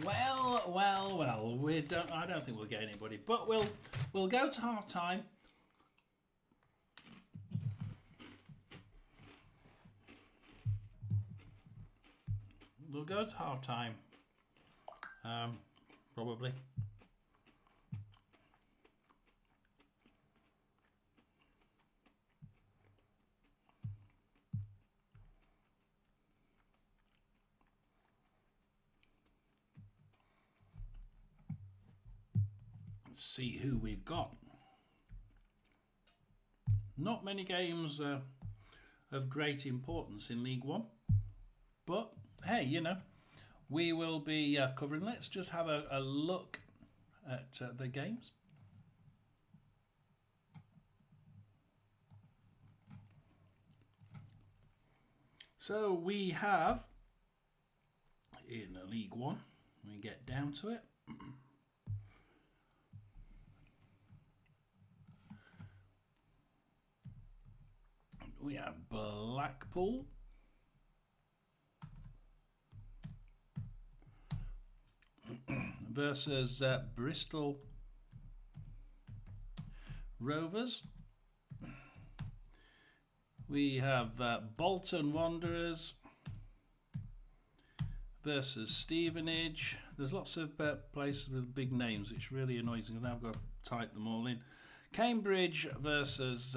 Well. We don't. I don't think we'll get anybody, but we'll go to half time. We'll go to half time. Probably. Let's see who we've got. Not many games of great importance in League One, but hey, you know, we will be covering. Let's just have a look at the games. So we have in League One, we get down to it. We have Blackpool versus Bristol Rovers. We have Bolton Wanderers versus Stevenage. There's lots of places with big names, which really annoys me. Now I've got to type them all in. Cambridge versus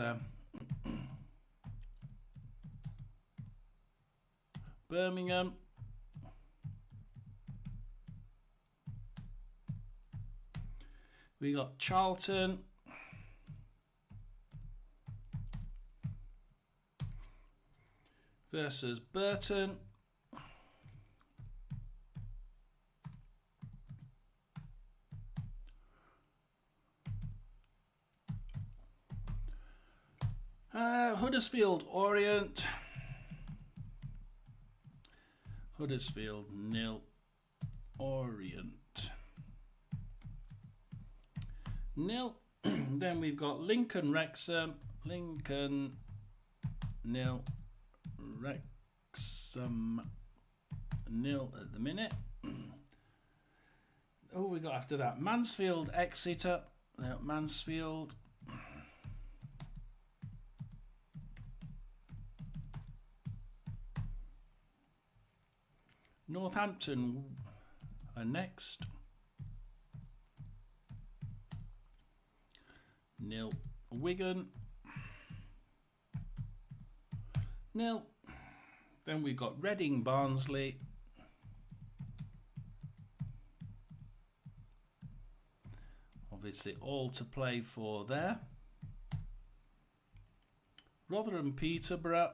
Birmingham. We got Charlton versus Burton. Huddersfield Orient. Huddersfield 0, Orient 0. Then we've got Lincoln Wrexham. Lincoln 0, Wrexham 0 at the minute. Oh, we got after that Mansfield Exeter. Mansfield. Northampton are next. 0, Wigan 0. Then we've got Reading Barnsley. Obviously all to play for there. Rotherham Peterborough.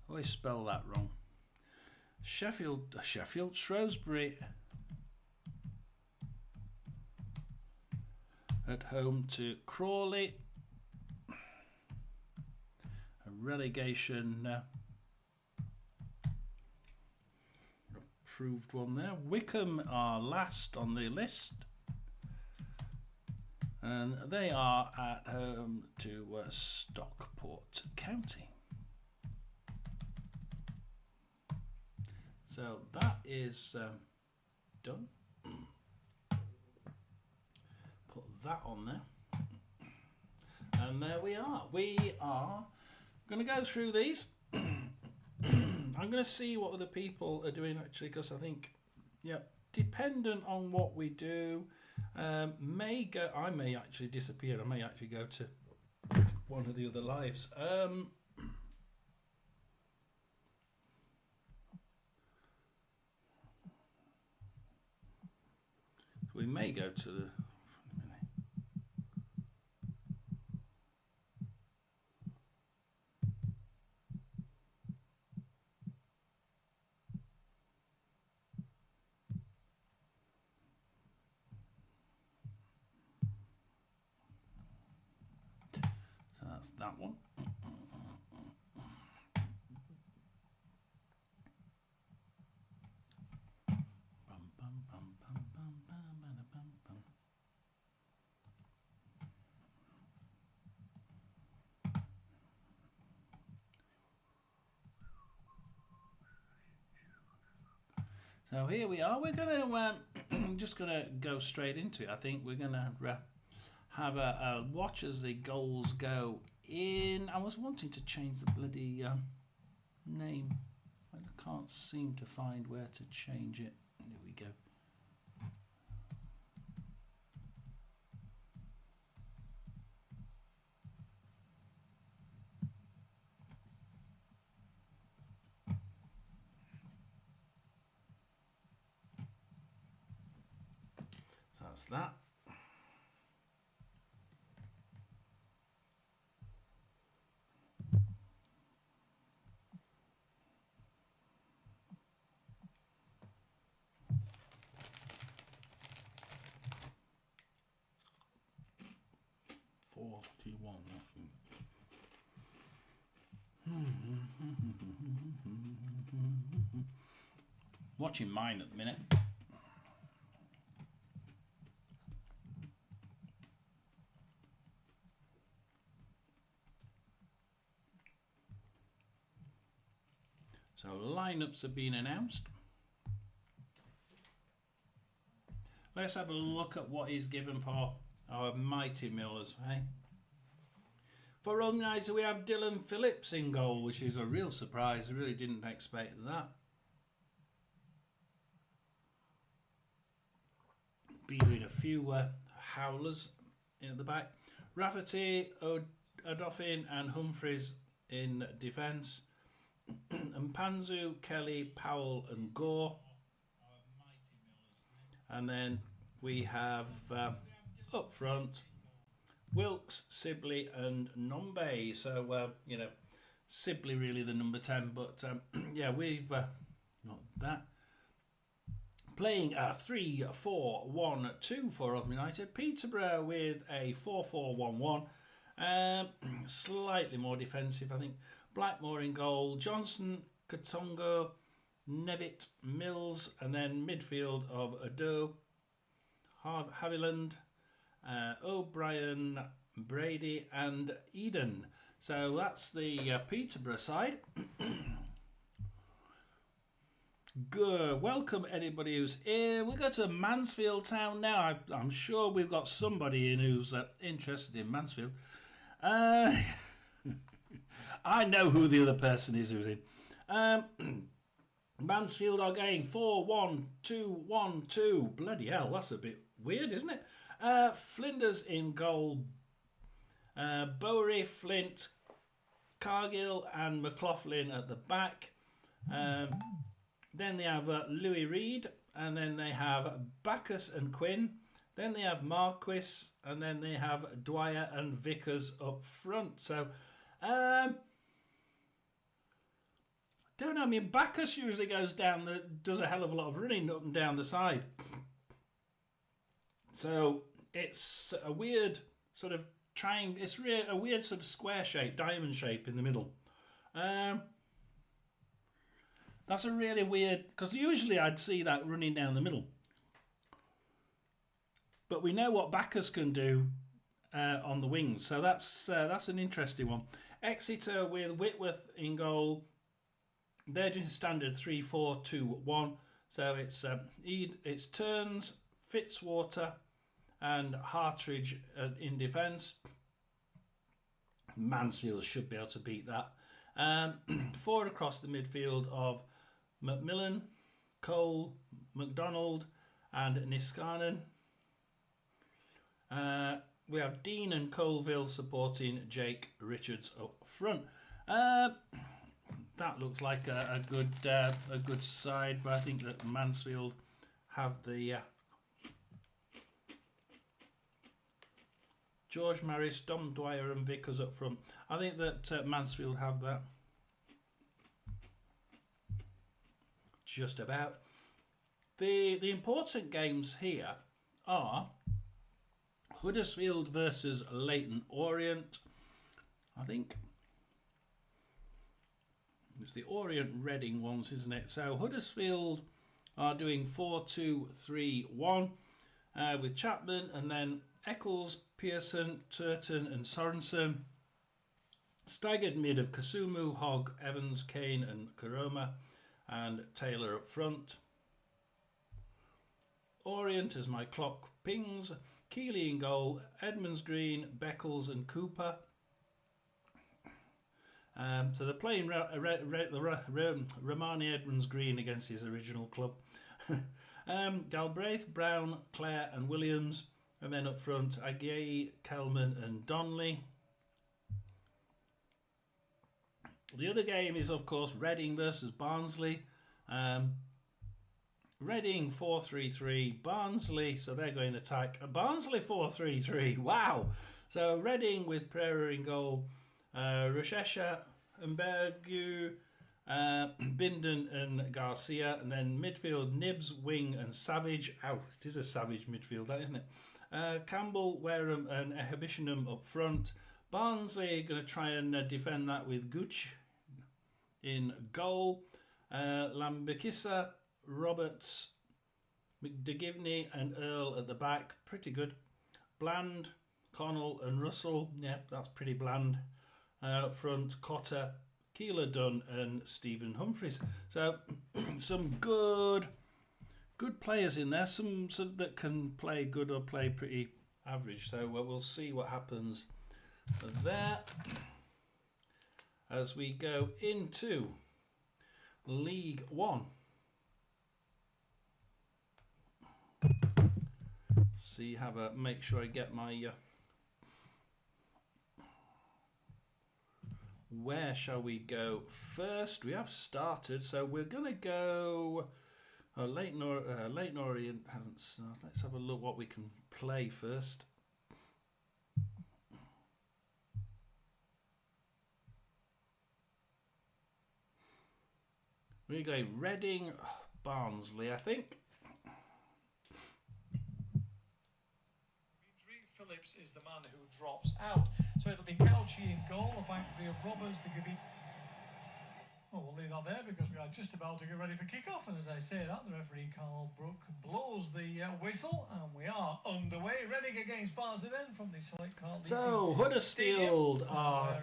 I always spell that wrong. Sheffield Shrewsbury at home to Crawley. A relegation approved one there. Wycombe are last on the list, and they are at home to Stockport County. So that is done. Put that on there. And there we are. We are going to go through these. I'm going to see what other people are doing actually, because I think, yeah, dependent on what we do, I may actually disappear. I may actually go to one of the other lives. We may go to the. So that's that one. So here we are. We're going to just going to go straight into it. I think we're going to have a watch as the goals go in. I was wanting to change the bloody name. I can't seem to find where to change it. There we go. So that's that. Watching mine at the minute. So lineups have been announced. Let's have a look at what he's given for our mighty Millers, hey? For organiser, we have Dylan Phillips in goal, which is a real surprise. I really didn't expect that. Be doing a few howlers in the back. Rafferty, Odoffin and Humphreys in defence. And Panzu, Kelly, Powell and Gore. And then we have up front Wilkes, Sibley and Nombe. So, you know, Sibley really the number 10. But, yeah, we've not that. Playing a 3-4-1-2 for Rotherham United. Peterborough with a 4-4-1-1. Slightly more defensive, I think. Blackmore in goal. Johnson, Katongo, Nevitt, Mills. And then midfield of Ado, Haviland, O'Brien, Brady and Eden. So that's the Peterborough side. Good. Welcome anybody who's in. We go to Mansfield Town now. I'm sure we've got somebody in who's interested in Mansfield. I know who the other person is who's in. Mansfield are going 4-1-2-1-2. Bloody hell, that's a bit weird, isn't it? Flinders in goal. Bowery, Flint, Cargill and McLaughlin at the back. Then they have Louis Reed, and then they have Bacchus and Quinn. Then they have Marquis, and then they have Dwyer and Vickers up front. So, don't know. I mean, Bacchus usually goes down, does a hell of a lot of running up and down the side. So it's a weird sort of triangle. It's a weird sort of square shape, diamond shape in the middle. That's a really weird, because usually I'd see that running down the middle. But we know what Bacchus can do on the wings, so that's an interesting one. Exeter with Whitworth in goal. They're doing standard 3-4-2-1. So it's Turns, Fitzwater, and Hartridge in defence. Mansfield should be able to beat that. Forward across the midfield of Macmillan, Cole, McDonald and Niskanen. We have Dean and Colville supporting Jake Richards up front. That looks like a good side, but I think that Mansfield have the George Maris, Dom Dwyer and Vickers up front. I think that Mansfield have that. Just about. The important games here are Huddersfield versus Leyton Orient. I think it's the Orient Reading ones, isn't it? So Huddersfield are doing 4-2-3-1 with Chapman, and then Eccles, Pearson, Turton and Sorensen. Staggered mid of Kasumu, Hogg, Evans, Kane and Karoma, and Taylor up front. Orient as my clock pings. Keeley in goal. Edmonds Green, Beckles and Cooper. So they're playing Romani Edmonds Green against his original club. Galbraith, Brown, Clare and Williams. And then up front, Aguirre, Kelman and Donnelly. The other game is, of course, Reading versus Barnsley. Reading 4-3-3, Barnsley, so they're going to attack. Barnsley 4-3-3, wow! So Reading with Pereira in goal, Rochesha, Mbergu, Binden and Garcia, and then midfield, Nibs, Wing and Savage. Ow, it is a Savage midfield, that, isn't it? Campbell, Wareham and Ehabishinum up front. Barnsley going to try and defend that with Gooch in goal. Lambikissa, Roberts, McDeGivney and Earl at the back. Pretty good. Bland, Connell and Russell. Yep, that's pretty bland. Up front, Cotter, Keeler Dunn and Stephen Humphreys. So some good players in there. Some that can play good or play pretty average. So we'll see what happens there as we go into League One. See, make sure I get my where shall we go first? We have started, so we're gonna go. Leighton Orient hasn't started. Let's have a look what we can play first. We're going Reading, Barnsley, I think. Phillips is the man who drops out. So it'll be Cauchy in goal, a back three of Roberts to give it. Well, we'll leave that there because we are just about to get ready for kick-off. And as I say that, the referee Carl Brook blows the whistle and we are underway. Reading against Barnsley then from the Select Carl. So Huddersfield are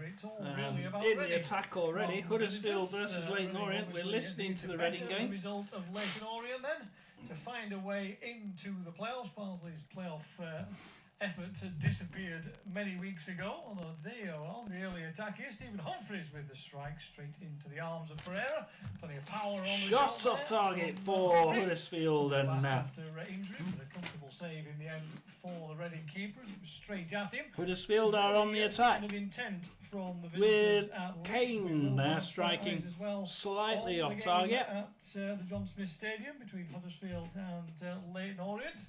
really in the attack already. Huddersfield versus Leighton Orient. We're listening to the Reading game. The result of Leighton Orient then to find a way into the playoffs. Barnsley's playoff effort had disappeared many weeks ago, although they are on the early attack here. Stephen Humphreys with the strike straight into the arms of Pereira. Plenty of power on the shots off target for Huddersfield, and after injury, with a comfortable save in the end for the Reading keepers. It was straight at him. Huddersfield are on the attack intent from the with Kane there striking slightly off target at the John Smith Stadium between Huddersfield and Leighton Orient.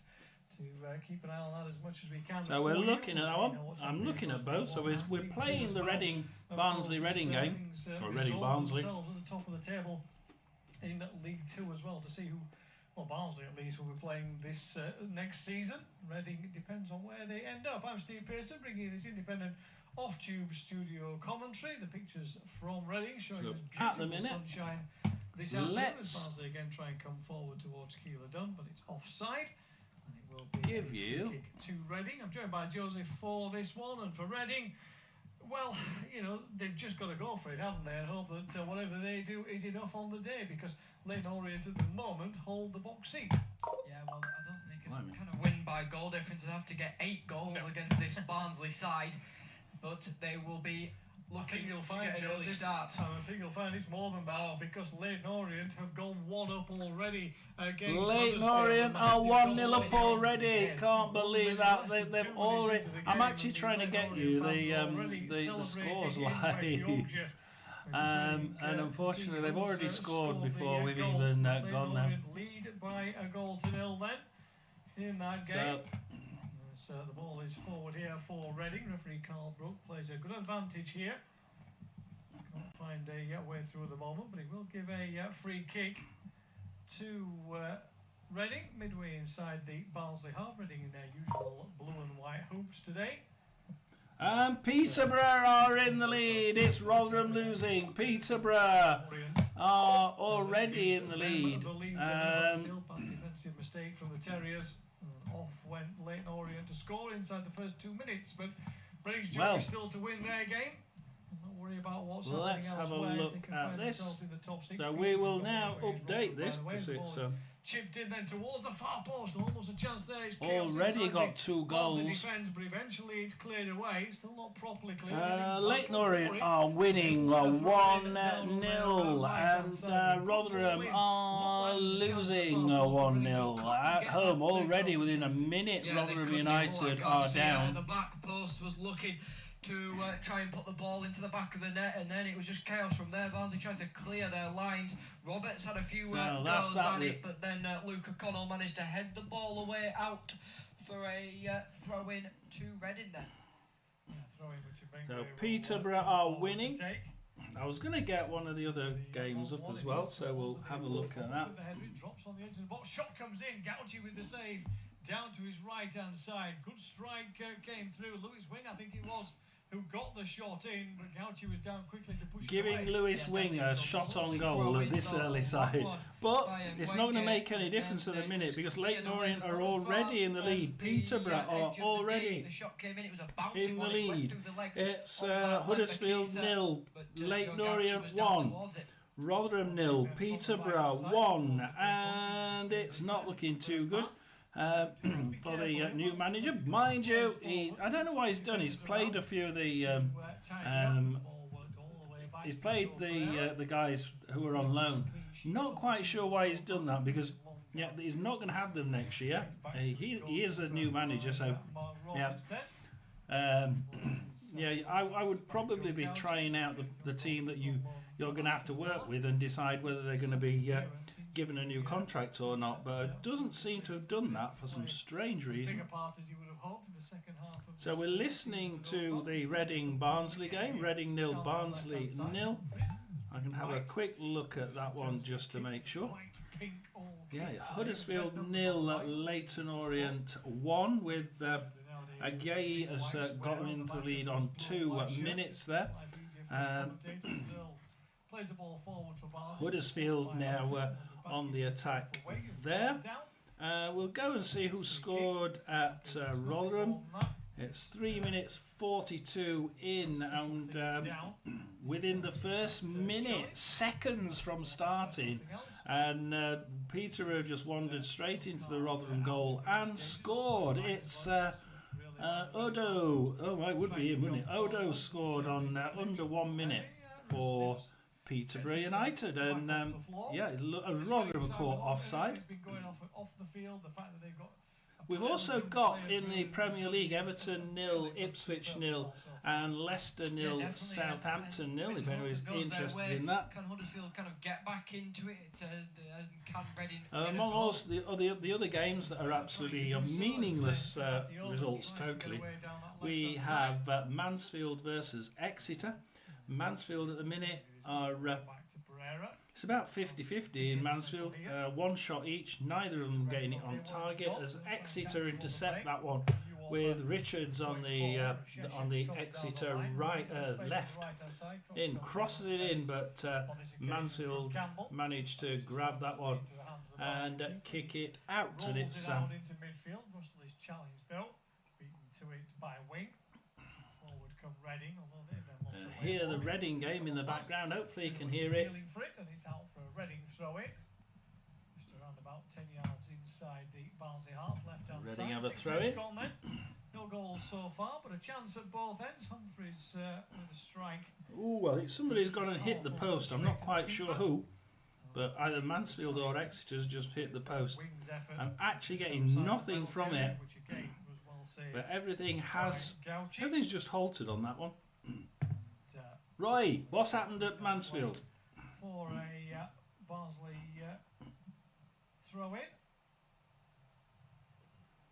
To keep an eye on that as much as we can. So we're looking at that one. I'm looking at both. So we're playing the Reading Barnsley Reading game, or Reading Barnsley. At the top of the table in League Two as well to see who. Well, Barnsley at least will be playing this next season. Reading, it depends on where they end up. I'm Steve Pearson, bringing you this independent off-tube studio commentary. The pictures from Reading showing us beautiful sunshine this afternoon. As Barnsley again try and come forward towards Keeler Dunn, but it's offside. And it will be give you kick to Reading. I'm joined by Joseph for this one, and for Reading, well, you know, they've just got to go for it, haven't they, and hope that whatever they do is enough on the day, because Leighton Orient at the moment hold the box seat. Yeah, well, I don't think they can kind of win by goal difference. They have to get 8 goals against this Barnsley side, but they will be looking to get an early start. I think you'll find it's more than that, because Leighton Orient have gone 1 up already against Leighton Orient are 1-0 up already. Can't believe that. They've already. I'm actually trying to get you the scores live. And unfortunately, they've already scored before we've even gone there. Lead by a goal to 0 then in that game. So the ball is forward here for Reading. Referee Carl Brook plays a good advantage here. Can't find a way through at the moment, but he will give a free kick to Reading, midway inside the Barnsley half. Reading in their usual blue and white hoops today. And Peterborough are in the lead. It's Rotherham losing. Peterborough are already in the lead. Defensive mistake from the Terriers. Off went Leighton Orient to score inside the first 2 minutes, but Reading's job is still to win their game. Not worry about what's happening let's have a elsewhere. look at this. So we will now update this because it's chipped in then towards the far post. Almost a chance there. It's already got 2 goals. Defense, but eventually it's cleared away. It's still not properly cleared. Leyton Orient are winning 1-0, and Rotherham are losing 1-0 at home. Already within a minute, Rotherham United are down. The back post was looking to try and put the ball into the back of the net, and then it was just chaos from there. Barnsley tried to clear their lines. Roberts had a few goes at it, but then Luke O'Connell managed to head the ball away out for a throw-in to Reading there. So Peterborough are winning. I was going to get one of the other games up as well, so we'll have a look at that. Drops on the edge of the box. Shot comes in. Gauci with the save down to his right-hand side. Good strike came through. Lewis Wing, I think it was, who got the shot in, but Gauci was down quickly to push Giving it away. Lewis Wing a shot on goal at this early side. But it's not going to make any difference at the minute because Leyton Orient are already in the lead. Peterborough are already in the lead. It's Huddersfield 0, Leyton Orient 1, Rotherham 0, Peterborough 1, and it's not looking too good. For the new manager, mind you, I don't know what he's done. He's played a few of the he's played the guys who are on loan. Not quite sure why he's done that because he's not going to have them next year. He is a new manager, so I would probably be trying out the team that you're going to have to work with and decide whether they're going to be given a new contract or not, but it doesn't seem to have done that for some strange reason. So we're listening to the Reading-Barnsley game, Reading 0, Barnsley 0. I can have a quick look at that one just to make sure. Yeah, Huddersfield 0, Leyton Orient 1 with Aguirre has got them into the lead on 2 minutes there. Huddersfield now on the attack there. We'll go and see who scored at Rotherham. It's 3 minutes 42 in, and within the first minute, seconds from starting, and Peterborough just wandered straight into the Rotherham goal and scored. It's Odo. Oh, it would be him, wouldn't it? Odo scored on under 1 minute for Peterborough United, and Rotherham caught offside. We've also got in the Premier League Everton 0, Ipswich 0, and Leicester 0, Southampton 0. If anybody's interested in that. Can Huddersfield kind of get back into it? Can Reading among also the other games that are absolutely meaningless results totally, we have Mansfield versus Exeter. Mansfield at the minute are it's about 50-50 in Mansfield, 1 shot each, neither of them getting it on target as Exeter intercept that one with Richards on the Exeter left in, crosses it in, but Mansfield managed to grab that one and kick it out, and it's hear the Reading game in the background. Hopefully you can hear it. Reading have a throw in. No goals so far, but a chance at both ends. Humphreys with a strike. Oh, well, somebody's gone and hit the post. I'm not quite sure who, but either Mansfield or Exeter's just hit the post. I'm actually getting nothing from it, but everything's just halted on that one. Roy, what's happened at Mansfield? For a Barnsley throw in.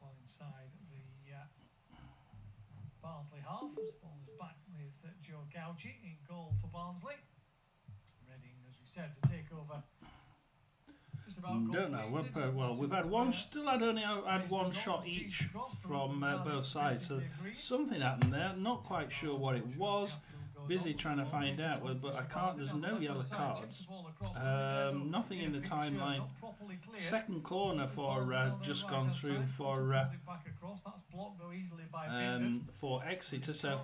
Well, inside the Barnsley half. This ball is back with Joe Gauci in goal for Barnsley. Reading, as we said, to take over. Don't know. Well, we've had one. Still, only had one shot each from both sides. So something happened there. Not quite sure what it was. Busy trying to find out, but I can't. There's no yellow cards. Nothing in the timeline. Second corner for just gone through for blocked though easily by Bindon. For Exeter. So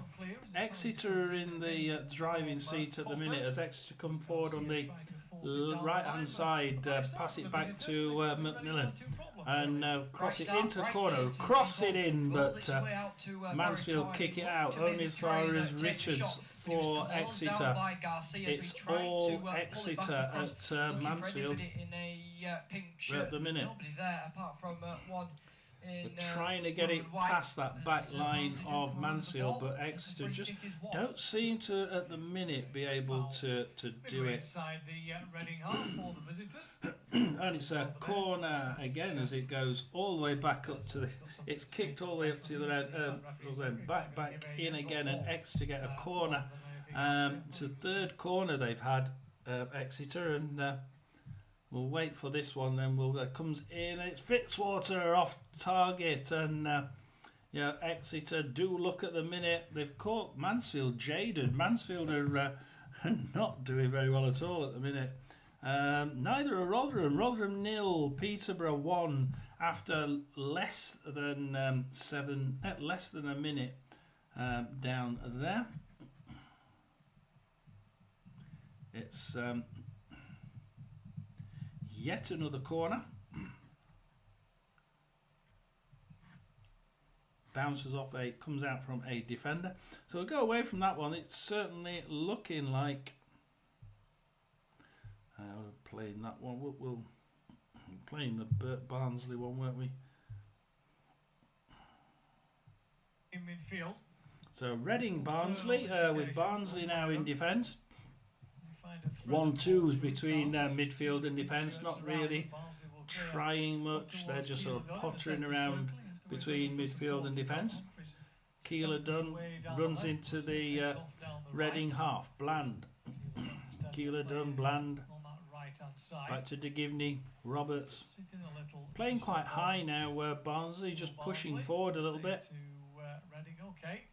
Exeter are in the driving seat at the minute as Exeter come forward on the right hand side, pass it back to Macmillan and cross it into the corner, cross it in, but Mansfield kick it out only as far as Richards for Exeter. It's all Exeter at Mansfield at the minute. They're trying to get it past that back line of Mansfield, but Exeter just don't seem to, at the minute, be able to do it. And it's a corner again as it goes all the way back up to the... It's kicked all the way up to the other end, back in again, and Exeter get a corner. It's the third corner they've had, Exeter, and... we'll wait for this one, then comes in. It's Fitzwater off target, and Exeter do look at the minute. They've caught Mansfield jaded. Mansfield are not doing very well at all at the minute. Neither are Rotherham. Rotherham 0, Peterborough 1 after less than a minute down there. It's yet another corner. Bounces off comes out from a defender. So we'll go away from that one. It's certainly looking like playing that one. We'll playing the Barnsley one, weren't we? In midfield. So Reading Barnsley with Barnsley now in defence. 1-2s between midfield and defence, not really trying much. They're just sort of pottering around between midfield and defence. Keeler Dunn runs into the Reading half. Bland. Keeler Dunn, Bland. Back to De Givney, Roberts. Playing quite high now, Barnsley just pushing forward a little bit. Okay,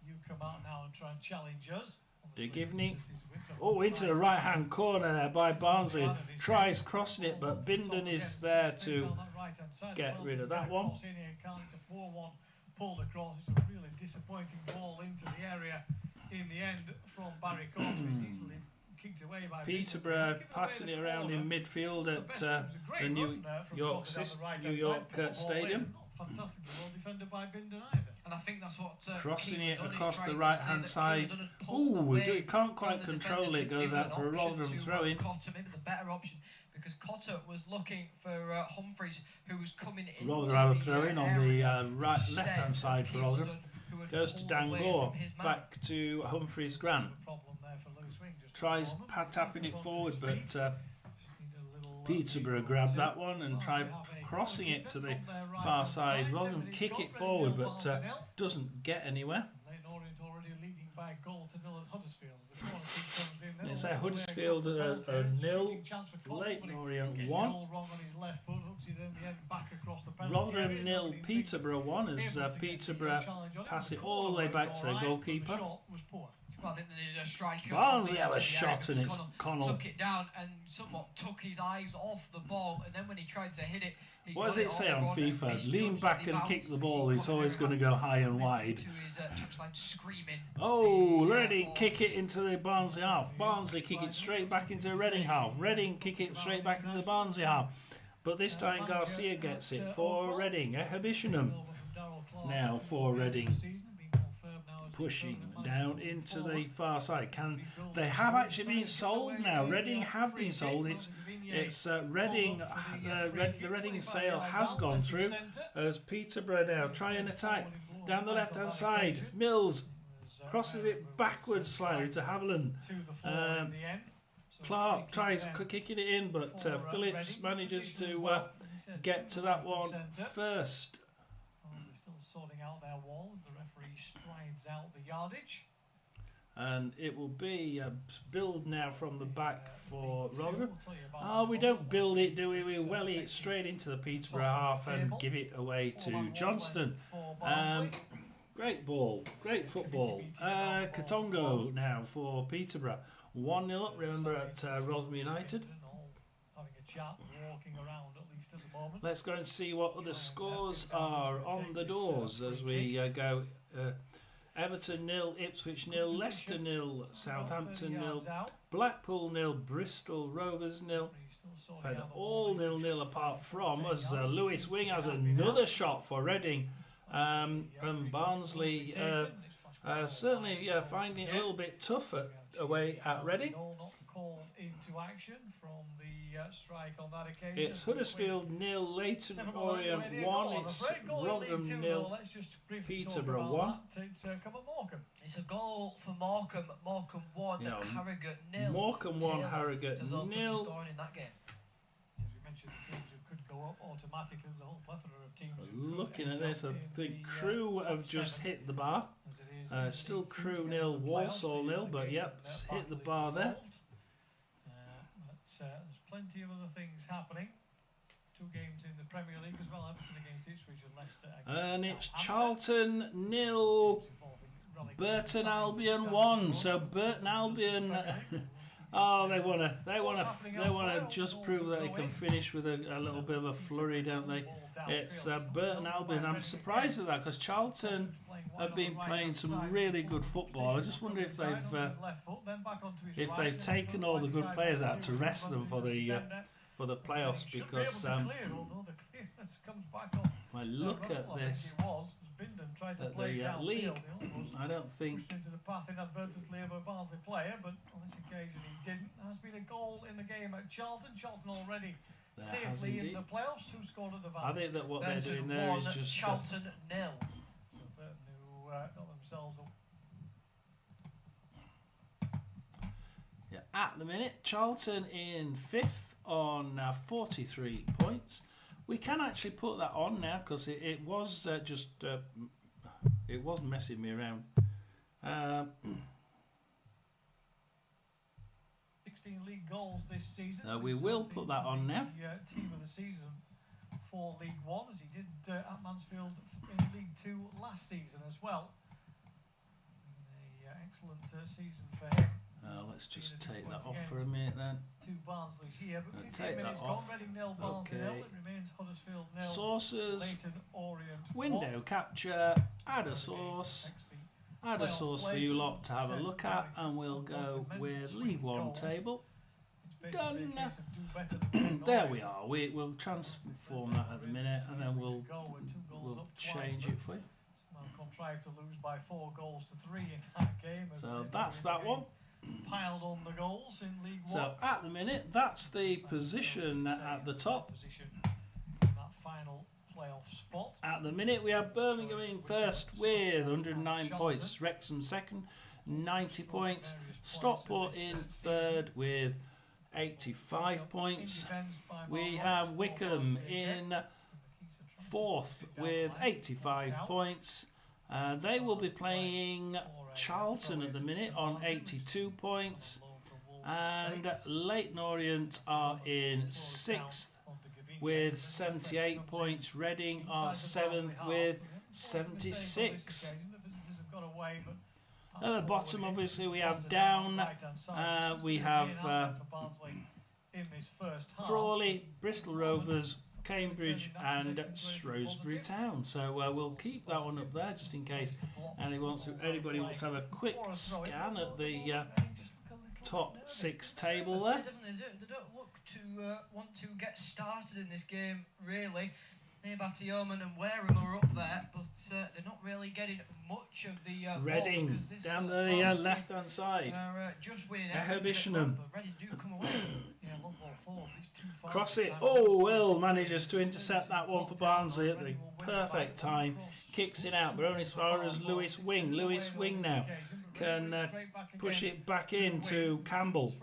you come out now and try and challenge us. De Givney, into the right hand corner there by Barnsley, tries crossing it, but Bindon is there to get rid of that one. It's a 4-1 pulled across. It's a really disappointing ball into the area in the end from Barry Cox, who's easily kicked away by Peterborough passing it around in midfield at the New York Stadium. Fantastically well defended by Bindon either. And I think that's what crossing it across the right hand side. You can't quite control it. Goes out for a Rotherham throw in. Cotter, maybe the better option, because Cotter was looking for Humphreys, who was coming in. Rotherham have a throw in on the left hand side for Rotherham. Goes to Dangor, back to Humphreys Grant. Tries tapping it forward, but Peterborough grabbed that one and tried crossing it to the far side. Rotherham kick it forward, but doesn't get anywhere. It's a Huddersfield a 0, Leyton Orient 1. Rotherham 0, Peterborough 1 as Peterborough pass it all the way back to their goalkeeper. Well, I think they needed a striker. Barnsley have a shot and it's Connell. Took it down and somewhat took his eyes off the ball, and then when he tried to hit it, what does it say on FIFA? Lean back and kick the ball. It's always going to go high and wide. Oh, Reading kick it into the Barnsley half. Barnsley kick it straight back into the Reading half. Reading kick it straight back into the Barnsley half. But this time Garcia gets it for Reading. Ehabishinum now for Reading. Pushing down into the far side. They have actually been sold now. Reading have been sold. It's Reading. The Reading sale has gone through as Peterborough now try and attack down the left hand side. Mills crosses it backwards slightly to Haviland. Clark tries kicking it in, but Phillips manages to get to that one first. Sorting out their walls, the referee strides out the yardage. And it will be a build now from the back for Rotherham. We don't build it, do we? We welly it straight into the Peterborough half and give it away to Johnston. Great ball, great football. Katongo now for Peterborough. 1-0 up, remember, at Rotherham United. having a chat, walking around at least at the moment. Let's go and see what the scores are on the doors as we go. Everton 0, Ipswich 0, Leicester 0, Southampton 0, Blackpool 0, Bristol Rovers 0. All 0-0 apart from as Lewis Wing has another shot for Reading. And Barnsley certainly finding it a little bit tough away at Reading. Called into action from the strike on that occasion. It's Huddersfield 0, Leighton Orient 1, it's Rotherham 0, Peterborough 1. It's a goal for Morecambe. Morecambe 1, Harrogate 0. Morecambe 1, Harrogate 0. Scoring in that game. As we mentioned, the teams who could go up automatically. There's a whole plethora of teams. Looking at this, I think Crewe have just hit the bar. Still Crewe 0, Walsall 0, but yep, hit the bar there. There's plenty of other things happening. 2 games in the Premier League as well. Everton against Ipswich and Leicester against And it's Charlton 0, Burton Albion 1. So Burton Albion, they wanna just prove that they can finish with a little bit of a flurry, don't they? It's Burton Albion. I'm surprised at that because Charlton have been playing some really good football. I just wonder if they've taken all the good players out to rest them for the playoffs, because when I look at this at the league, I don't think into the path inadvertently of a Barnsley player, but on this occasion he didn't. There has been a goal in the game at Charlton. Charlton already safely in the playoffs. Who scored at the Valley? I think that what they're doing there is just Charlton 0. Got themselves up. Yeah, at the minute, Charlton in 5th on 43 points. We can actually put that on now because it was it was messing me around. 16 league goals this season. We will put that on now. Team of the season for League One, as he did at Mansfield in League Two last season as well. An excellent season for him. Let's just take that off for a minute then. 2 Barnsley here, but 15 take minutes that gone. off. Reading 0, Barnsley 0. It remains Huddersfield 0. Sources, Leighton Orient window 1. capture, add a source for you lot to have a look at, and we'll go with League One table. Done. There we are. We'll transform that at the minute, and then we'll change it for you. Contrived to lose by 4 goals to 3 in that game. So that's that one. Piled on the goals in League One. So at the minute, that's the position at the top. That final playoff spot. At the minute, we have Birmingham in first with 109 points. Wrexham second, 90 points. Stockport in third with 85 points. We have Wickham in fourth with 85 points. They will be playing Charlton at the minute on 82 points. And Leighton Orient are in 6th with 78 points. Reading are 7th with 76. At the bottom, obviously, we have Down. We have Crawley, Bristol Rovers, Cambridge and Shrewsbury Town. So we'll keep that one up there just in case anybody wants to have a quick scan at the top 6 table there. They don't look to want to get started in this game, really. Batty Yeoman and Wareham are up there, but they're not really getting much of the Reading down the left hand side. Just winning Ehebishenham. but Reading do come away. Long ball forward, it's too far. Cross it. Oh, Will manages to intercept that one for Barnsley at the perfect time. Kicks it out, but only as far as Lewis Wing. Lewis Wing now can push it back into Campbell.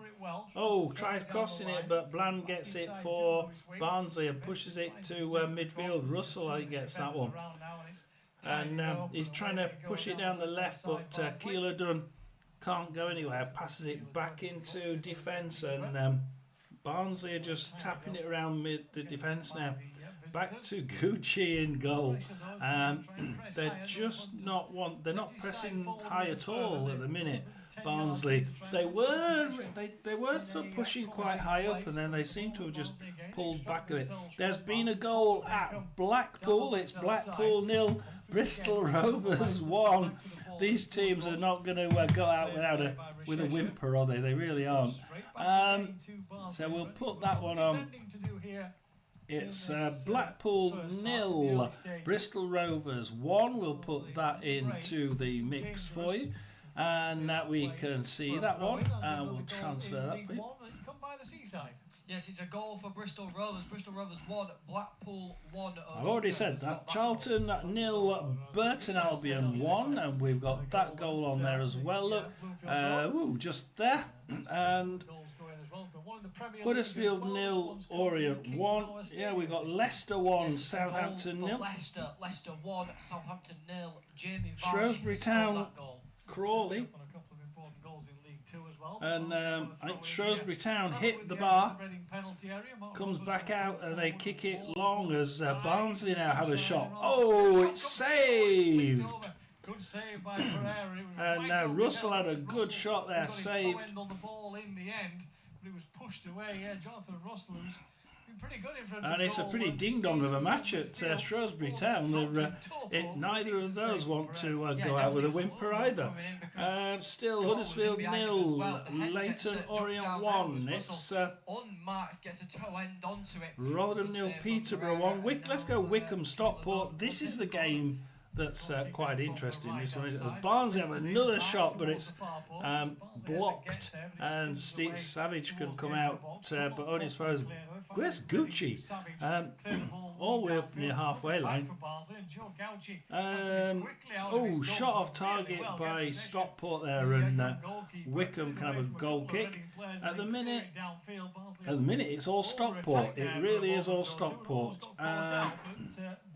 Oh, tries crossing it, but Bland gets it for Barnsley and pushes it to midfield. Russell, I think, gets that one. And he's trying to push it down the left, but Keeler Dunn can't go anywhere. Passes it back into defence, and Barnsley are just tapping it around mid the defence now. Back to Gucci in goal. They're just not they're not pressing high at all at the minute. Barnsley. Barnsley. They were sort of pushing quite high up, and then they seem to have just pulled back a bit. There's been a goal at Blackpool. It's Blackpool 0, Bristol Rovers 1. These teams are not going to go out with a whimper, are they? They really aren't. So we'll put that one on. It's Blackpool 0, Bristol Rovers 1. We'll put that into the mix for you, and we can see that one. And we'll transfer that for you. Yes, it's a goal for Bristol Rovers. Bristol Rovers 1, Blackpool 1. I've already said that. Charlton 0, Burton Albion 1, and we've got that goal on there as well. Look, just there. And Huddersfield 0, Orient 1. Yeah, we've got Leicester 1, Southampton 0. Leicester 1, Southampton 0. Jamie Vardy Shrewsbury Town, Crawley. And I think Shrewsbury Town hit the bar, comes back out, and they kick it long as Barnsley now have a shot. Oh, it's saved! Good save by Pereira. And Russell had a good shot there, saved. On the ball in the end, but it was pushed away. Yeah, Jonathan Russell has been pretty good in front of and it's a pretty ding-dong of a match at Shrewsbury Town. Neither of those want to go out with a whimper either. Still Huddersfield 0, Leighton Orient 1. It's unmarked, gets a toe end onto it. Rotherham 0, Peterborough 1. Let's go Wickham Stockport. This is the game that's quite interesting. This one is Barnsley have another shot, but it's blocked, and Steve Savage can come out, but only as far as where's Gucci? All the way up near halfway line. Shot off target by Stockport there, and Wickham can have a goal kick. At the minute, it's all Stockport. It really is all Stockport.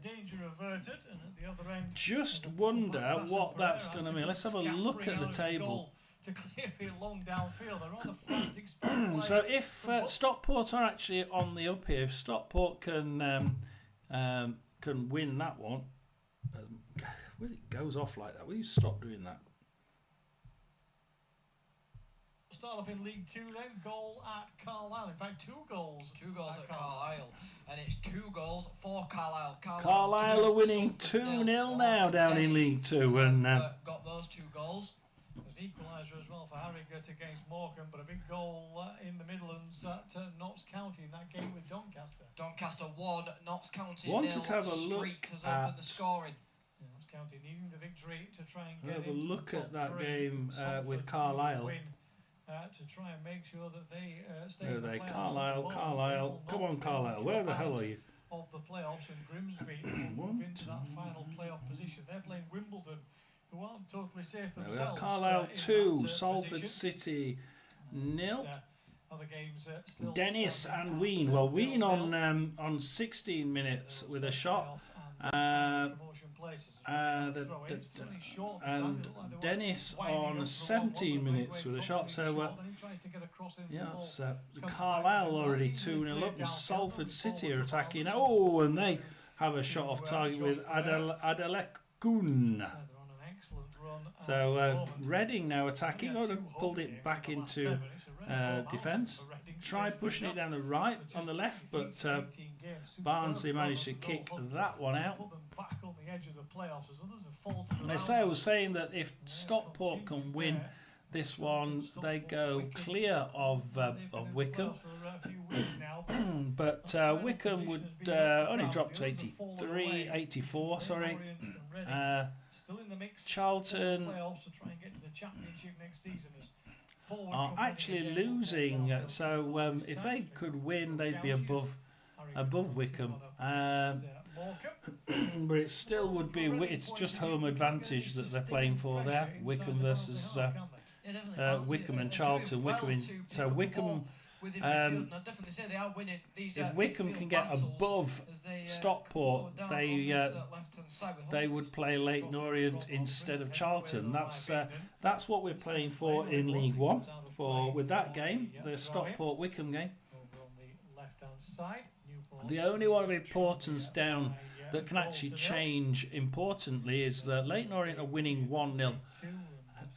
Danger averted, and at the other end, just wonder what that's going to mean. Let's have a look at the table. To clear it long downfield. So if Stockport are actually on the up here, if Stockport can win that one, it goes off like that. Will you stop doing that? Start off in League 2 then. Goal at Carlisle. In fact, 2 goals. 2 goals at Carlisle. And it's 2 goals for Carlisle. Carlisle are winning 2-0 now down in League 2. And got those 2 goals. There's an equaliser as well for Harrogate against Morecambe, but a big goal in the Midlands at Notts County in that game with Doncaster. Doncaster 1, Notts County 0. Wanted to have a look has opened the scoring. Notts County needing the victory to try and get have a look at that game with Carlisle. To try and make sure that they stay Where in the are they? playoffs. Carlisle. Come on, Carlisle. Where the hell are you? Of the playoffs, and Grimsby will move into that final playoff position. They're playing Wimbledon, who aren't totally safe themselves. We have Carlisle 2, Salford City 0. Other games still Dennis and Ween. Well, Ween on 16 minutes with a shot. And Dennis on 17 minutes with a shot. So it's Carlisle already 2-0 up, and Salford City are attacking. Oh, and they have a shot off target with Adelekun. So Reading now attacking. Oh, they've pulled it back into defence. Tried pushing it down the right, on the left, but Barnsley managed to kick that one out. And I was saying that if Stockport can win this one, they go clear of Wickham. But Wickham would only drop to 84, sorry. Charlton are actually losing, so if they could win, they'd be above Wickham. But it still would be, it's just home advantage that they're playing for there. Wickham versus Wickham and Charlton. Wickham. If Wickham can get above Stockport, they would play Leighton Orient instead of Charlton. That's what we're playing for in League One. With that game, the Stockport Wickham game. The only one of importance down that can actually change importantly is that Leighton Orient are winning 1-0.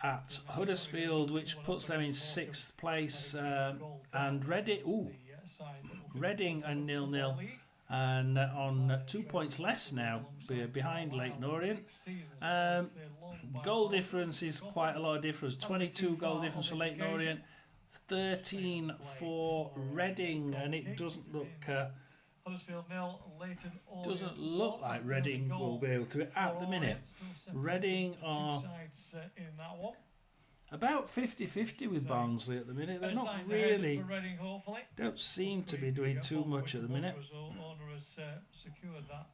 at Huddersfield, which puts them in 6th place. And Reading are 0-0 and on 2 points less now behind Leyton Orient. Goal difference is quite a lot of difference. 22 goal difference for Leyton Orient, 13 for Reading, and it doesn't look like Reading will be able to at the minute. Reading are about 50-50 with Barnsley at the minute. They're not really, don't seem to be doing too much at the minute. Owner has secured that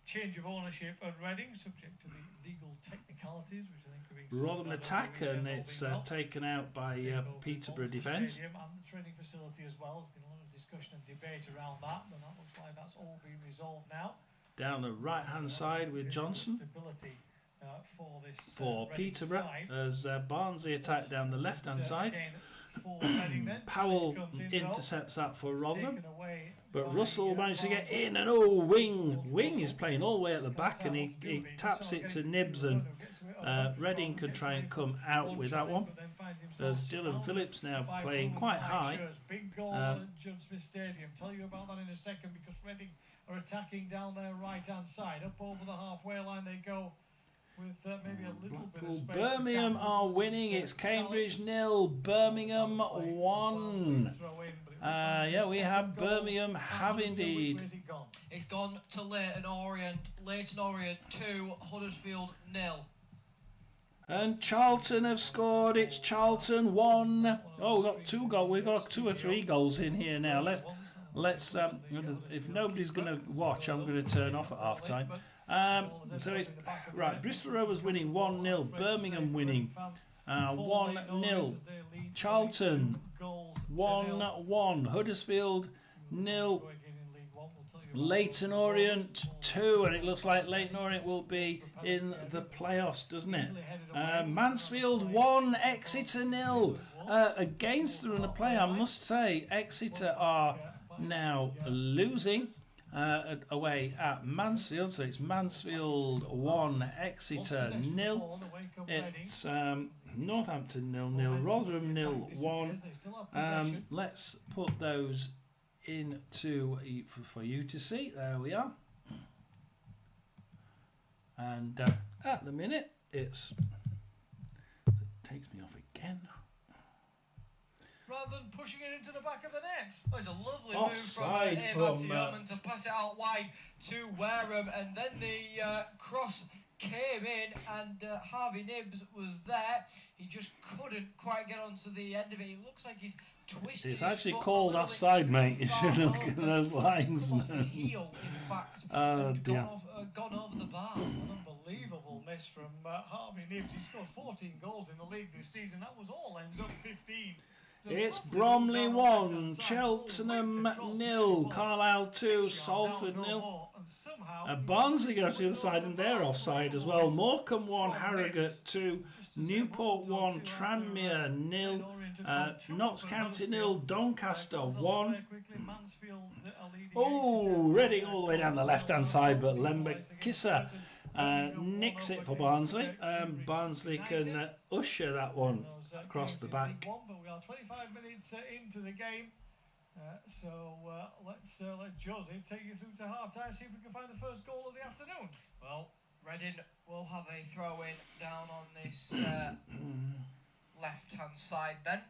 change of ownership at Reading, subject to the legal technicalities, which I think are being Rotherham attack, and it's taken out by Peterborough defence. And the training facility as well. There's been a lot of discussion and debate around that, but that looks like that's all been resolved now. Down the right-hand side with Johnson for Peterborough, as Barnsley attack down the left-hand side. Powell intercepts that for Rotherham, but Russell managed to get in, and Wing is playing all the way at the back, and he taps it to Nibs, and Reading can try and come out with that one. There's Dylan Phillips now playing quite high. Big goal at Judd Smith Stadium. Tell you about that in a second, because Reading are attacking down their right-hand side. Up over the halfway line they go, with maybe a little bit of space. Birmingham are winning. It's Cambridge 0, Birmingham 1. Yeah, we have Birmingham have indeed. It's gone to Leyton Orient. Leyton Orient 2, Huddersfield 0. And Charlton have scored. It's Charlton 1. Oh, we've got 2 goals. We've got 2 or 3 goals in here now. Let's if nobody's going to watch, I'm going to turn off at half time. So it's right. Bristol Rovers winning 1-0. Birmingham winning 1-0. Charlton 1-1. Huddersfield 0. Leyton Orient 2, and it looks like Leyton Orient will be in the playoffs, doesn't it? Mansfield 1, Exeter 0. Against the run of play, I must say, Exeter are now losing away at Mansfield, so it's Mansfield 1, Exeter 0. It's Northampton 0-0, Rotherham 0-1. Let's put those into for you to see. There we are. And at the minute, it takes me off again. Rather than pushing it into the back of the net. Oh, it's a lovely Offside move from Yeoman to pass it out wide to Wareham, and then the cross came in, and Harvey Nibs was there. He just couldn't quite get onto the end of it. It looks like he's twisted. It's actually called offside, mate. You should look at those lines, man. Heel, in fact, gone over the bar. An unbelievable miss from Harvey Nibs. He scored 14 goals in the league this season. That was all, ends up 15. It's Bromley 1, Cheltenham 0, Carlisle 2, Salford 0. Barnsley go to the other side, and they're offside as well. Morecambe 1, Harrogate 2, Newport 1, Tranmere 0, Notts County 0, Doncaster 1. Oh, Reading all the way down the left-hand side, but Lembekissa nicks it for Barnsley. Barnsley can usher that one across the back. But we are 25 minutes into the game, so let's let Joseph take you through to half-time, see if we can find the first goal of the afternoon. Well, Reading will have a throw-in down on this left-hand side then.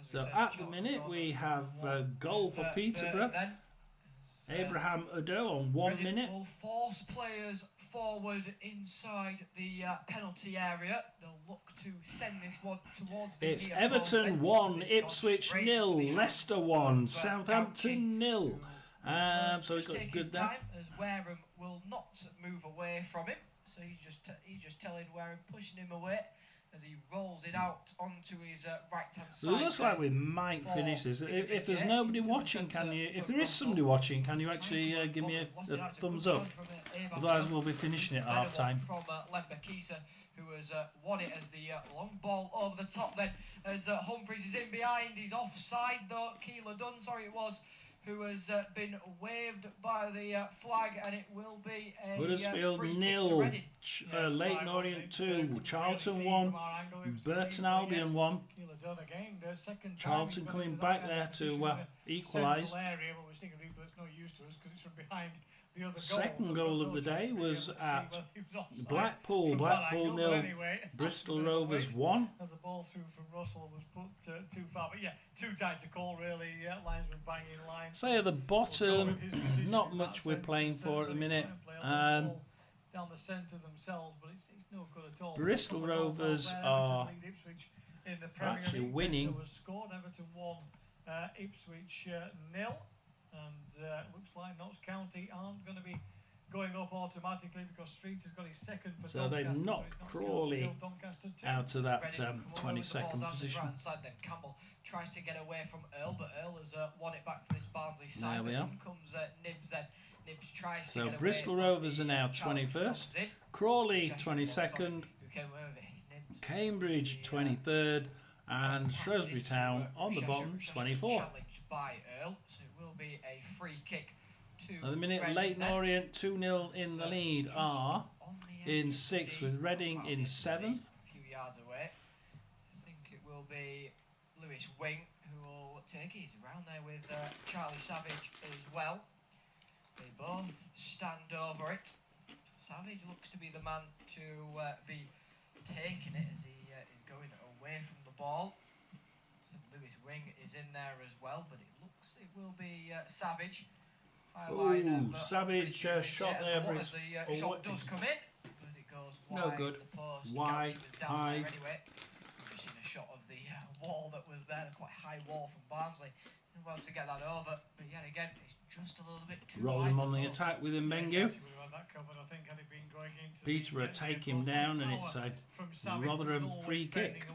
So at the minute we have a goal for Peterborough. Abraham Odo on 1 Reading minute. will force players forward inside the penalty area. They'll look to send this one towards the It's near Everton post. 1, Ipswich 0, Leicester 1, Southampton 0. So he's got good there. Time as Wareham will not move away from him. So he's just telling Wareham, pushing him away as he rolls it out onto his right-hand side. It looks like we might finish this. If there's nobody watching, can you? If there is somebody watching, can you actually give me a thumbs up? Otherwise, we'll be finishing it at half time. From Lembekissa, who has won it as the long ball over the top. Then as Humphreys is in behind, he's offside though. Keeler Dunn, sorry it was, who has been waved by the flag, and it will be a Huddersfield free kick to 0, Reading. Leighton Orient 2, Charlton 1, Burton Albion 1. Charlton coming back there to equalise. Second goal of the day was at Blackpool. Blackpool 0, Bristol Rovers 1. As the ball through from Russell was put too far, but yeah, too tight to call really. Linesman banging line. So at the bottom, not much we're playing for at the minute. Down the centre themselves, but it's no good at all. Bristol Rovers are actually winning. Scored. Everton 1, Ipswich 0, and looks like Notts County aren't going to be going up automatically because Street has got his second for so they've knocked Crawley out of that 22nd position. Right side, then Campbell tries to get away from Earl, but Earl has won it back for this Barnsley side. There we are. In comes Nibs then. Nibs tries So to get Bristol away, Rovers are now 21st, Crawley 22nd, Cambridge 23rd, and Shrewsbury Town on the bottom 24th. Challenged by Earl, so it will be a free kick. At the minute, Leighton Orient 2-0 in the lead are in 6th, with Reading in 7th. A few yards away. I think it will be Lewis Wing who will take it. He's around there with Charlie Savage as well. They both stand over it. Savage looks to be the man to be taking it as he is going away from the ball. So Lewis Wing is in there as well, but it looks it will be Savage. Ooh, Savage shot there, but the shot does come in, but it goes wide. No good. The post. Wide, high. Anyway, we've seen a shot of the wall that was there, a quite high wall from Barnsley. And well to get that over, but yet again, it's just a little bit too Rotherham wide. on the attack with Mbengu. Peterborough take him down, and it's a Rotherham free kick.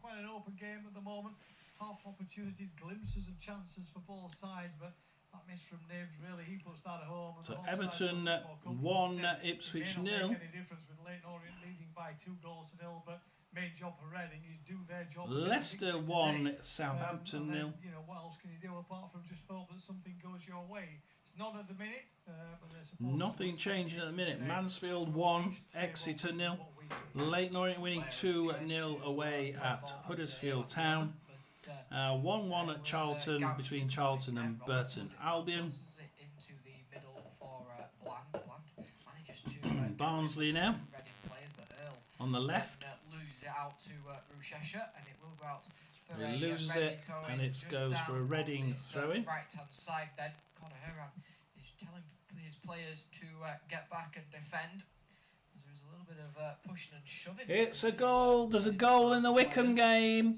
Quite an open game at the moment. Half opportunities, glimpses of chances for both sides, but that miss from Nibs really he puts that home. So Everton 1, Ipswich 0. It may not make any difference with Leighton Orient leading by 2 goals to 0, but main job for Reading is do their job. Leicester 1, Southampton 0. You know what else can you do apart from just hope that something goes your way? It's not at the minute. Nothing changing at the minute. Mansfield 1, Exeter 0. Leighton Orient winning 2-0 away at Huddersfield Town. 1-1 at Charlton between Charlton and Burton Albion. Barnsley now on the left. Loses it out to Rushesha, and it will go out. He loses it, and it goes for a Reading throw-in. Right hand side then, Conor Heron is telling his players to get back and defend. There is a little bit of pushing and shoving. It's a goal. There's a goal in the Wickham game.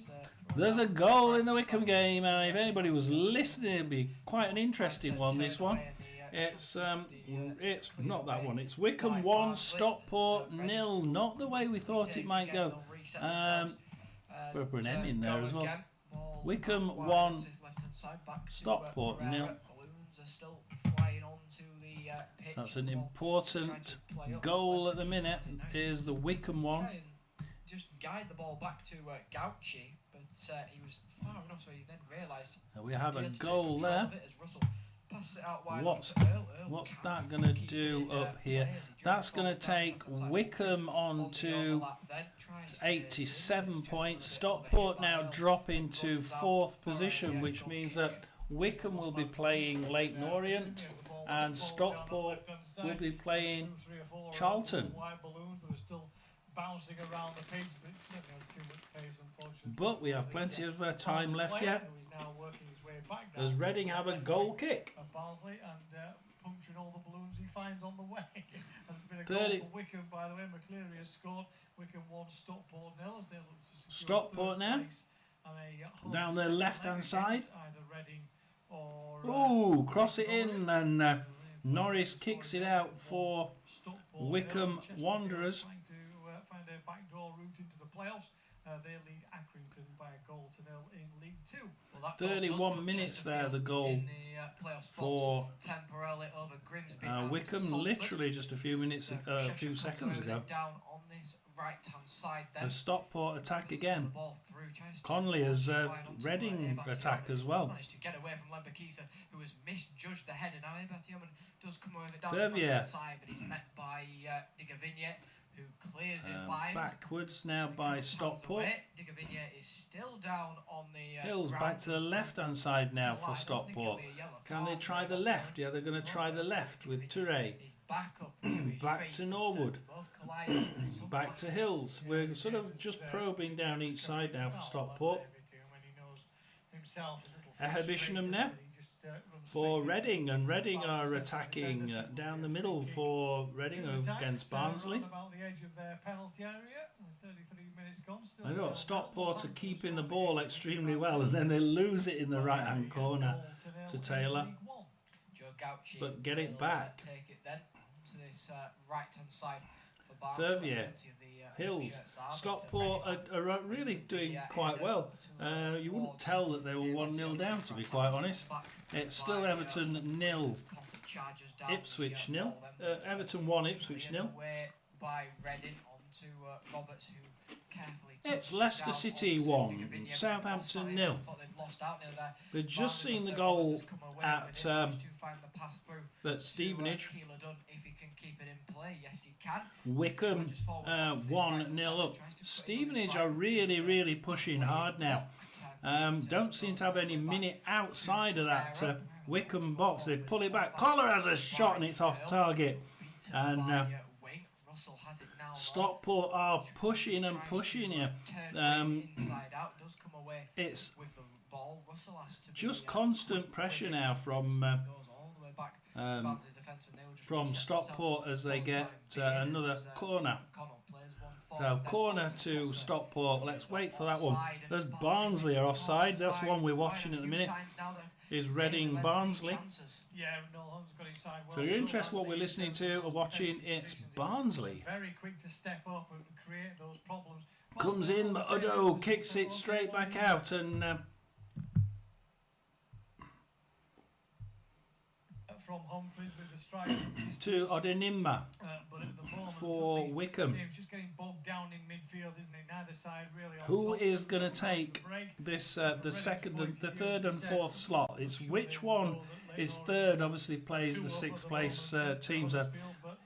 There's a goal in the Wickham game, and if anybody was listening, it'd be quite an interesting one. This one. It's not that one. It's Wickham 1, Stockport 0. Not the way we thought it might go. Put an M in there as well. Wickham 1, Stockport 0. That's an important goal at the minute. Is the Wickham one. Just guide the ball back to Gauchi, but he was far enough so he then realised. We have a goal there. What's that going to do up here? That's going to take Wickham on to 87 points. Stockport now drop into 4th position, which means that Wickham will be playing Leighton Orient and Stockport will be playing Charlton. But we have plenty of time left yet. Does Reading have a goal kick? Puncturing all the balloons he finds on the way. Has been a 30. goal for Wickham, by the way. McCleary has scored. Wickham 1, Stockport 0. As they look to Stockport now. Down their left-hand side. Either Reading or, ooh, cross it in, and Norris kicks it out for Wickham Wanderers. Trying to find a backdoor route into the playoffs. They lead Accrington by a goal to 0 in League 2. Well, 31 minutes there, the goal playoff spots for temporarily over Grimsby. Wickham, literally just a few minutes, a few seconds ago. Down on this right-hand side then. A Stockport attack again. Conley has Reading attack as well. Managed to get away from Lembakisa, who has misjudged the header. Now Ebert Yeoman does come away with it down the left-hand side, but he's met by Digavigne, who clears his lines. Backwards now by Stockport. Digavigne is still down on the Hills back to the left-hand side now for Stockport. Can they try the left? Yeah, they're going to try the left with Touré. Back to Norwood. Back to Hills. We're sort of just probing down each side now for Stockport. Eherbishenham now for Reading, and Reading are attacking down the middle for Reading against Barnsley. They've got Stockport are keeping the ball extremely well, and then they lose it in the right hand corner to Taylor, but get it back. Verviers, Hills, Stockport are really doing quite well. You wouldn't tell that they were 1-0 down, to be quite honest. It's still Everton 0, Ipswich 0. Everton 1, Ipswich 0. It's Leicester City 1, Southampton 0. We've just seen the goal at Stevenage. Wickham 1-0 up. Stevenage are really pushing hard now. Don't seem to have any minute outside of that Wickham box. They pull it back. Collar has a shot and it's off target. And Stockport are pushing and pushing here. It's just constant pressure now from Stockport as they get another corner. So corner to Stockport. Let's wait for that one. There's Barnsley are offside. That's the one we're watching at the minute. Is Reading Barnsley. So you're interested in what we're listening to or watching, it's Barnsley. Very quick to step up and create those problems. Comes in, but Udo kicks it straight back out, and from Humphreys with the strike to Odenimma for Wickham. Just getting bogged down in midfield, isn't it? Neither side really. Who is going to take this the second and the third and fourth slot? It's which one is third? Obviously plays the sixth place teams.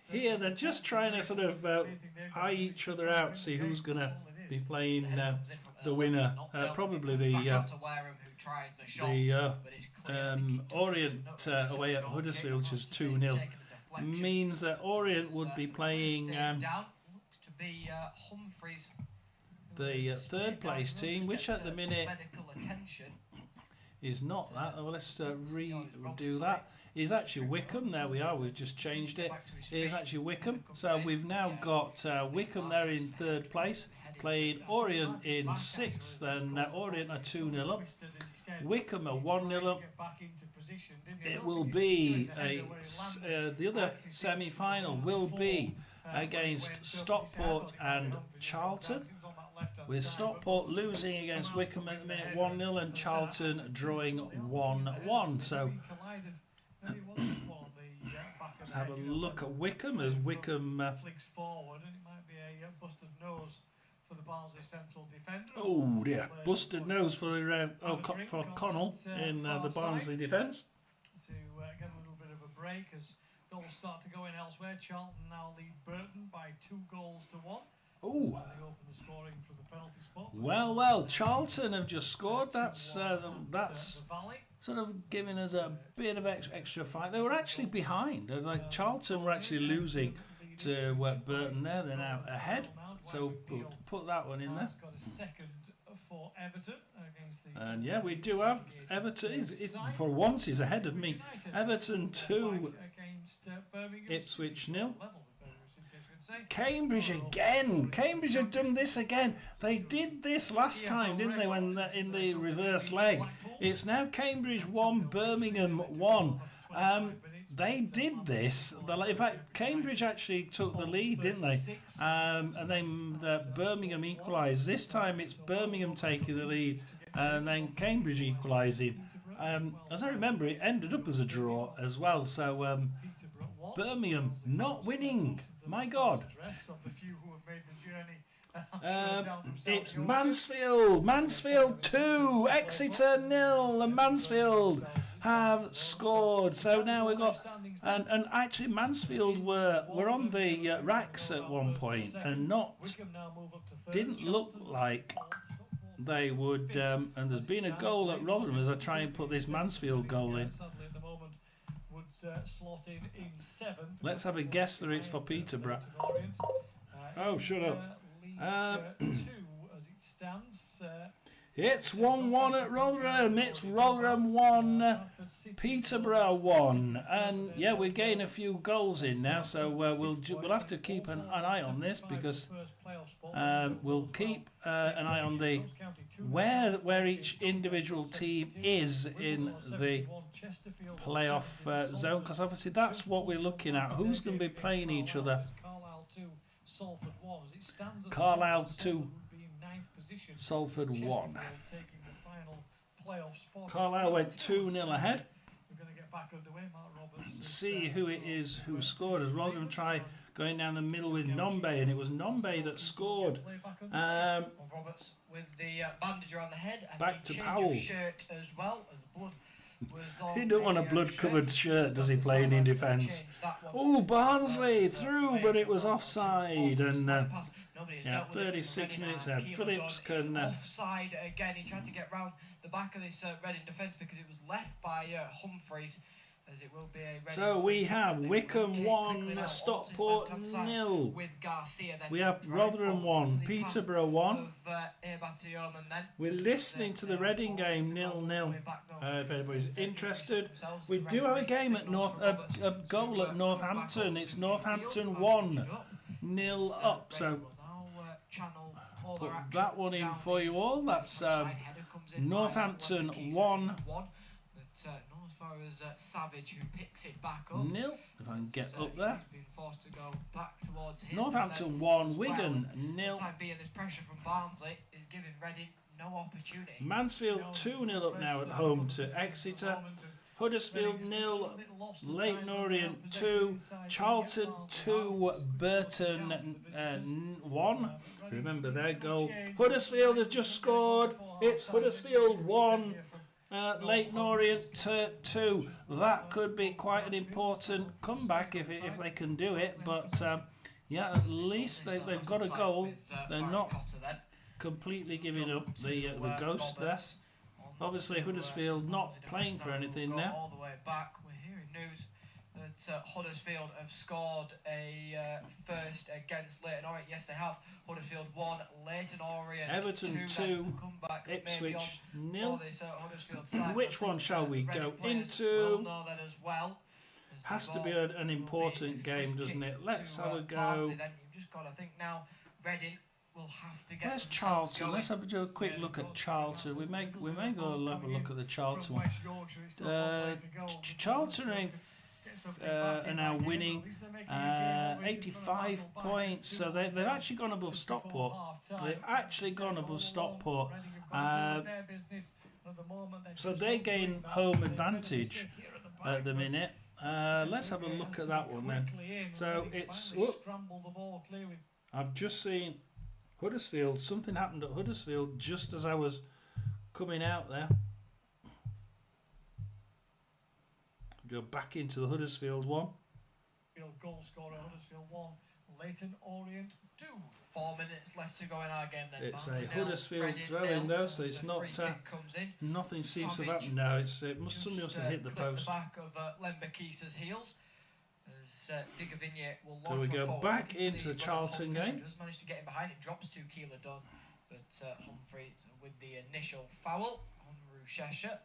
Here they're just trying to sort of eye each other out, see who's going to be playing the winner. Probably the Orient away at Huddersfield, which is 2-0, means that Orient would be playing the third place team, which at the minute is not that. Well, let's redo that. Is actually Wickham. There we are. We've just changed it. It is actually Wickham. So we've now got Wickham there in third place. Played Orient in sixth, and Orient are 2-0 up. Wickham are 1-0 up. It will be the other semi-final will be against Stockport and Charlton, with Stockport losing against Wickham at the minute 1-0 and Charlton drawing 1-1. So let's have a look at Wickham as Wickham flicks forward, and it might be a busted nose for the Barnsley central defender. Oh dear, busted nose for Connell in the Barnsley defence. To get a little bit of a break as goals start to go in elsewhere. Charlton now lead Burton by 2-1. Oh. They open the scoring from the penalty spot. Well, Charlton have just scored. That's sort of giving us a bit of extra fight. They were actually behind. Like Charlton were actually losing to Burton there. They're now ahead. So we'll put that one in there. And yeah, we do have Everton. For once, he's ahead of me. Everton 2, Ipswich 0. Cambridge again. Cambridge have done this again. They did this last time, didn't they? When in the reverse leg. It's now Cambridge 1, Birmingham 1. They did this. In fact, Cambridge actually took the lead, didn't they? And then Birmingham equalised. This time it's Birmingham taking the lead, and then Cambridge equalising. as I remember, it ended up as a draw as well. So Birmingham not winning. My God. It's Mansfield. Mansfield 2, Exeter 0. And Mansfield have scored. So now we've got, and actually Mansfield were on the racks at one point and didn't look like they would. And there's been a goal at Rotherham as I try and put this Mansfield goal in. Let's have a guess that it's for Peterborough. Oh, shut up. It's 1-1 at Rotherham. It's Rotherham 1, Peterborough 1. And yeah, we're getting a few goals in now, so we'll have to keep an eye on this, because we'll keep an eye on the where each individual team is in the playoff zone, because obviously that's what we're looking at. Who's going to be playing each other? Carlisle 2, Salford 1. Carlisle went 2-0 ahead. See who it is who scored, as Rotherham try going down the middle with Nombe, and it was Nombe that scored. Roberts with the bandage around the head and back to change Powell. Of shirt as well, as the blood was on. He don't want a blood-covered shirt, does he, playing in defence? Oh, Barnsley through, but it was offside. And yeah, 36 minutes there. Phillips can... offside again. He tried to get round the back of this Reading defence because it was left by Humphreys. As it will be a so we have Wickham 1, Stockport 0. We have Rotherham 1, Peterborough 1. We're listening to the Reading game 0-0. If anybody's interested, we do have a game at a goal at Northampton. It's Northampton 1-0 up. So put that one in for you all. That's Northampton 1. As far as Savage, who picks it back up. 0, if I can get up there. He's been forced to go back towards his Northampton 1, Wigan 0. Time being, this pressure from Barnsley is giving Reading no opportunity. Mansfield 2-0 up now at home to Exeter. Huddersfield 0, Leyton Orient 2, Charlton 2, Burton 1. Remember their goal. Huddersfield has just scored. It's Huddersfield 1. Leyton Orient 2. That could be quite an important comeback if they can do it. But yeah, at least they've got a goal. They're not completely giving up the ghost there. Obviously, Huddersfield not playing for anything now. All the way back, we're hearing news that Huddersfield have scored a first against Leyton Orient. Yes, they have. Huddersfield 1, Leyton Orient Everton 2, Ipswich 0. Which one shall we go into? Know that as well. Has to be an important game, doesn't it? Let's have a go. You've just got to think now. Reading will have to get. Where's Charlton? Let's have a quick look at Charlton. We may go have a look at the Charlton one. Charlton are now winning 85 points, so they've actually gone above Stockport. So they gain home advantage at the minute. Let's have a look at that one then. So it's... I've just seen Huddersfield. Something happened at Huddersfield just as I was coming out there. Go back into the Huddersfield one. Goal scorer Huddersfield 1, Leyton Orient 2. 4 minutes left to go in our game then. It's a Huddersfield throw-in though, so it's not... nothing seems to have happened now. Somebody must have hit the post. The back of Lemberkisa's heels. As Digavigne will so we go back into the Charlton game. Does manage to get in behind it, drops 2 kilo done, but Humphrey with the initial foul on Rushesha.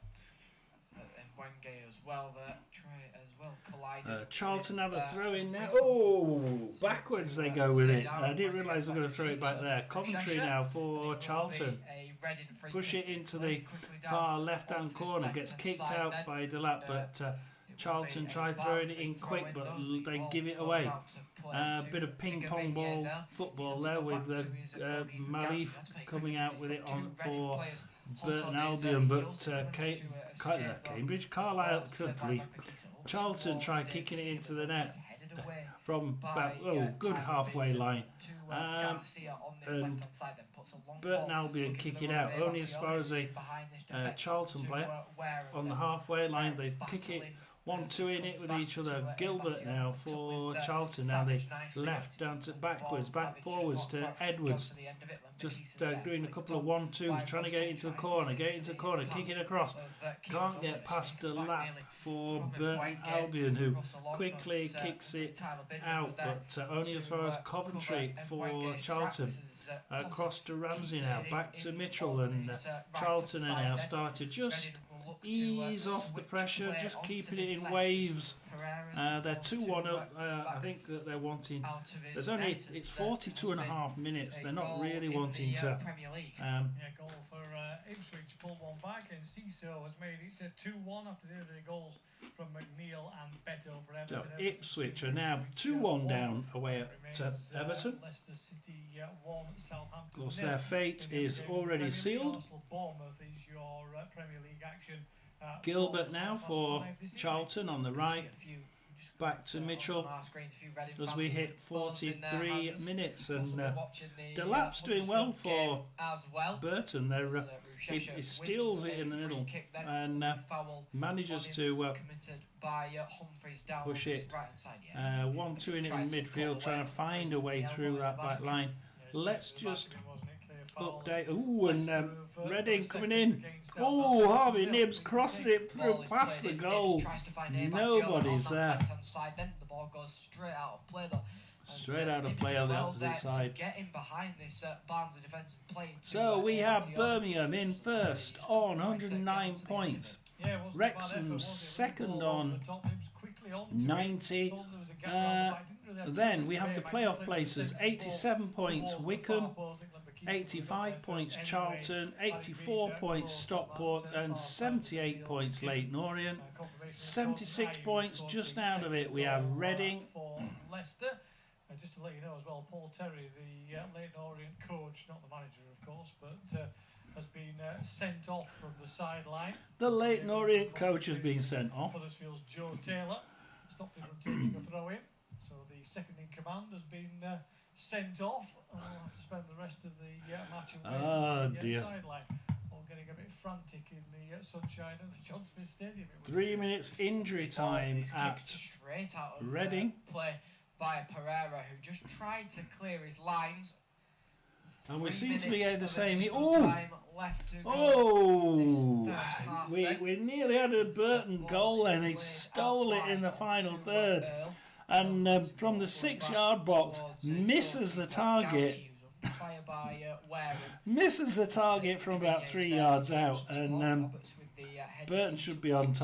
And Wenge as well there, collided. Charlton have a throw in there. Oh, backwards they go with it. I didn't realise they were going to throw it back there. Coventry now for Charlton. Push it into the far left-hand corner. Gets kicked out by Delap, but Charlton try throwing it in quick, but they give it away. A bit of ping-pong ball football there with Marif coming out with it on for Burton Albion, but Cambridge, Carlisle, Charlton tried kicking it into the net from about good halfway line. And Burton Albion kick it out only as far as a Charlton player on the halfway line. They kick it 1-2 in it with each other. Gilbert now for Charlton. Now they left down to back forwards to Edwards. Just doing a couple of 1-2s, trying to get into the corner, kick it across. Can't get past the lap for Burton Albion, who quickly kicks it out, but only as far as Coventry for Charlton. Across to Ramsey now, back to Mitchell, and Charlton are now started just ease off the pressure, just keeping it in waves. They're 2-1 up. I think that they're wanting. There's only it's 42.5 minutes. They're not really wanting to. Goal for Ipswich, pulled one back, and Ciso has made it 2-1 after the other goals from McNeil and Beto for Everton. So Ipswich are now 2-1 down away at Everton. Leicester City 1, Southampton. Of course, their fate is already sealed. Bournemouth is your Premier League action. Gilbert now for Charlton on the right. Back to Mitchell as we hit 43 minutes, and Delap's doing well for Burton. He steals it in the middle and manages to push it 1-2 in it in midfield, trying to find a way through that back line. Let's just update. Ooh, and Reading coming in. Oh, Harvey Nibbs crosses it through past the goal. Nobody's there. Straight out of play on the opposite side. So we have Birmingham in first on 109 points. Wrexham second on 90. Then we have the playoff places. 87 points Wycombe, 85 points Charlton, 84 points Stockport, and 78 points Leyton Orient. 76 points just out of it we have Reading. Just to let you know as well, Paul Terry, the Leyton Orient coach, not the manager of course, but has been sent off from the sideline. The Leyton Orient coach has been sent off. Huddersfield's Joe Taylor stopped him from taking a throw in, so the second in command has been sent off, and we'll have to spend the rest of the match away from the sideline. All getting a bit frantic in the sunshine of the John Smith Stadium. 3 minutes injury time at Reading. Play by Pereira, who just tried to clear his lines. And we seem to be getting the same. We nearly had a Burton goal, and he stole it in the final third. And from the 6-yard box, misses the target. Misses the target from about 3 yards out, and Burton should be in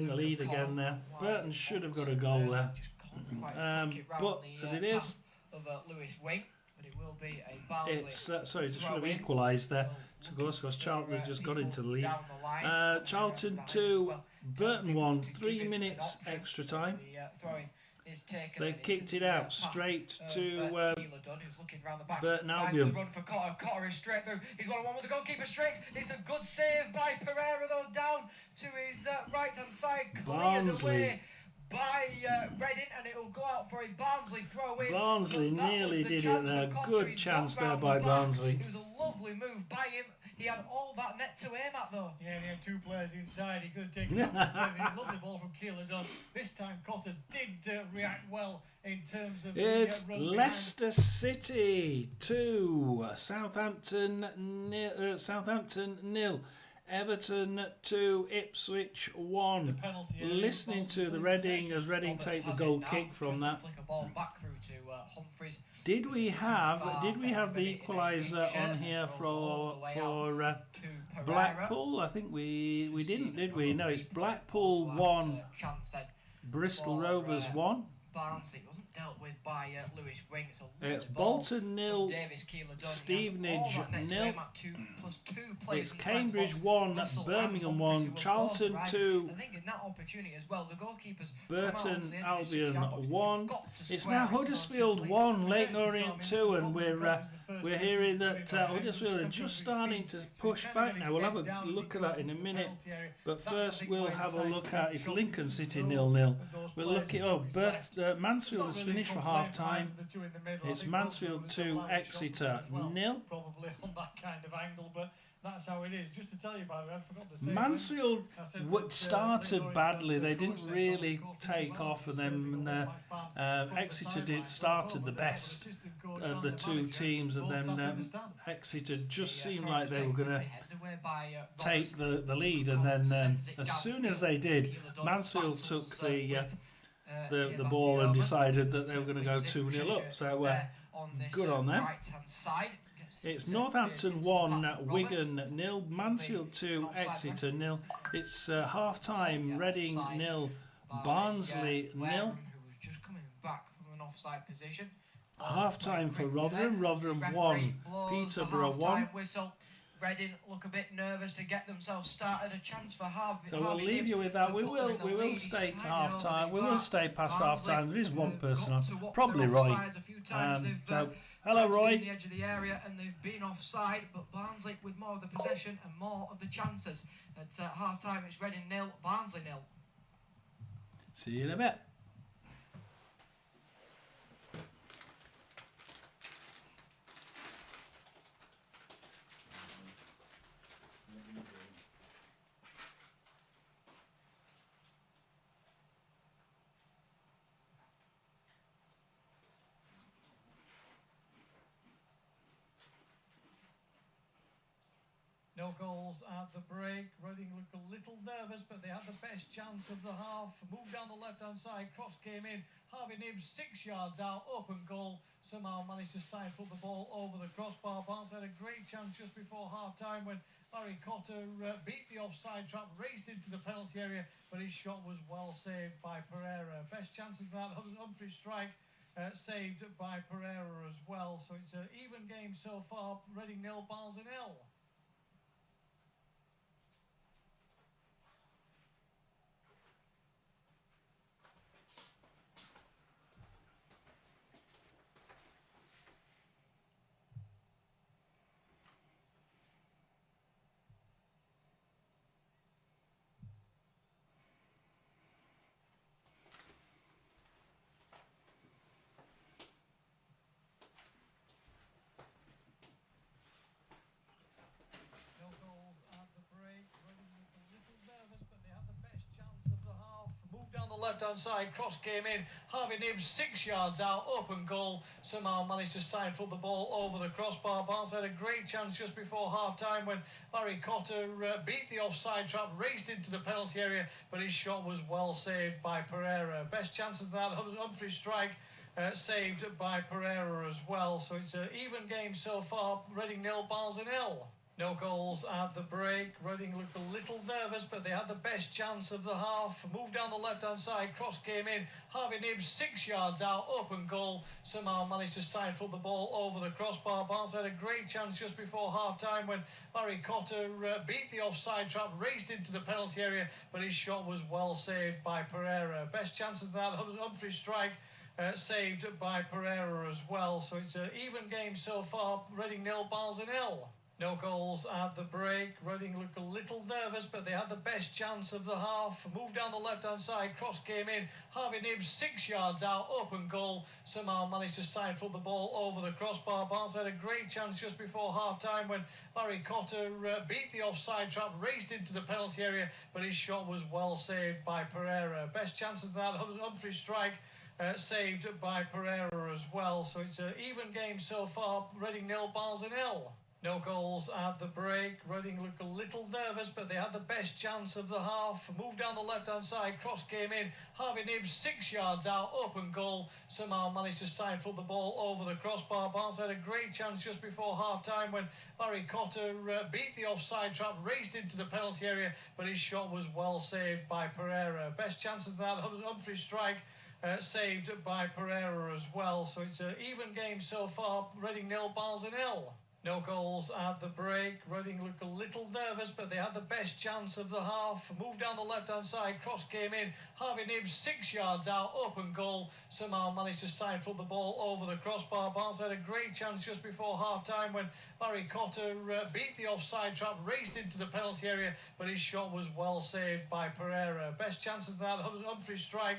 the lead again there. Burton should have got a goal there. But as it is, it's just should have equalised there. Because Charlton have just got into the lead. Charlton 2, Burton 1, 3 minutes extra time. They kicked it out straight to Burton Albion. Run for Cotter is straight through. He's got one with the goalkeeper straight. It's a good save by Pereira though, down to his right hand side, cleared away by Reading, and it will go out for a Barnsley throw in. Barnsley nearly did it there. Good chance there by Barnsley. It was a lovely move by him. He had all that net to aim at though. Yeah, and he had two players inside. He could have taken it. Lovely ball from Keeler Dunn. This time Cotter did react well in terms of. It's Leicester City 2, Southampton 0. Everton 2, Ipswich 1. Listening to the Reading as Reading take the goal kick from that. Did we have the equaliser on here for Blackpool? I think we didn't, did we? No, it's Blackpool 1, Bristol Rovers 1. Barnsley. It wasn't dealt with by Lewis Wing. It's Bolton 0, Davis Keeler Stevenage 0. It's It's Cambridge 1, Birmingham 1, Charlton 2, I think in that opportunity as well, the goalkeepers Burton Albion 1. It's now Huddersfield 1, Leighton Orient 2, and we're hearing that Huddersfield are just starting to push back now. We'll have a look at that in a minute, but first we'll have a look at it's Lincoln City 0-0. We'll look at Mansfield has finished for half time. It's Mansfield 2, Exeter 0. Probably on that kind of angle, but that's how it is. Just to tell you, by the way, I forgot to say. Mansfield started badly. They didn't really take off, and then Exeter started the best of the two teams, and then Exeter just seemed like they were going to take the lead, and then as soon as they did, Mansfield took the ball and decided that they were going to go 2-0 up. So good on them. It's Northampton 1, Wigan 0, Mansfield 2, Exeter 0. It's half-time, Reading 0, Barnsley 0. Half-time for Rotherham, Rotherham 1, Peterborough 1. Reading look a bit nervous to get themselves started. A chance for Harvey. So we'll leave you with that. We will stay to half time. We will stay past half time. There is one person on, probably Roy. So hello, Roy. The edge of the area and they've been offside, but Barnsley with more of the possession and more of the chances. At half time, it's Reading 0, Barnsley 0. See you in a bit. No goals at the break. Reading looked a little nervous, but they had the best chance of the half. Moved down the left-hand side, cross came in. Harvey Nibbs 6 yards out, open goal. Somehow managed to siphon the ball over the crossbar. Barnes had a great chance just before half-time when Barry Cotter beat the offside trap, raced into the penalty area, but his shot was well saved by Pereira. Best chances of that, Humphrey strike. Saved by Pereira as well. So it's an even game so far. Reading 0, Barnsley 0. Left-hand side, cross came in. Harvey Nibbs 6 yards out, open goal. Somehow managed to siphon the ball over the crossbar. Barnes had a great chance just before half-time when Barry Cotter beat the offside trap, raced into the penalty area, but his shot was well saved by Pereira. Best chances of that, Humphrey strike. Saved by Pereira as well. So it's an even game so far. Reading 0, Barnsley 0. No goals at the break. Reading looked a little nervous, but they had the best chance of the half. Moved down the left-hand side, cross came in. Harvey Nibbs 6 yards out, open goal. Somehow managed to siphon the ball over the crossbar. Barnes had a great chance just before half-time when Barry Cotter beat the offside trap, raced into the penalty area, but his shot was well saved by Pereira. Best chances of that, Humphrey strike. Saved by Pereira as well. So it's an even game so far. Reading 0, Barnsley 0. No goals at the break. Reading looked a little nervous, but they had the best chance of the half. Moved down the left-hand side, cross came in. Harvey Nibbs 6 yards out, open goal. Somehow managed to siphon the ball over the crossbar. Barnes had a great chance just before half-time when Barry Cotter beat the offside trap, raced into the penalty area, but his shot was well saved by Pereira. Best chances of that, Humphrey strike. Saved by Pereira as well. So it's an even game so far. Reading 0, Barnsley 0. No goals at the break. Reading looked a little nervous, but they had the best chance of the half. Moved down the left-hand side, cross came in. Harvey Nibbs 6 yards out, open goal. Somehow managed to siphon the ball over the crossbar. Barnes had a great chance just before half-time when Barry Cotter beat the offside trap, raced into the penalty area, but his shot was well saved by Pereira. Best chances of that, Humphrey strike. saved by Pereira as well. So it's an even game so far. Reading 0, Barnsley 0. No goals at the break. Reading look a little nervous, but they had the best chance of the half. Moved down the left-hand side, cross came in. Harvey Nibbs 6 yards out, open goal. Somehow managed to sidle the ball over the crossbar. Barnsley had a great chance just before half-time when Barry Cotter beat the offside trap, raced into the penalty area, but his shot was well saved by Pereira. Best chances of that, Humphrey strike.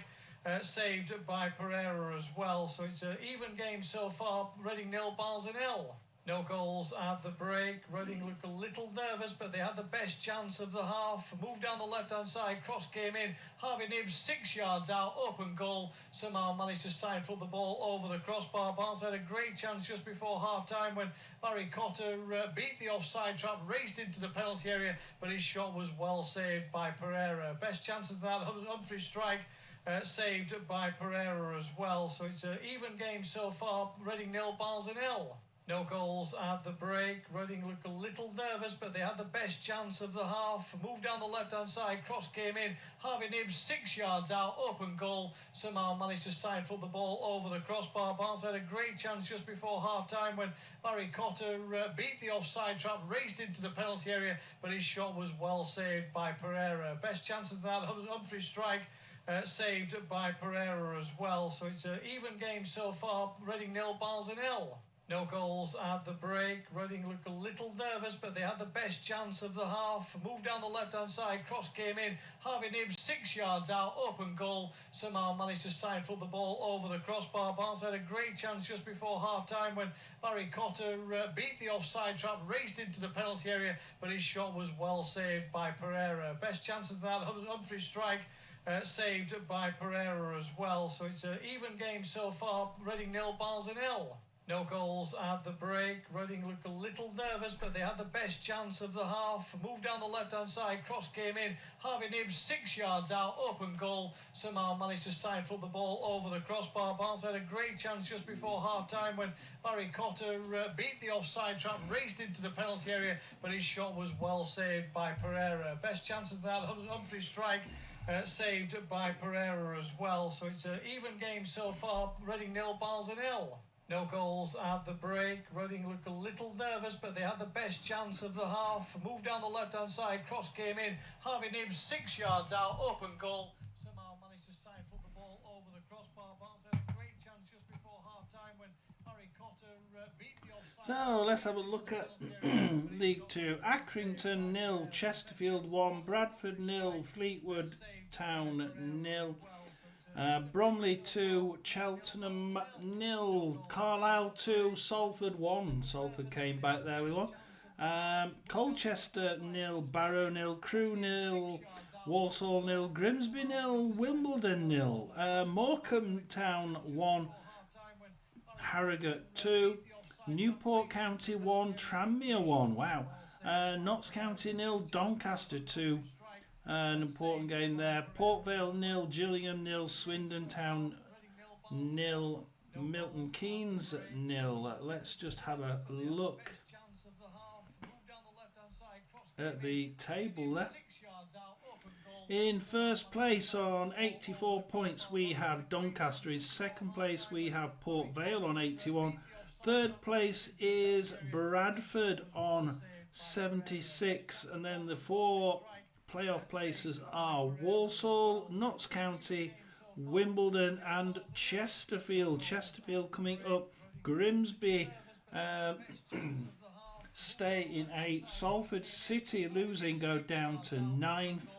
Saved by Pereira as well. So it's an even game so far. Reading 0, Barnsley 0. No goals at the break. Reading look a little nervous, but they had the best chance of the half. Moved down the left-hand side, cross came in. Harvey Nibbs 6 yards out, open goal. Somehow managed to sidle the ball over the crossbar. Barnsley had a great chance just before half-time when Barry Cotter beat the offside trap, raced into the penalty area, but his shot was well saved by Pereira. Best chances of that, Humphrey strike. Saved by Pereira as well. So it's an even game so far. Reading 0, Barnsley 0. No goals at the break. Reading look a little nervous, but they had the best chance of the half. Moved down the left-hand side, cross came in. Harvey Nibbs 6 yards out, open goal. Somehow managed to sidle the ball over the crossbar. Barnsley had a great chance just before half-time when Barry Cotter beat the offside trap, raced into the penalty area, but his shot was well saved by Pereira. Best chances of that, Humphrey strike. Saved by Pereira as well. So it's an even game so far. Reading 0, Barnsley 0. No goals at the break. Reading look a little nervous, but they had the best chance of the half. Moved down the left-hand side, cross came in. Harvey Nibbs 6 yards out, open goal. Somehow managed to sidle the ball over the crossbar. Barnsley had a great chance just before half-time when Barry Cotter beat the offside trap, raced into the penalty area, but his shot was well saved by Pereira. Best chances of that, Humphrey strike. Saved by Pereira as well. So it's an even game so far. Reading 0, Barnsley 0. No goals at the break. Reading look a little nervous, but they had the best chance of the half. Moved down the left-hand side, cross came in. Harvey Nibbs 6 yards out, open goal. Somehow managed to sidle the ball over the crossbar. Barnsley had a great chance just before half-time when Barry Cotter beat the offside trap, raced into the penalty area, but his shot was well saved by Pereira. Best chances of that, Humphrey strike. Saved by Pereira as well. So it's an even game so far. Reading 0, Barnsley 0. No goals at the break. Reading look a little nervous, but they had the best chance of the half. Moved down the left-hand side, cross came in. Harvey Nibbs 6 yards out, open goal. Somehow managed to sidle the ball over the crossbar. Barnsley had a great chance just before half-time when Barry Cotter beat the offside. So let's have a look at League 2. Accrington 0, Chesterfield 1, Bradford 0, Fleetwood Town 0. Bromley 2, Cheltenham 0, Carlisle 2, Salford 1. Salford came back there with 1. Colchester 0, Barrow 0, Crewe 0, Walsall 0, Grimsby 0, Wimbledon 0, Morecambe Town 1, Harrogate 2, Newport County 1, Tranmere 1. Wow. Notts County 0, Doncaster 2. An important game there. Port Vale 0, Gillingham 0, Swindon Town 0, Milton Keynes 0. Let's just have a look at the table there. In first place on 84 points we have Doncaster. In second place we have Port Vale on 81. Third place is Bradford on 76. And then the four playoff places are Walsall, Notts County, Wimbledon and Chesterfield. Chesterfield coming up. Grimsby stay in 8th. Salford City losing go down to 9th.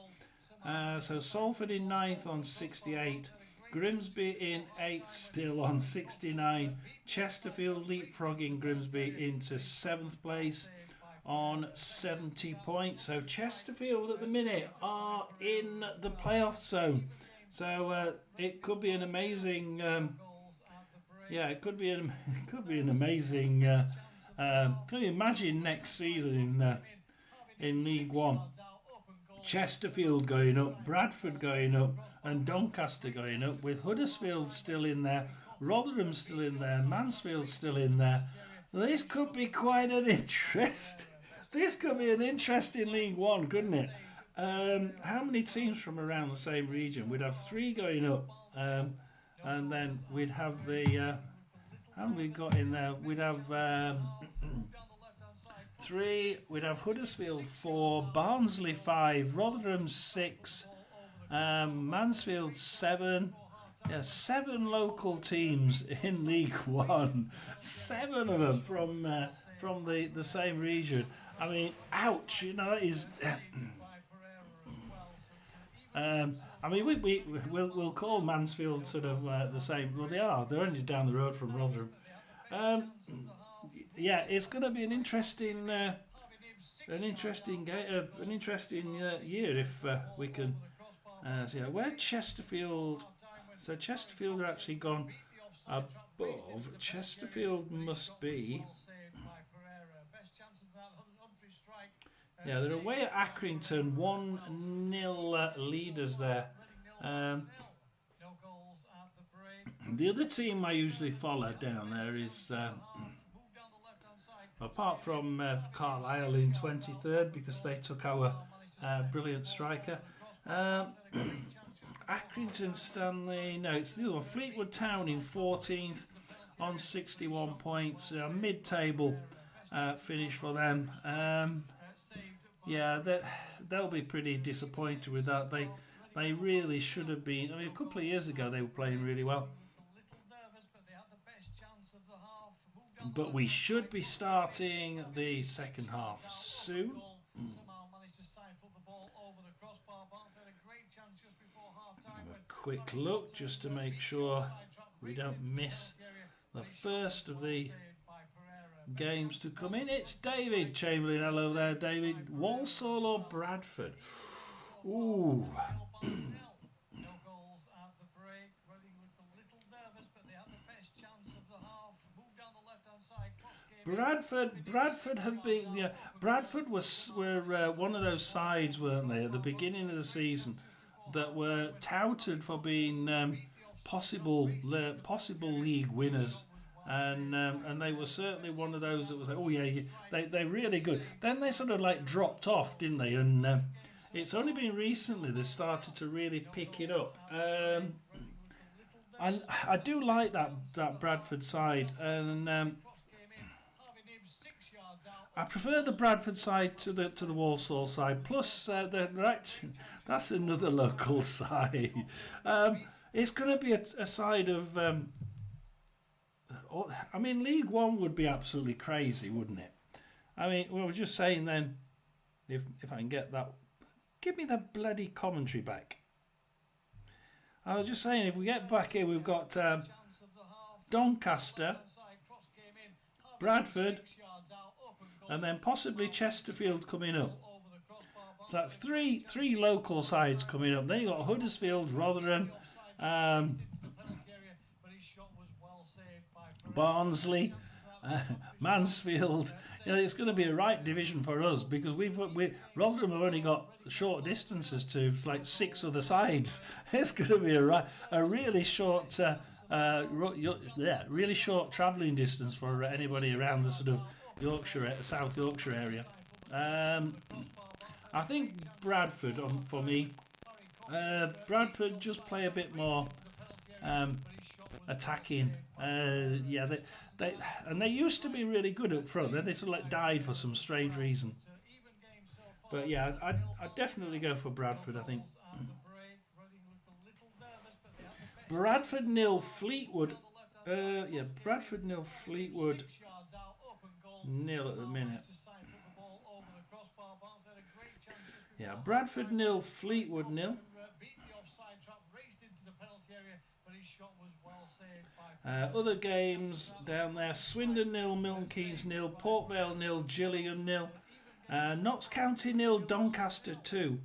So Salford in 9th on 68. Grimsby in 8th still on 69. Chesterfield leapfrogging Grimsby into 7th place on 70 points. So Chesterfield at the minute are in the playoff zone. So it could be an amazing. It could be an amazing. Can you imagine next season in League One? Chesterfield going up, Bradford going up, and Doncaster going up, with Huddersfield still in there, Rotherham still in there, Mansfield still in there. This could be quite an interest. This could be an interesting League One, couldn't it? How many teams from around the same region? We'd have 3 going up. and then we'd have the. How many we got in there? We'd have 3. We'd have Huddersfield 4, Barnsley 5, Rotherham 6, Mansfield 7. Yeah, 7 local teams in League One. 7 of them from the same region. I mean, ouch! You know, it is. I mean, we'll call Mansfield sort of the same. Well, they are. They're only down the road from Rotherham. Yeah, it's going to be an interesting year if we can. See where Chesterfield. So Chesterfield are actually gone above. Chesterfield must be. Yeah, they're away at Accrington, 1-0 leaders there. The other team I usually follow down there is, apart from Carlisle in 23rd, because they took our brilliant striker. Accrington, Stanley, no, it's the other one. Fleetwood Town in 14th on 61 points. Mid-table finish for them. Yeah, they'll be pretty disappointed with that. They really should have been. I mean, a couple of years ago they were playing really well. But we should be starting the second half soon. A quick look just to make sure we don't miss the first of the games to come in. It's David Chamberlain. Hello there, David. Walsall or Bradford? Ooh. Bradford have been. Yeah, Bradford were one of those sides, weren't they, at the beginning of the season, that were touted for being possible league winners. And they were certainly one of those that was like, oh yeah, they're really good. Then they sort of like dropped off, didn't they? And it's only been recently they started to really pick it up. I do like that Bradford side, and I prefer the Bradford side to the Walsall side. Plus, that's another local side. It's going to be a side of. I mean, League One would be absolutely crazy, wouldn't it? I mean, we were just saying then, if I can get that, give me the bloody commentary back. I was just saying, if we get back here, we've got Doncaster, Bradford, and then possibly Chesterfield coming up. So that's three local sides coming up. Then you got Huddersfield, Rotherham, Barnsley, Mansfield. You know, it's going to be a right division for us because Rotherham have only got short distances to like 6 other sides. It's going to be a really short, really short travelling distance for anybody around the sort of South Yorkshire area. I think Bradford for me. Bradford just play a bit more attacking. They used to be really good up front. Then they sort of like died for some strange reason. But yeah, I'd definitely go for Bradford, I think. Bradford 0, Fleetwood. Bradford 0, Fleetwood 0 at the minute. Yeah, Bradford 0, Fleetwood 0. Other games down there: Swindon 0, Milton Keynes 0, Port Vale 0, Gillingham 0, Notts County 0, Doncaster 2,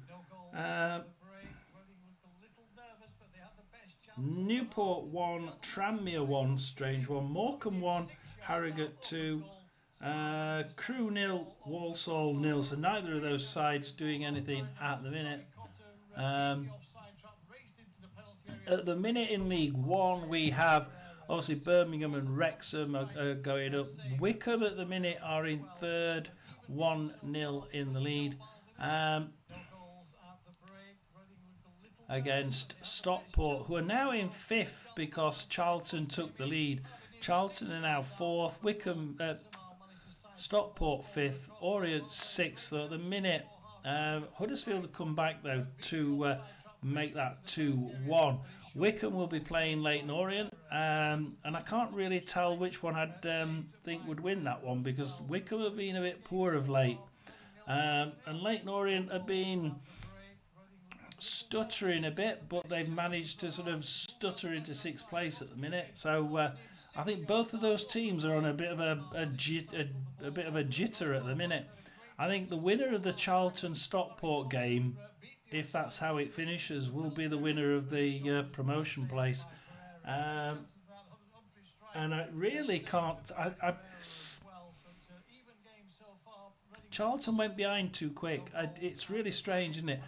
Newport 1, Tranmere 1, strange one, Morecambe 1, Harrogate 2, Crewe 0, Walsall 0. So neither of those sides doing anything at the minute. At the minute in League One, we have obviously Birmingham and Wrexham are going up. Wycombe at the minute are in third, 1-0 in the lead. against Stockport, who are now in 5th because Charlton took the lead. Charlton are now 4th, Stockport 5th, Orient 6th at the minute. Huddersfield have come back though to make that 2-1. Wickham will be playing Leyton Orient, and I can't really tell which one I'd think would win that one, because Wickham have been a bit poor of late, and Leyton Orient have been stuttering a bit, but they've managed to sort of stutter into 6th place at the minute. So I think both of those teams are on a bit of a bit of a jitter at the minute. I think the winner of the Charlton-Stockport game, if that's how it finishes, will be the winner of the promotion place. And I really can't... Charlton went behind too quick. It's really strange, isn't it?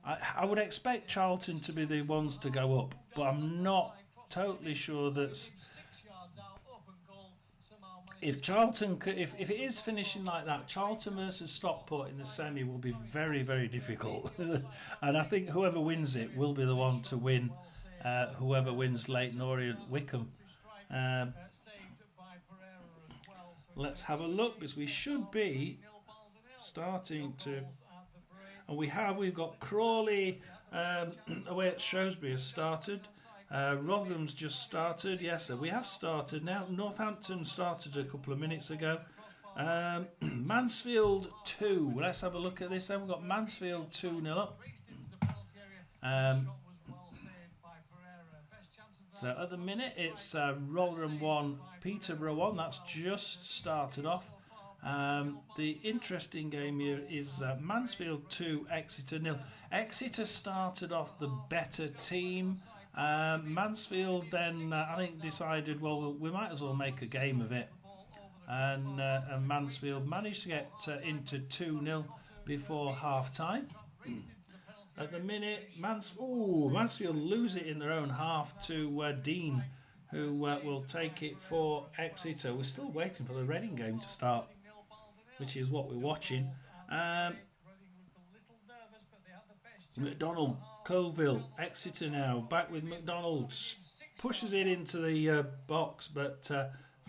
I would expect Charlton to be the ones to go up, but I'm not totally sure that... If Charlton, if it is finishing like that, Charlton versus Stockport in the semi will be very, very difficult. And I think whoever wins it will be the one to win. Whoever wins Leyton Orient Wickham. Let's have a look, because we should be starting to. And we've got Crawley away at Shrewsbury has started. Rotherham's just started. Yes, sir, we have started now. Northampton started a couple of minutes ago. Mansfield 2. Let's have a look at this. Then we've got Mansfield 2-0 up. So at the minute it's Rotherham 1, Peterborough 1. That's just started off. The interesting game here is Mansfield 2, Exeter 0. Exeter started off the better team. Mansfield then I think decided, well, we might as well make a game of it, and Mansfield managed to get into 2-0 before half time. At the minute Mansfield lose it in their own half to Dean, who will take it for Exeter. We're still waiting for the Reading game to start, which is what we're watching. McDonald, Colville, Exeter now, back with McDonald, pushes it into the box, but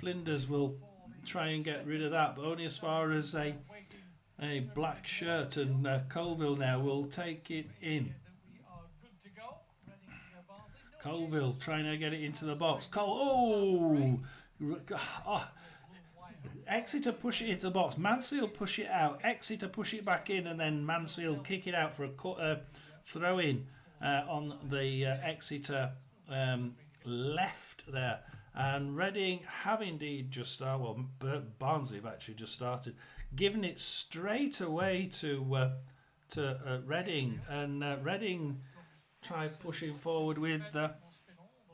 Flinders will try and get rid of that, but only as far as a black shirt, and Colville now will take it in. Colville trying to get it into the box. Exeter push it into the box, Mansfield push it out, Exeter push it back in, and then Mansfield kick it out for a throw in on the Exeter left there. And Reading have indeed just started, well, Barnsley have actually just started, giving it straight away to Reading, and Reading try pushing forward with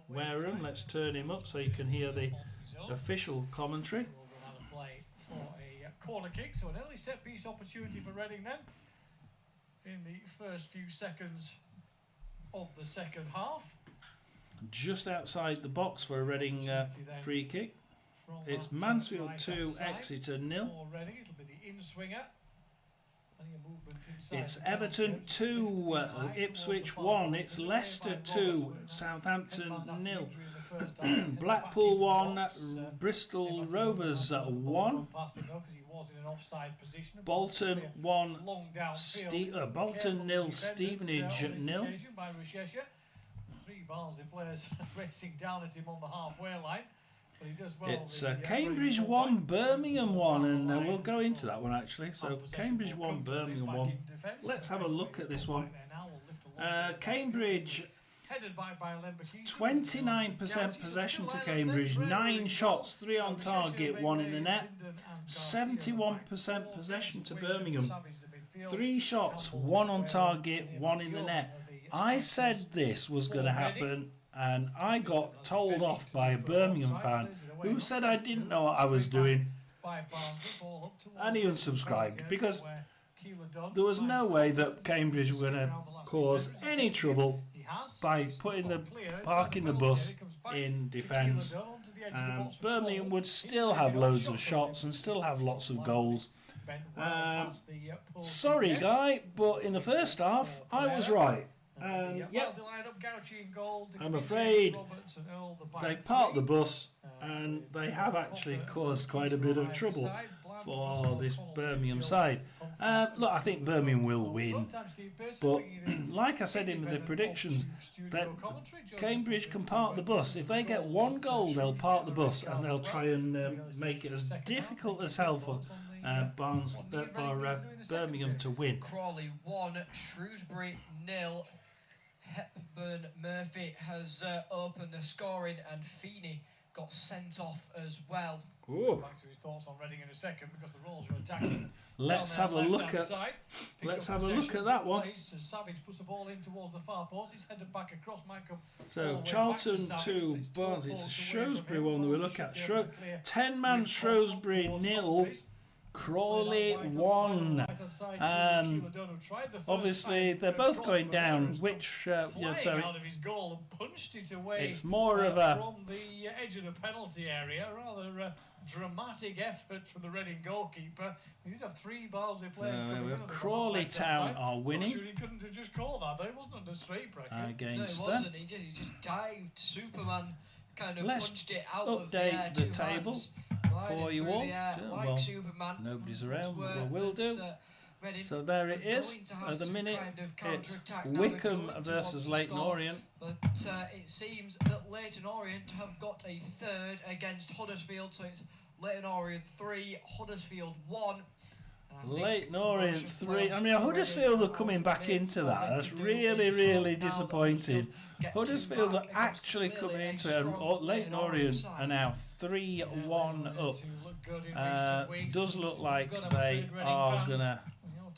Wareham. Let's turn him up so you can hear the official commentary. Corner kick, so an early set piece opportunity for Reading then in the first few seconds of the second half. Just outside the box for a Reading free kick. It's Mansfield 2, Exeter 0. It's Everton 2, Ipswich 1. It's Leicester 2, Southampton 0. Blackpool 1, Bristol Rovers 1. Bolton 1, Bolton 0, Stevenage 0. Three Barnsley players racing down at him on the halfway line. It's Cambridge 1, Birmingham 1, and we'll go into that one actually. So Cambridge 1, Birmingham 1. Let's have a look at this one. Cambridge, 29% possession to Cambridge, 9 shots, 3 on target, 1 in the net. 71% possession to Birmingham, 3 shots, 1 on target, 1 in the net. I said this was going to happen, and I got told off by a Birmingham fan who said I didn't know what I was doing, and he unsubscribed, because there was no way that Cambridge were going to cause any trouble by parking the bus in defence. Birmingham would still have loads of shots and still have lots of goals. Sorry, Guy, but in the first half I was right. Yep, Barnsley line up, Gauci in goal. I'm afraid Roberts and Earl, the back they've parked the three. bus and they have actually caused quite a bit of trouble for this Birmingham side. Look, I think Birmingham will win, but like I said in the predictions, that Cambridge can park the bus. If they get one goal, they'll park the bus and they'll try and make it as difficult as hell for Birmingham to win. Crawley 1, Shrewsbury 0. Hepburn Murphy has opened the scoring, and Feeney got sent off as well. Ooh. Back to his thoughts on Reading in a second because the Rolls are attacking. Let's have a look at that one. Savage puts the ball in towards the far post. He's headed back across. So Charlton 2, Barnsley. It's a Shrewsbury one that we look at. 10-man Shrewsbury 0. Crawley 1. Obviously, they're both going down. Which it's more of a from the edge of the penalty area. Rather dramatic effort from the Reading goalkeeper. We did have 3 Barnsley players. Crawley Town are winning. Sure he couldn't have just called that. He wasn't under straight pressure. Against no, he wasn't. He just dived. Superman kind of punched it out update of the table for you all. Like Superman. Nobody's around, but we'll do. So there it is. At the minute, it's Wickham versus Leyton Orient. But it seems that Leyton Orient have got a third against Huddersfield. So it's Leyton Orient 3, Huddersfield 1. Leyton Orient 3. I mean, Huddersfield are coming back into that. That's really, really disappointing. Huddersfield are actually coming into it. Leyton Orient are now 3-1 up. Does look like they are going to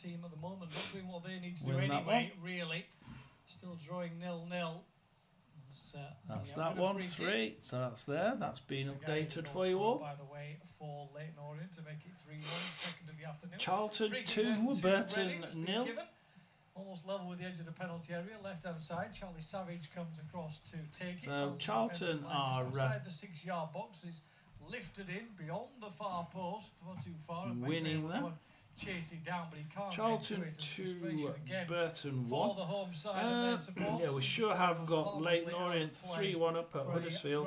team at the moment not doing what they need to win do that anyway, really. Still drawing 0-0. That's that one, 3. So that's there. That's been updated for you all. By the way, for Leyton Orient to make it 3-1, second of the afternoon. Charlton 2, Burton 0. Almost level with the edge of the penalty area, left-hand side. Charlie Savage comes across to take it. So Charlton are inside the 6-yard box. Is lifted in beyond the far post, far too far. Winning there. Chase it down, but he can't. Charlton 2, Burton 1. The home side yeah, we sure have got Leyton Orient 3-1 up at Huddersfield.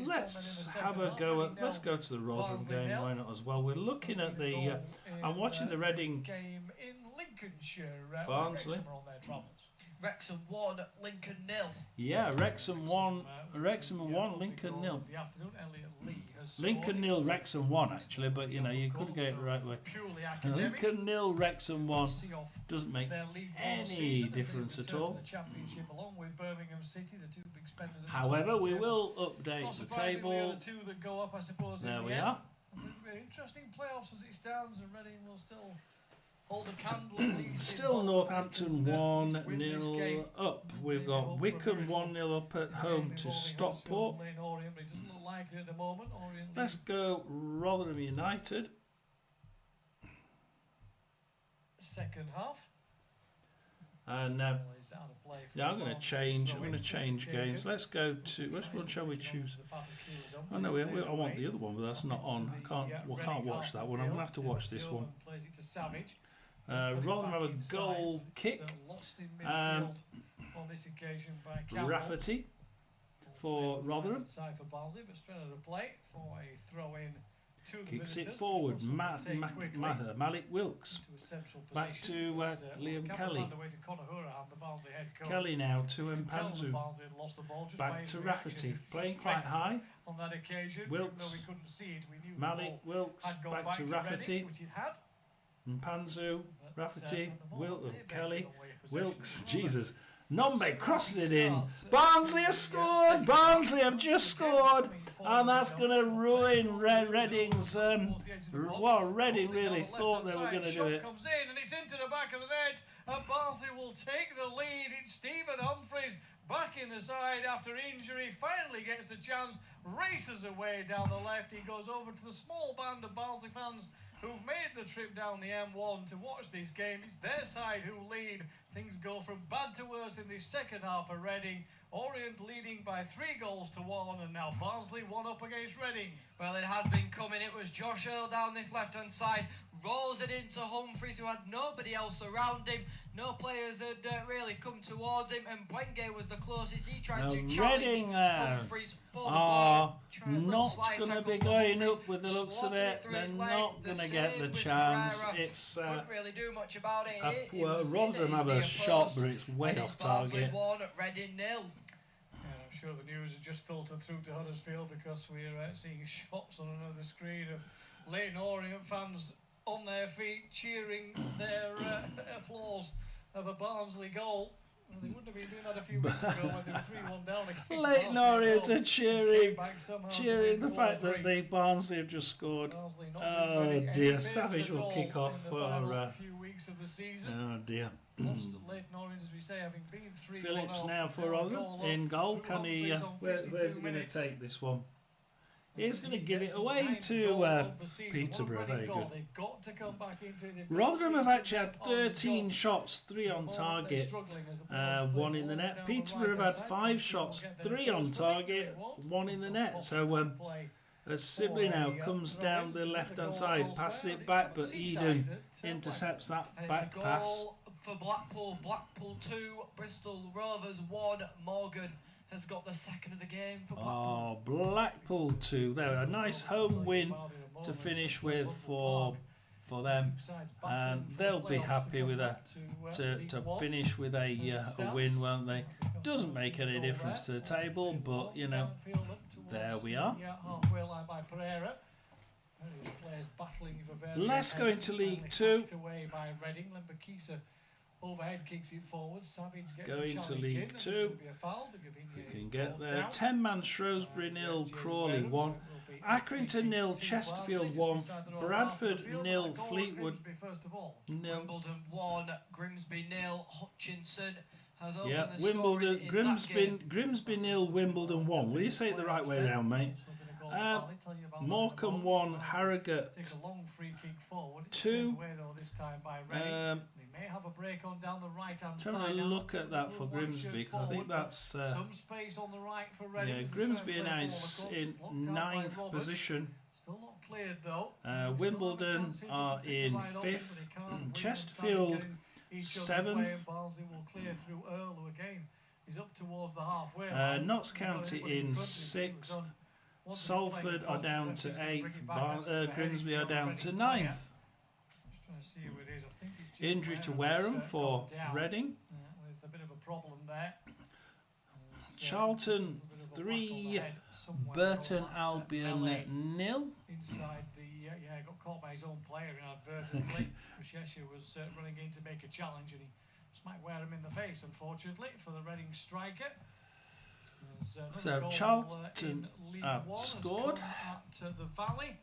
Let's have a go at. Let's go to the Rotherham game. Why not as well? We're looking at the. I'm watching the Reading game in Lincolnshire. Barnsley. Wrexham 1, Lincoln 0. Yeah, Wrexham 1, Lincoln 0. Lincoln 0, Wrexham 1 actually, but you know you could get it the right way. Lincoln 0, Wrexham 1 doesn't make any difference at all. However, we will update the table. There we are. Interesting playoffs as it stands, and Reading will still hold a candle. Still Northampton 1-0 up. We've got Wickham 1-0 up at home to Stockport. Let's go Rotherham United. Second half. And yeah, I'm going to change. I'm going to change games. Let's go to. Which one shall we choose? Oh no, I want the other one, but that's not on. I can't watch that one. I'm going to have to watch this one. Rotherham have a goal kick. Rafferty for Rotherham. Kicks it forward. Malik Wilkes. Back to Liam Kelly. Kelly now to Mpanzu. Back to Rafferty. Playing quite high. Wilkes. Malik Wilkes. Back to Rafferty. Mpanzu. Rafferty. Kelly. Wilkes. Jesus. Nombe crosses it in. Barnsley have scored. Barnsley have just scored, and that's going to ruin Reading's. Well, Reading really thought they were going to do it. Comes in and it's into the back of the net, and Barnsley will take the lead. It's Stephen Humphreys back in the side after injury. Finally gets the chance, races away down the left. He goes over to the small band of Barnsley fans who've made the trip down the M1 to watch this game. It's their side who lead. Things go from bad to worse in the second half of Reading. Orient leading by 3-1, and now Barnsley 1 up against Reading. Well, it has been coming. It was Josh Earl down this left-hand side, rolls it into Humphreys, who had nobody else around him. No players had really come towards him, and Bwenge was the closest. He tried to challenge Humphreys for the ball. Not going to be going up with the looks of it. They're not going to get the chance. It's couldn't really do much about it. Rotherham have a shot, but it's way off target. 1, Reading 0. I'm sure the news has just filtered through to Huddersfield, because we're seeing shots on another screen of Leighton Orient fans on their feet cheering their applause of a Barnsley goal. Well, they wouldn't have been doing that a few weeks ago when they were 3-1 down again. Leighton Orient are cheering the fact that the Barnsley have just scored. Oh dear, Savage will kick off for a few weeks of the season. Oh dear. Lost Leighton Orient, as we say, having been 3-1 Phillips now for Rotherham in goal. Can he? Where's he going to take this one? He's going to give it away to Peterborough. Very good. Rotherham have actually had 13 shots, 3 on target, 1 in the net. Peterborough have had 5 shots, 3 on target, 1 in the net. So as Sibley now comes down the left-hand side, passes it back, but Eden intercepts that back pass. For Blackpool, Blackpool 2, Bristol Rovers 1, Morgan has got the second of the game for Blackpool. Oh, Blackpool 2. There, a nice home win to finish with for them, and they'll be happy with to finish with a win, won't they? Doesn't make any difference to the table, but you know, there we are. Let's go into League 2. Overhead kicks it forward. Savage gets Going to League 2. We can get there. 10-man Shrewsbury 0, Crawley 1. Accrington 0, Chesterfield 1. Bradford 0, Fleetwood 0. Wimbledon 1, Grimsby 0. Hutchinson has opened the Wimbledon, Grimsby 0, Wimbledon 1. Will you say it the right way around, mate? Morecambe 1, Harrogate 2. Have a break on down the right-hand side. Trying to look at that for Grimsby, because I think that's some space on the right for Reading. Yeah, Grimsby now is in 9th position. Still not cleared though. Wimbledon are in 5th. Chesterfield 7th. Barnsley will clear through Earl, who again is up towards the halfway. Notts County in 6th. Salford are down to 8th. Grimsby are down to 9th. Injury to Wareham for Reading. With a bit of a problem there. Charlton 3, Burton Albion 0. Inside the got caught by his own player inadvertently. Bushesha was running in to make a challenge, and he smacked Wareham in the face, unfortunately, for the Reading striker. So Charlton have scored. At the Valley.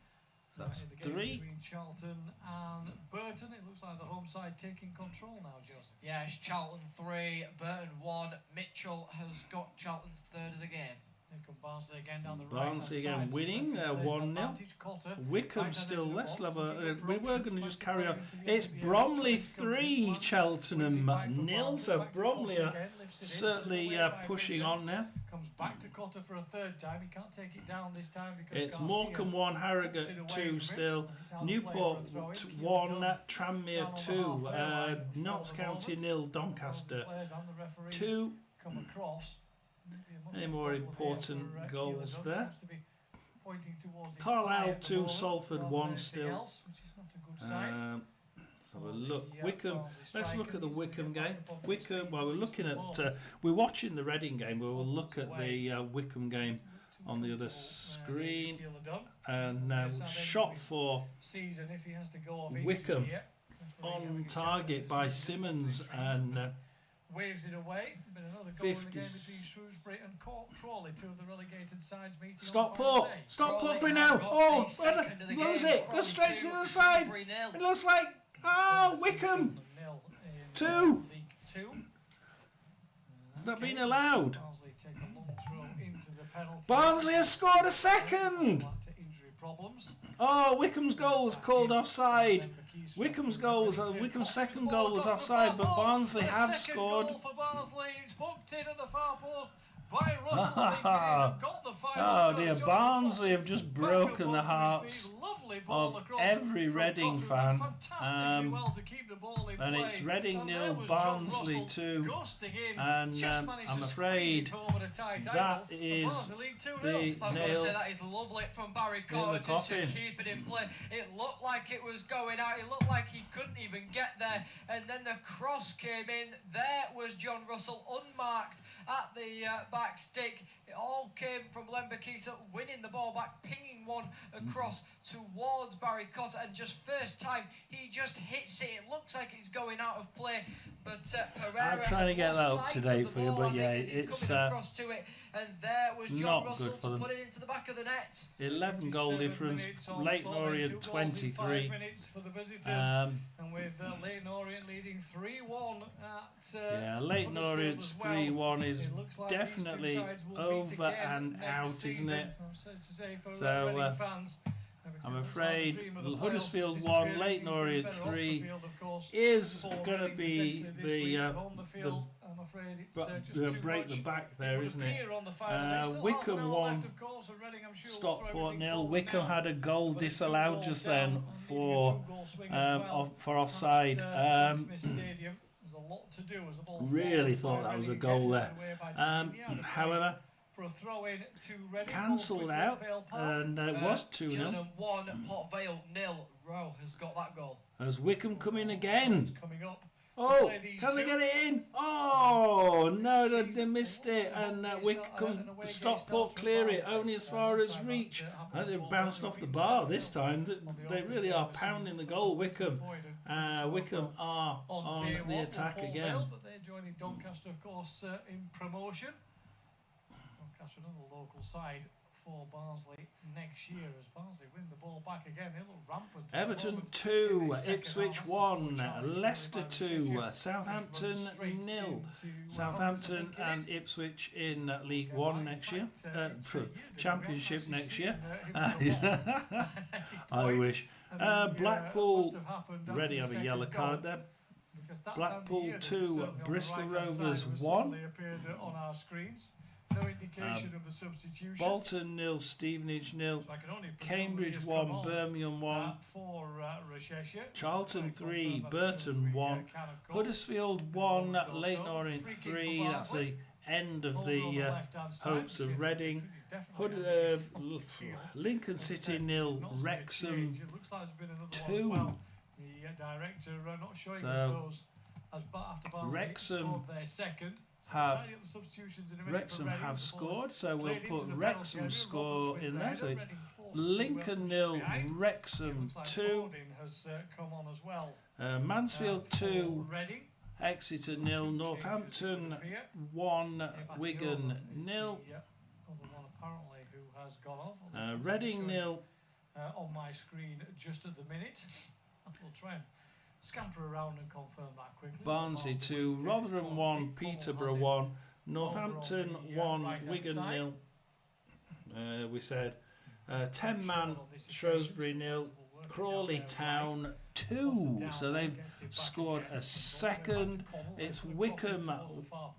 That's 3. Between Charlton and Burton. It looks like the home side taking control now, Joseph. Yes, Charlton 3, Burton 1. Mitchell has got Charlton's third of the game. Here come Barnsley again down the Barnsley again winning 1-0. Wickham still. Let's have a. We were going to just carry on. It's Bromley 3, Cheltenham 0. So Bromley are certainly pushing on now. Comes back to Cotter for a third time. He can't take it down this time because it's Morecambe 1, Harrogate 2 still. Newport 1, Tranmere 2. Notts County 0, Doncaster 2. Come across. Any more important goals there? Carlisle 2, Salford 1 still. Let's have a look. Wickham. Let's look at the Wickham game. Wickham. Well, we're looking at. We're watching the Reading game. We'll look at the Wickham game on the other screen. And now shot for Wickham on target by Simmons and. Waves it away, but another goal again between Shrewsbury and Crawley, two of the relegated sides meeting. Stockport! Stockport now! Oh, what is it? Go straight to the side! It looks like, Wickham! 2! Has that been allowed? Barnsley has scored a second! Oh, Wickham's goal was called offside. Wickham's second goal was offside, but Barnsley have scored. Goal for Barnsley. It's hooked in at the far post by Russell. I think he's got the final Oh touch. dear, Jonathan Barnsley have Foster just back broken up the onto his hearts feet. Lovely ball of across every from Reading Cotter. fan. Fantastically well to keep the ball in And play. it's Reading And 0, there was Barnsley John Russell 2. ghosting in, And just managed I'm to afraid squeeze it over the tight that angle. is Barnsley lead 2-0. the I was going to nail say that is lovely from Barry in the Cotter just to coffin. keep it in play. It looked like it was going out. It looked like he couldn't even get there. And then the cross came in. There was John Russell unmarked at the back stick. It all came from Lembakisa winning the ball back, pinging one across towards Barry Cotter. And just first time, he just hits it. It looks like it's going out of play. But Pereira, I'm trying to get that up to date for you, but yeah, it's it's coming across to it, and there was John not Russell good for to them. put it into the back of the net. 11 goal difference, Leighton Orient 23. And with Leighton Orient leading 3-1 at Yeah, Leighton Orient's 3-1 is definitely over and out, isn't it? So I'm afraid Huddersfield 1, Leighton Orient 3 is going to be the break the back there, isn't it? Wickham 1, Stockport 0. Wickham had a goal disallowed just then for offside. Really thought that was a goal there. However, cancelled out, and it was 2-0. Gillingham 1, Port Vale 0. Rowe has got that goal. As Wickham come in again. Oh, can they get it in? Oh, no, they missed it. And Wickham, Stockport clear it only as far as reach. And they've bounced off the bar this time. They really are pounding the goal, Wickham. Wickham are on the attack again. But they're joining Doncaster, of course, in promotion. Doncaster, another local side for Barnsley next year as Barnsley win the ball back again. They look rampant. Everton 2, Ipswich 1, Leicester 2, Southampton 0. Southampton and Ipswich in League 1 next year. Championship next year. I wish. Blackpool, Reading have a yellow card there. Blackpool 2, Bristol Rovers 1. No indication of the substitution. Bolton 0, Stevenage 0, Cambridge 1, Birmingham 1, Charlton 3, Burton 1, Huddersfield 1, Leighton Orient 3. That's the end of the hopes of Reading. Lincoln City 0, Wrexham 2. So Wrexham have scored, so we'll put Wrexham score in there. So it's Lincoln 0, Wrexham 2, Mansfield 2, Exeter 0, Northampton 1, Wigan 0, Reading 0. On my screen just at the minute. We'll try and scamper around and confirm that quickly. Barnsley 2, Rotherham 1, Peterborough 1, Northampton 1, Wigan 0. We said 10-man Shrewsbury 0, Crawley Town 2. So they've scored a second. It's Wickham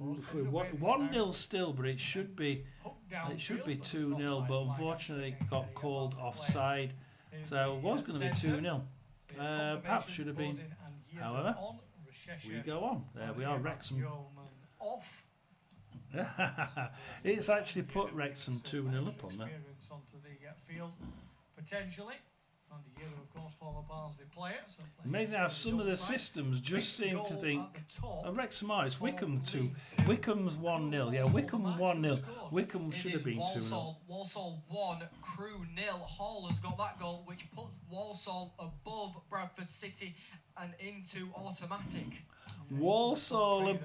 1-0 still, but it should be 2-0. But unfortunately, got called offside. So it was going to be 2-0. Perhaps should have been. However, we go on. There we are, Wrexham. It's actually put Wrexham 2-0 up on there. Potentially. Amazing how some of the systems just seem to think Wrexham are. It's Wickham 2. Wickham's 1-0. Yeah, Wickham 1-0. Wickham should have been 2-0. Walsall 1, Crewe 0. Hall has got that goal, which puts Walsall above Bradford City and into automatic. Walsall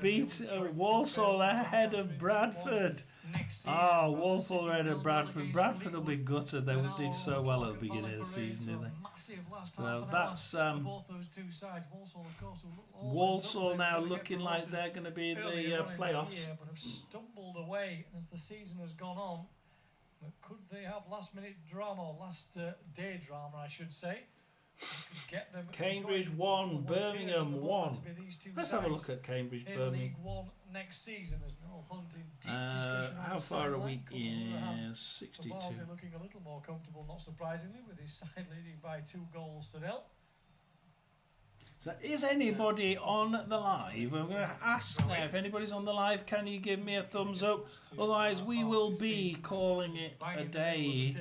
Walsall ahead of Bradford. Walsall ahead of Bradford. Bradford will be gutted. They did so well at the beginning of the season, didn't they? So that's Walsall now looking like they're going to be in the playoffs. But have stumbled away as the season has gone on. But could they have last-minute drama, or last day drama, I should say? Cambridge 1, Birmingham 1. Let's have a look at Cambridge, Birmingham. next season. There's no hunting deep discussion on how the far are we? sideline. Yeah, 62. Barnsley looking a little more comfortable, not surprisingly, with his side leading by 2 goals to 0. So is anybody on the live? I'm going to ask now if anybody's on the live, can you give me a thumbs up? Otherwise we will be calling it a day.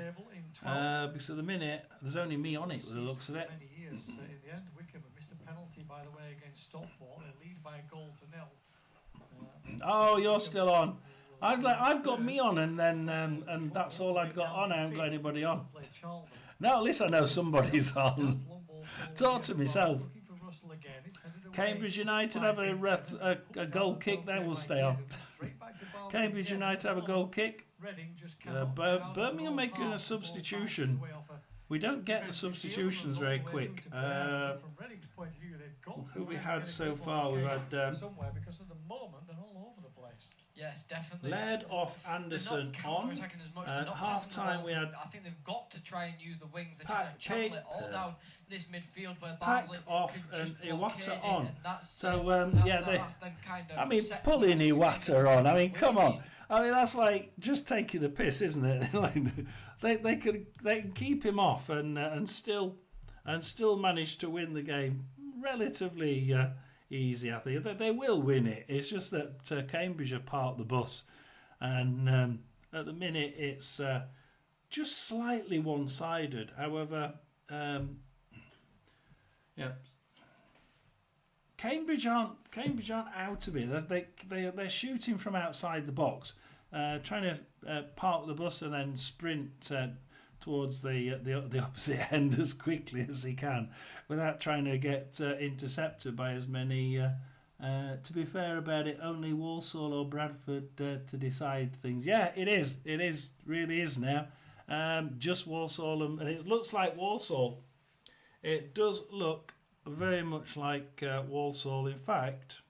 Because at the minute there's only me on it with the looks of it. Many years in the end, Wickham have missed a penalty, by the way, against Stockport. They lead by a goal to 0. Oh, you're still on. I've got me on, and then and that's all I've got on. I haven't got anybody on. Now at least I know somebody's on. Talk to myself. Cambridge United have a goal kick. They will stay on. Cambridge United have a goal kick. Birmingham making a substitution. We don't get the substitutions very quick. Who we had so far? We've had somewhere because at the moment they're all over the place. Yes, definitely. Led off Anderson on. At half time we had. I think they've got to try and use the wings. They're trying to channel it all down this midfield where Pack Barnsley off can and just Iwata blockade on. it, and So yeah, that's them kind of I mean, set pulling pieces. Iwata on. I mean, come on. I mean, that's like just taking the piss, isn't it? Like, they can keep him off and still manage to win the game relatively easy. I think they will win it. It's just that Cambridge have parked the bus, and at the minute it's just slightly one-sided. However, yeah. Cambridge aren't out of it. They're shooting from outside the box, trying to park the bus and then sprint towards the opposite end as quickly as they can, without trying to get intercepted by as many. To be fair about it, only Walsall or Bradford to decide things. Yeah, it is. It is really is now. Just Walsall, and it looks like Walsall. It does look very much like Walsall. In fact,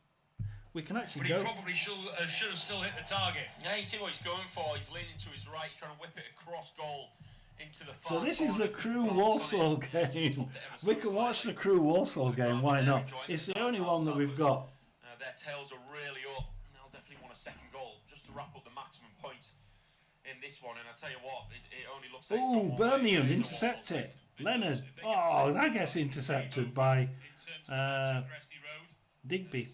we can actually go. But he probably should have still hit the target. Yeah, you see what he's going for. He's leaning to his right, trying to whip it across goal into the far So this is corner. the Crewe Walsall game. We can watch the Crewe Walsall game. Why not? It's the only one that we've got. Their tails are really up. And they'll definitely want a second goal just to wrap up the maximum points in this one. And I tell you what, it only looks like. Oh, Birmingham intercept it. Leonard. Oh, that gets intercepted by Digby.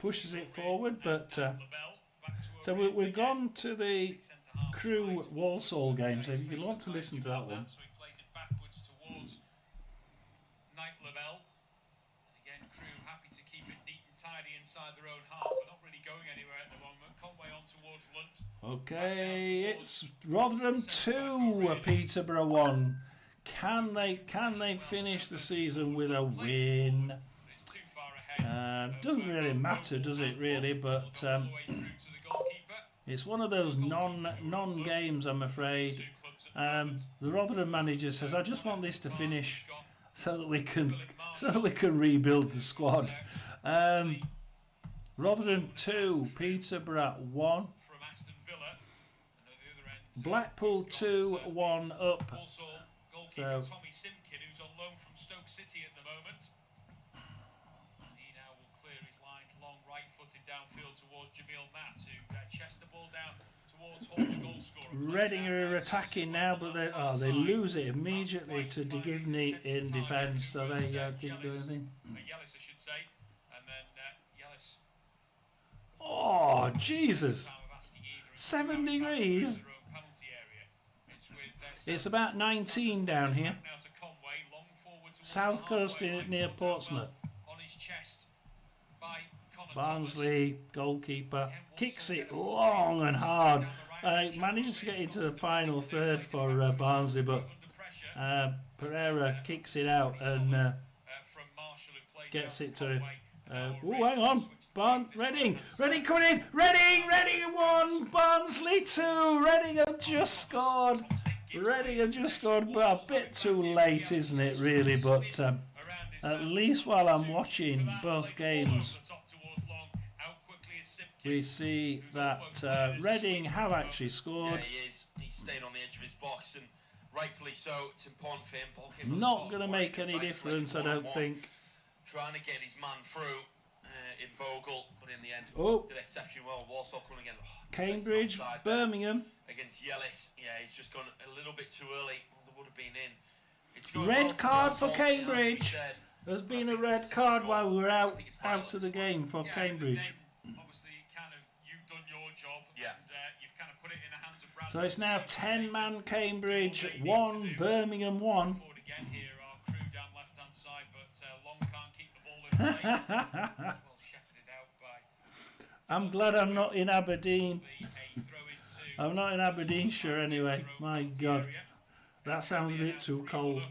Pushes it forward, but so we've gone to the Crewe Walsall game. So if you want to listen to that one. Okay, it's Rotherham 2, Peterborough 1. Can they finish the season with a win? Doesn't really matter, does it? Really, but it's one of those non games, I'm afraid. The Rotherham manager says, "I just want this to finish so that we can rebuild the squad." Rotherham 2, Peterborough 1. Blackpool 2-1 up. So Tommy Simkin, who's on loan from Stoke City at the moment. He now will clear his lines long, right-footed downfield towards Jamil Matt, who chests the ball down towards Hall, the goal scorer. Reading are attacking now, but they lose it immediately to Digivny in defence, so they didn't do anything. Yellis, I should say, and then Yellis. Oh, Jesus! 7 degrees. It's about 19 down here. South Coast near Portsmouth. Barnsley, goalkeeper, kicks it long and hard. Manages to get into the final third for Barnsley, but Pereira kicks it out and gets it to. Hang on, Reading coming in. Reading 1, Barnsley 2. Reading have just scored. But a bit too late, isn't it, really? But at least while I'm watching both games, we see that Reading have actually scored. Yeah, he is. He's staying on the edge of his box, and rightfully so. It's important for him. Not going to make any difference, I don't think. Trying to get his man through. in Bogle, but in the end did exceptionally well. Walsall coming again. Cambridge, Birmingham. Against Yellis. Yeah, he's just gone a little bit too early. There would have been in. Red card for Cambridge. There's been a red card while we're out of the game for Cambridge. Obviously, you've done your job, and you've kind of put it in the hands of Bradford. So it's now 10-man Cambridge, 1 Birmingham 1. Forward again here, our crew down left-hand side, but Long can't keep the ball in play. Well shepherded out by. I'm glad I'm not in Aberdeen. I'm not in Aberdeenshire anyway. My God, that sounds a bit too cold.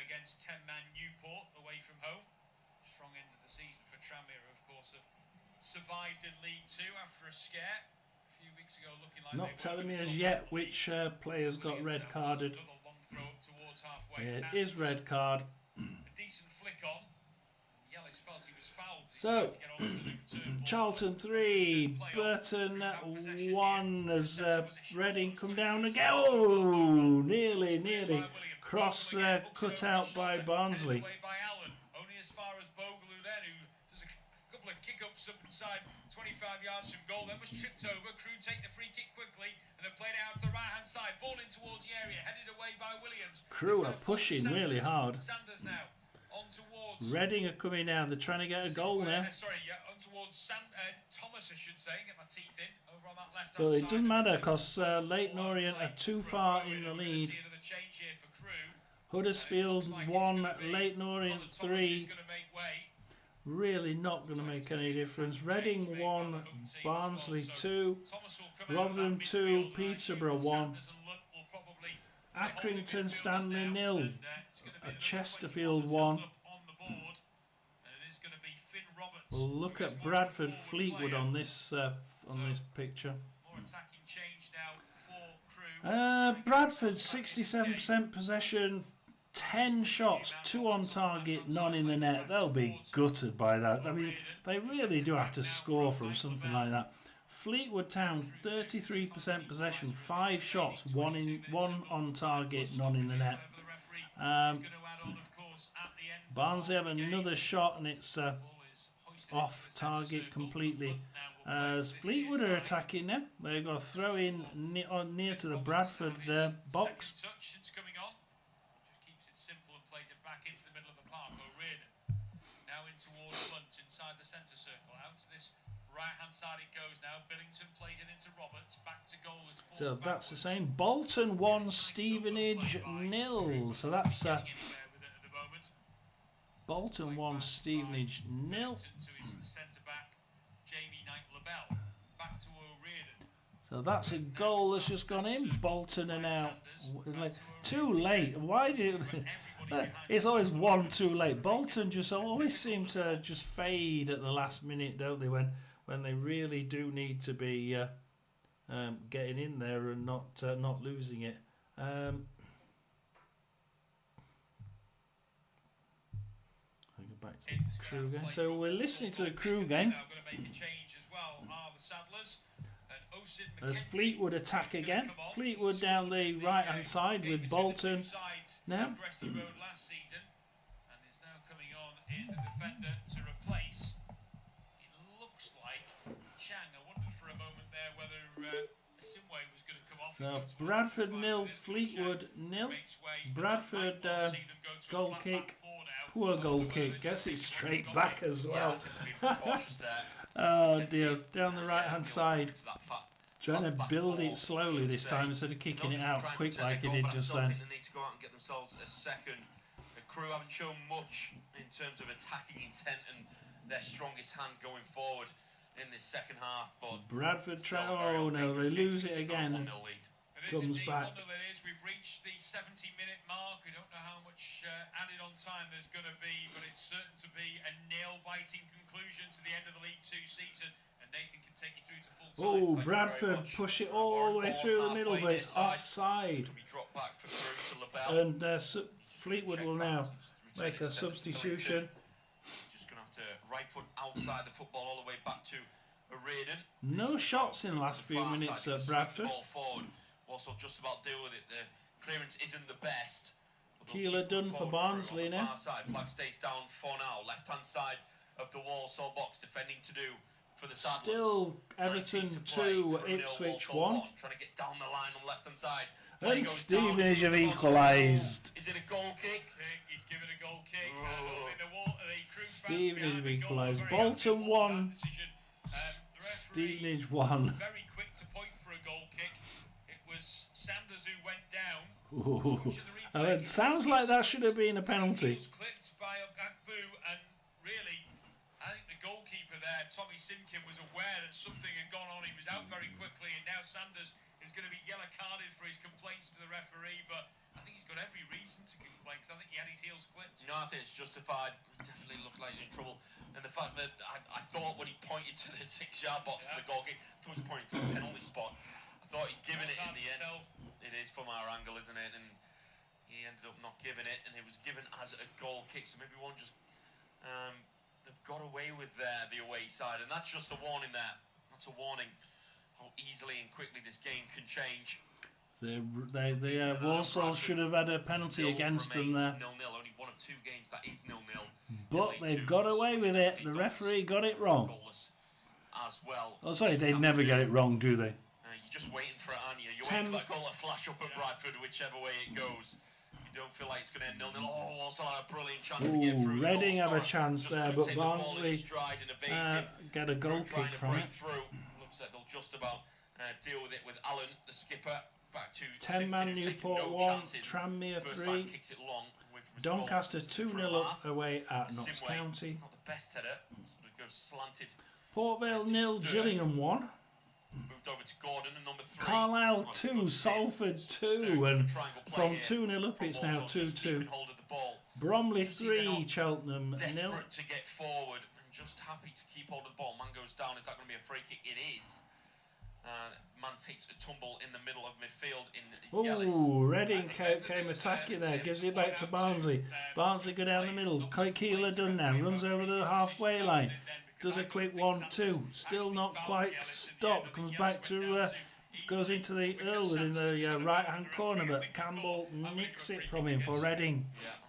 Against 10-man Newport away from home. Strong end of the season for Tranmere, of course, have survived in League 2 after a scare a few weeks ago, looking like not telling me as yet which players got red carded. Yeah, it is red card. A decent flick on. Yellis felt he was fouled. So, Charlton 3, Burton 1 as Reading come down again. Oh, nearly. Cross cut out by Barnsley. Only as far as Bogle, then, who does a couple of kick-ups up inside 25 yards from goal, then was tripped over. Crew take the free kick quickly, and then played it out to the right-hand side. Ball in towards the area, headed away by Williams. Crew are pushing really hard. Sanders now. On towards Reading are coming down. They're trying to get a goal now. On towards Thomas, I should say. Get my teeth in over on that left-hand But side. it doesn't matter because Leyton Orient are too far in the lead. Huddersfield 1, Leyton Orient 3. Really not going to make any difference. Reading 1, Barnsley 2, Rotherham 2, Peterborough 1. Accrington Stanley 0, Chesterfield 1. We'll look at Bradford Fleetwood on this picture. Bradford 67% possession, 10 shots, 2 on target, none in the net. They'll be gutted by that. I mean, they really do have to score from something like that. Fleetwood Town 33% possession, 5 shots, 1 on target, none in the net. Barnsley have another shot and it's off target completely. As Fleetwood are attacking now, they've got a throw in near to the Bradford box. Inside the centre circle, out to this right-hand side it goes now. Billington plays it into Roberts, back to goal. So that's the same. Bolton 1, Stevenage 0. So that's Bolton 1, Stevenage 0. So that's a goal that's just gone in. Bolton are now too late. Why do it's always 1 too late? Bolton just always seem to just fade at the last minute, don't they? When they really do need to be getting in there and not losing it. So go back to the Crew game. So we're listening to the Crew game. As Fleetwood attack again. Fleetwood down the right-hand side with Bolton now. Last season, and is now coming on is the defender to replace. It looks like Chang. I wondered for a moment there whether Simway was going to come off. So Bradford 0, Fleetwood 0. Bradford goal kick. Poor goal kick. Gets it straight back as well. Oh dear. Down the right-hand side. Trying to build it slowly this time instead of kicking it out quick like he did just then. They need to go out and get themselves a second. The Crew haven't shown much in terms of attacking intent and their strongest hand going forward in this second half. But Bradford oh no, they lose it again and comes back. We've reached the 70-minute mark. We don't know how much added on time there's going to be, but it's certain to be a nail-biting conclusion to the end of the League 2 season. Nathan can take you through to full time. Oh, Bradford push it all the way through the middle, but it's offside. And Fleetwood will now make a substitution. Just going to have to right foot outside the football all the way back to Reardon. No shots in the last few minutes at Bradford. Also just about deal with it. The clearance isn't the best. Keeler done for Barnsley now. Flag stays down for now. Left hand side. of the Walsall box, defending to do for the Saddlers. Still Everton 2, Ipswich 1. Trying to get down the line on the left hand side. And Stevenage have equalised. Is it a goal kick? He's given a goal kick. Stevenage have equalised. Bolton 1. Stevenage 1. Very quick to point for a goal kick. It was Sanders who went down. It sounds like that should have been a penalty. He was clipped by Akbu, and really, I think the goalkeeper there, Tommy Simkin, was aware that something had gone on. He was out very quickly, and now Sanders is going to be yellow carded for his complaints to the referee. But I think he's got every reason to complain, because I think he had his heels clipped. No, I think it's justified. It definitely looked like he was in trouble. And the fact that I thought when he pointed to the 6-yard box for the goal kick, I thought he was pointing to the penalty spot. I thought he'd given it in the end. It is from our angle, isn't it? And he ended up not giving it, and it was given as a goal kick. So maybe one just they've got away with the away side, and that's just a warning there. That's a warning how easily and quickly this game can change. The Walsall should have had a penalty against them there. 0-0. Only one of 2 games that is 0-0. But they've got away with it. The referee got it wrong. As well. Oh, sorry, they never get it wrong, do they? You're just waiting for it, aren't you? You're waiting for that goal to flash up at Bradford, whichever way it goes. You don't feel like it's going to end 0-0. Oh, Walsall had a brilliant chance to get through. Reading have a chance there, but Barnsley get a goal kick from it. Looks like they'll just about deal with it with Allen, the skipper. Back to 10-man Newport 1, Tranmere 3, Doncaster 2-0 up away at Notts County. Not the best header, sort of goes slanted. Port Vale 0, Gillingham 1. Moved over to Gordon and number 3. Carlisle 2, Salford 2, and from 2-0 up it's now 2-2. Bromley 3, Cheltenham 0. Desperate to get forward and just happy to keep hold of the ball. Man goes down. Is that going to be a free kick? It is. Man takes a tumble in the middle of midfield in Ooh, Reading came attacking there, gives it back to Barnsley. Barnsley go down the middle. Keeler done now, runs over the halfway line, does a quick 1-2, still not quite stopped, comes back to, goes into the Earlwood in the right hand corner, but Campbell nicks it from him for Reading.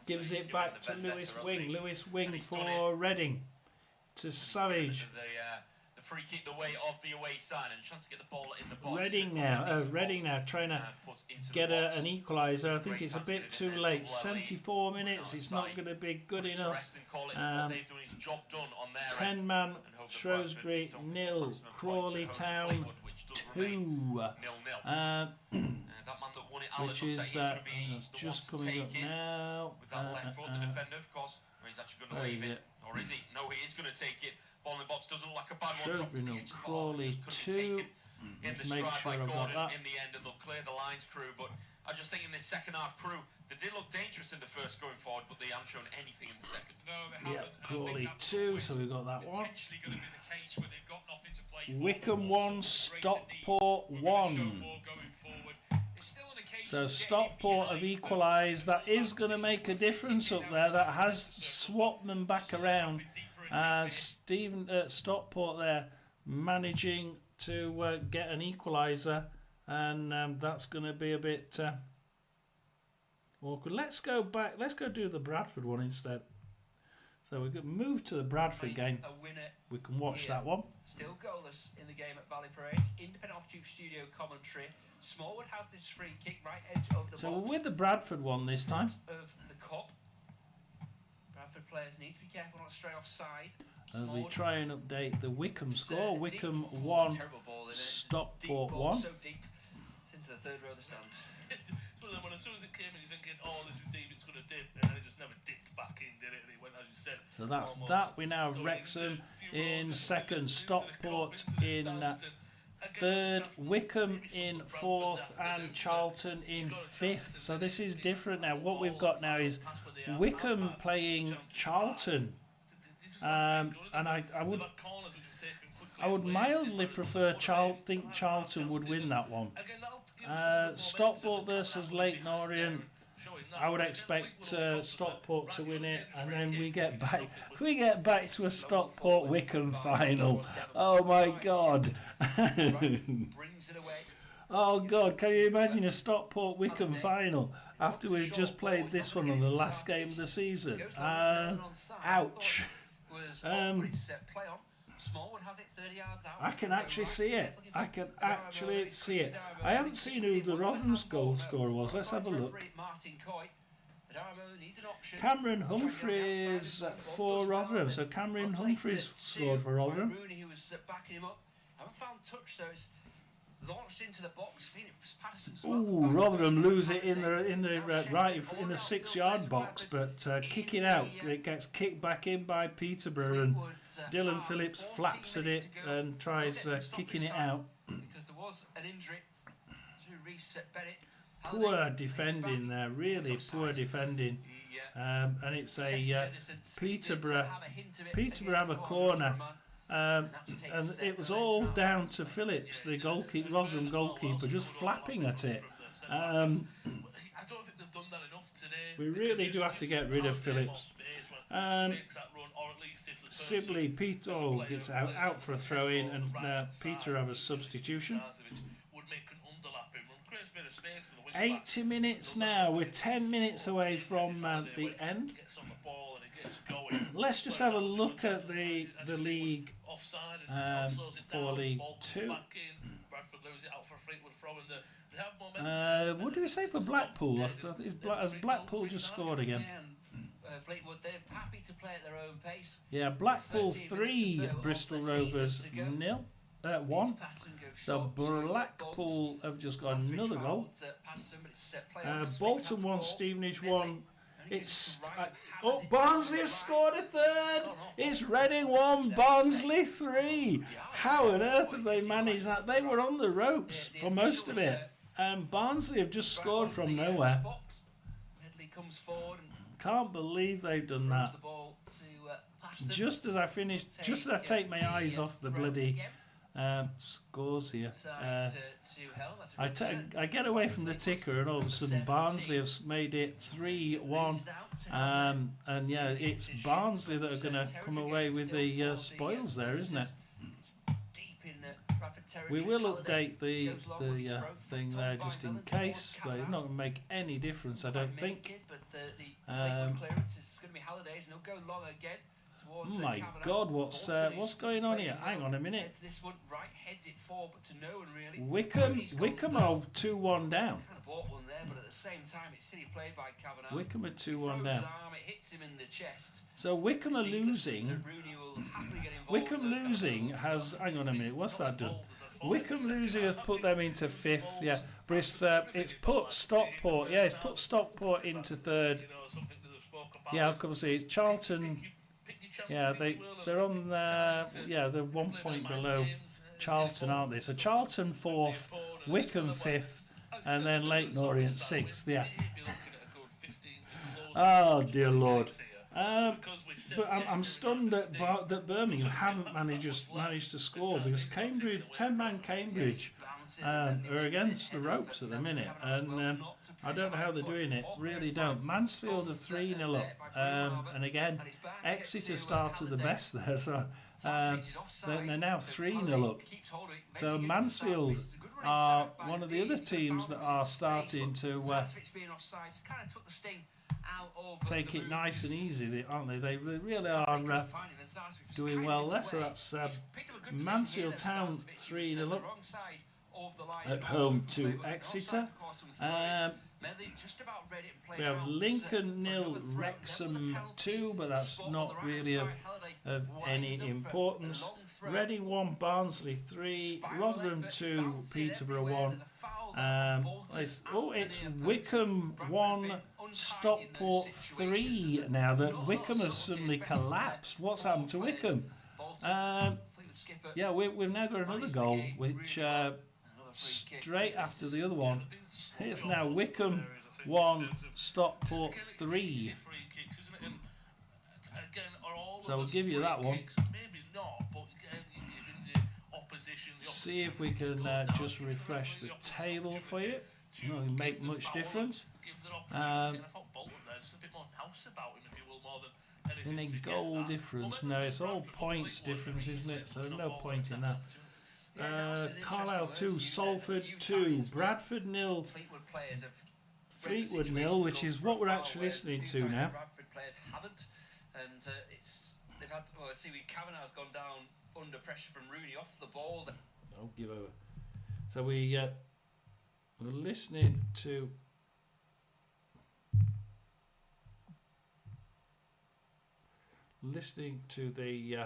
Gives it back to Lewis Wing for Reading. To Savage. Free kick the way of the away side and chance to get the ball in the box. Reading now trying to get an equaliser. I think it's a bit too late. 74 minutes. It's not going to be good enough. 10-man Shrewsbury 0, Crawley Town 2. Which is that's just coming up now. Where is it? Or is he? No, he is going to take it. Ball in the box doesn't look like a bad one. Shrewsbury 0, Crawley 2. Make sure I've got that. In the end, and they'll clear the lines, crew. But I just think in this second half, crew, they did look dangerous in the first going forward, but they haven't shown anything in the second. No, they haven't. Crawley 2, so we've got that one. Potentially going to be the case where they've got nothing to play for. Wickham 1, Stockport 1. So Stockport have equalised. That is going to make a difference up there. That has swapped them back around. Stockport there managing to get an equaliser, and that's going to be a bit awkward. Let's go back. Let's go do the Bradford one instead. So we can move to the Bradford game. We can watch that one. Still goalless in the game at Valley Parade. Independent Off-Tube Studio commentary. Smallwood has this free kick right edge of the box. So we're with the Bradford one this time. Of the cup. Bradford players need to be careful not to stray offside. As we try and update the Wickham score. Wickham 1, Stockport 1. So deep. It's into the third row of the stand. It's one of them when as soon as it came in, you're thinking, oh, this is deep, it's going to dip, and then it just never dipped back in, did it? And it went, as you said. So that's that. We now have Wrexham in second, Stockport in third, Wickham in fourth, and Charlton in fifth. So this is different now. What we've got now is Wickham playing Charlton, and I would mildly prefer think Charlton would win that one. Stockport versus Leyton Orient. I would expect Stockport to win it, and then we get back to a Stockport Wickham final. Oh my God! Oh God! Can you imagine a Stockport Wickham final after we've just played this one on the last game of the season? Ouch! was off, but it's play on. Smallwood has it 30 yards out. I can actually see it. I can actually see it. I haven't seen who the Rotherham's goal scorer was. Let's have a look. Cameron Humphreys for Rotherham. So Cameron Humphreys scored for Rotherham. Rooney, who was backing him up. Haven't found touch, so it's launched into the box. Ooh, Rotherham lose it in the 6-yard box, but kick it out. It gets kicked back in by Peterborough, and Dylan Phillips flaps at it and tries kicking it out. Because there was an injury to Reece Bennett. Poor defending there, really poor defending. And it's a Peterborough have a corner. And it was all down to Phillips, the Rotherham goalkeeper, just flapping at it. I don't think they've done that enough today. We really do have to get rid of Phillips. Sibley, Peter gets out for a throw-in, and Peter have a substitution. 80 minutes now. We're 10 minutes away from the end. Let's just have a look at the league for League 2. What do we say for Blackpool? Has Blackpool just scored again? Fleetwood, they're happy to play at their own pace. Yeah, Blackpool 3, Bristol Rovers 1. So Blackpool have just got another goal. Bolton 1, Stevenage 1. It's Barnsley has scored a third. It's Reading 1, Barnsley 3. How on earth have they managed that? They were on the ropes for most of it, and Barnsley have just scored from nowhere. Can't believe they've done that. Just as I take my eyes off the bloody scores here. I get away from the ticker, and all of a sudden Barnsley have made it 3-1. And yeah, it's Barnsley that are going to come away with the spoils there, isn't it? We will update the thing there just in case, but it's not going to make any difference, I don't think. Oh my God, what's going on here? Hang on a minute. Wickham are 2-1 down. Wickham are 2-1 down. So Wickham are losing. Wickham losing has. Hang on a minute. What's that done? Wickham losing has put them into 5th. Yeah, Bristol. It's put Stockport. Yeah, it's put Stockport into 3rd. Yeah, obviously it's Charlton. Yeah, they're on. Yeah, they're 1 point below Charlton, aren't they? So Charlton 4th, Wickham 5th, and then Leyton Orient 6th. Yeah. Oh dear Lord. But I'm stunned that Birmingham haven't managed to score, because Cambridge, 10-man Cambridge, are against the ropes at the minute, and I don't know how they're doing it. Really don't. Mansfield are 3-0 up, and again, Exeter started the best there, so they're now 3-0 up. So Mansfield are one of the other teams that are starting to take it nice and easy, aren't they? They really are doing well there. So that's Mansfield Town 3-0 up at home to Exeter. We have Lincoln 0, Wrexham 2, but that's not really of any importance. Reading 1, Barnsley 3, Rotherham 2, Peterborough 1. It's Wickham 1, Stockport 3 now. That Wickham has suddenly collapsed. What's happened to Wickham? Yeah, we've now got another goal, which straight after the other one. It's now Wickham 1, Stockport 3. So we'll give you that one. See if we can just refresh the table for you. It doesn't make much difference. Any goal difference? No, it's all points difference, isn't it? So no point in that. Carlisle 2, Salford 2, Bradford 0, Fleetwood 0, which is what we're actually listening to now. they've had. Well, see, Kavanagh's gone down under pressure from Rooney off the ball. I'll give over. So we're listening to. Listening to the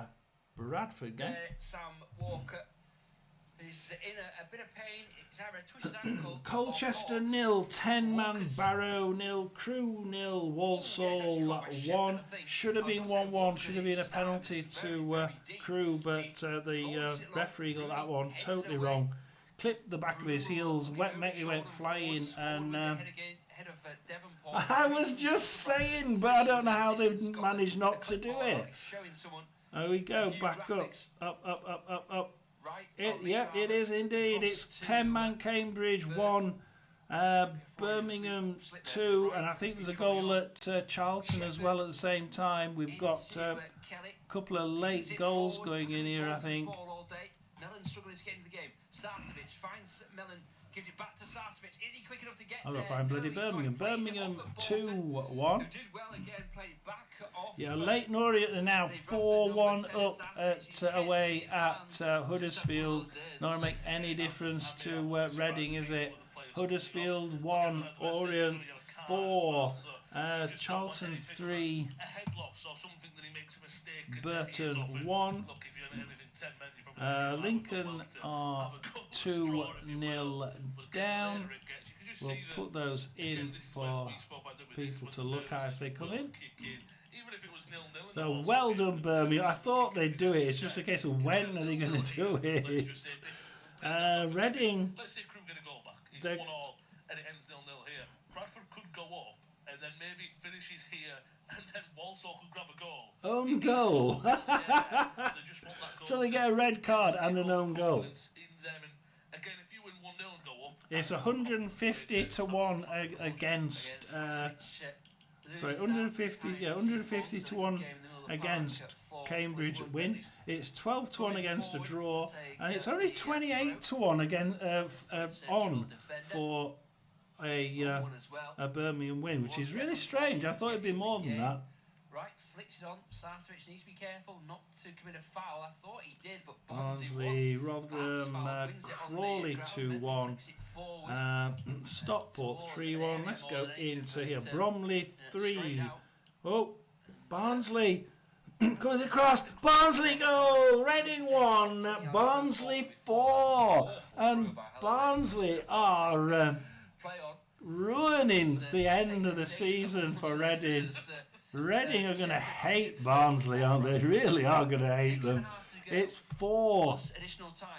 Bradford game. Sam Walker is in a bit of pain. It's either a twisted ankle. Colchester 0, 10-man Barrow 0, Crew 0, Walsall 1. Should have been 1-1. Should have been a penalty to Crew, but the referee got that one totally wrong. Clipped the back of his heels, he went flying, and I was just saying, but I don't know how they've managed not to do it. There we go, back up. It is indeed. It's 10-man Cambridge 1, Birmingham 2, and I think there's a goal at Charlton as well at the same time. We've got a couple of late goals going in here, I think. Mellon struggling to get into the game. Sarcevic finds Mellon, gives it back to Sarcevic. Is he quick enough to get I'm going to find bloody Birmingham. Birmingham 2-1. Yeah, Leighton Orient are now 4-1 up away at Huddersfield. Not going to make any difference to Reading, is it? Huddersfield 1, Orient 4, Charlton 3, Burton 1. Lincoln are 2-0 down. We'll put those in for people to look at if they come in. So well done, Birmingham. I thought they'd do it. It's just a case of when are they going to do it. Reading. Let's say Crew get a goal back. It's 1-1 and it ends 0-0 here. Bradford could go up and then maybe it finishes here and then Walsall could grab a goal. Own goal. So they get a red card and an own goal. Again, if you win 1-0 and go up, it's 150 to 1 against. Sorry, 150 to 1 against Cambridge win. It's 12 to 1 against a draw, and it's only 28 to 1 again on for a Birmingham win, which is really strange. I thought it'd be more than that. Right, flicks it on. Sarcevic needs to be careful not to commit a foul. I thought he did, but Barnsley, Rotherham, Crawley 2-1. Stockport 3-1. Let's go into here. Bromley 3. Oh, Barnsley comes across. Barnsley goal. Reading 1. Barnsley 4. And Barnsley are ruining the end of the season for Reading. Reading are going to hate Barnsley, aren't they? They really are going to hate them. It's 4-1.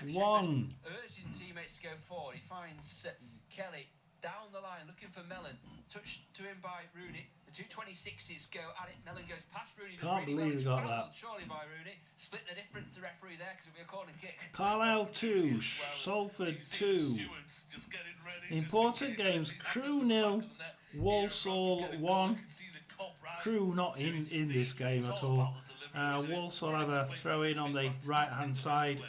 Urging teammates to go forward. He finds Kelly down the line looking for Mellon. Touched to him by Rooney. The 226s go at it. Mellon goes past Rooney. Can't believe he got that. Surely by Rooney. Split the difference, the referee there, because it'll be a corner kick. Carlisle 2, Salford 2. Important games. Crew 0, Walsall 1. Crew not in this game at all. Walsall have a throw in on the right hand side,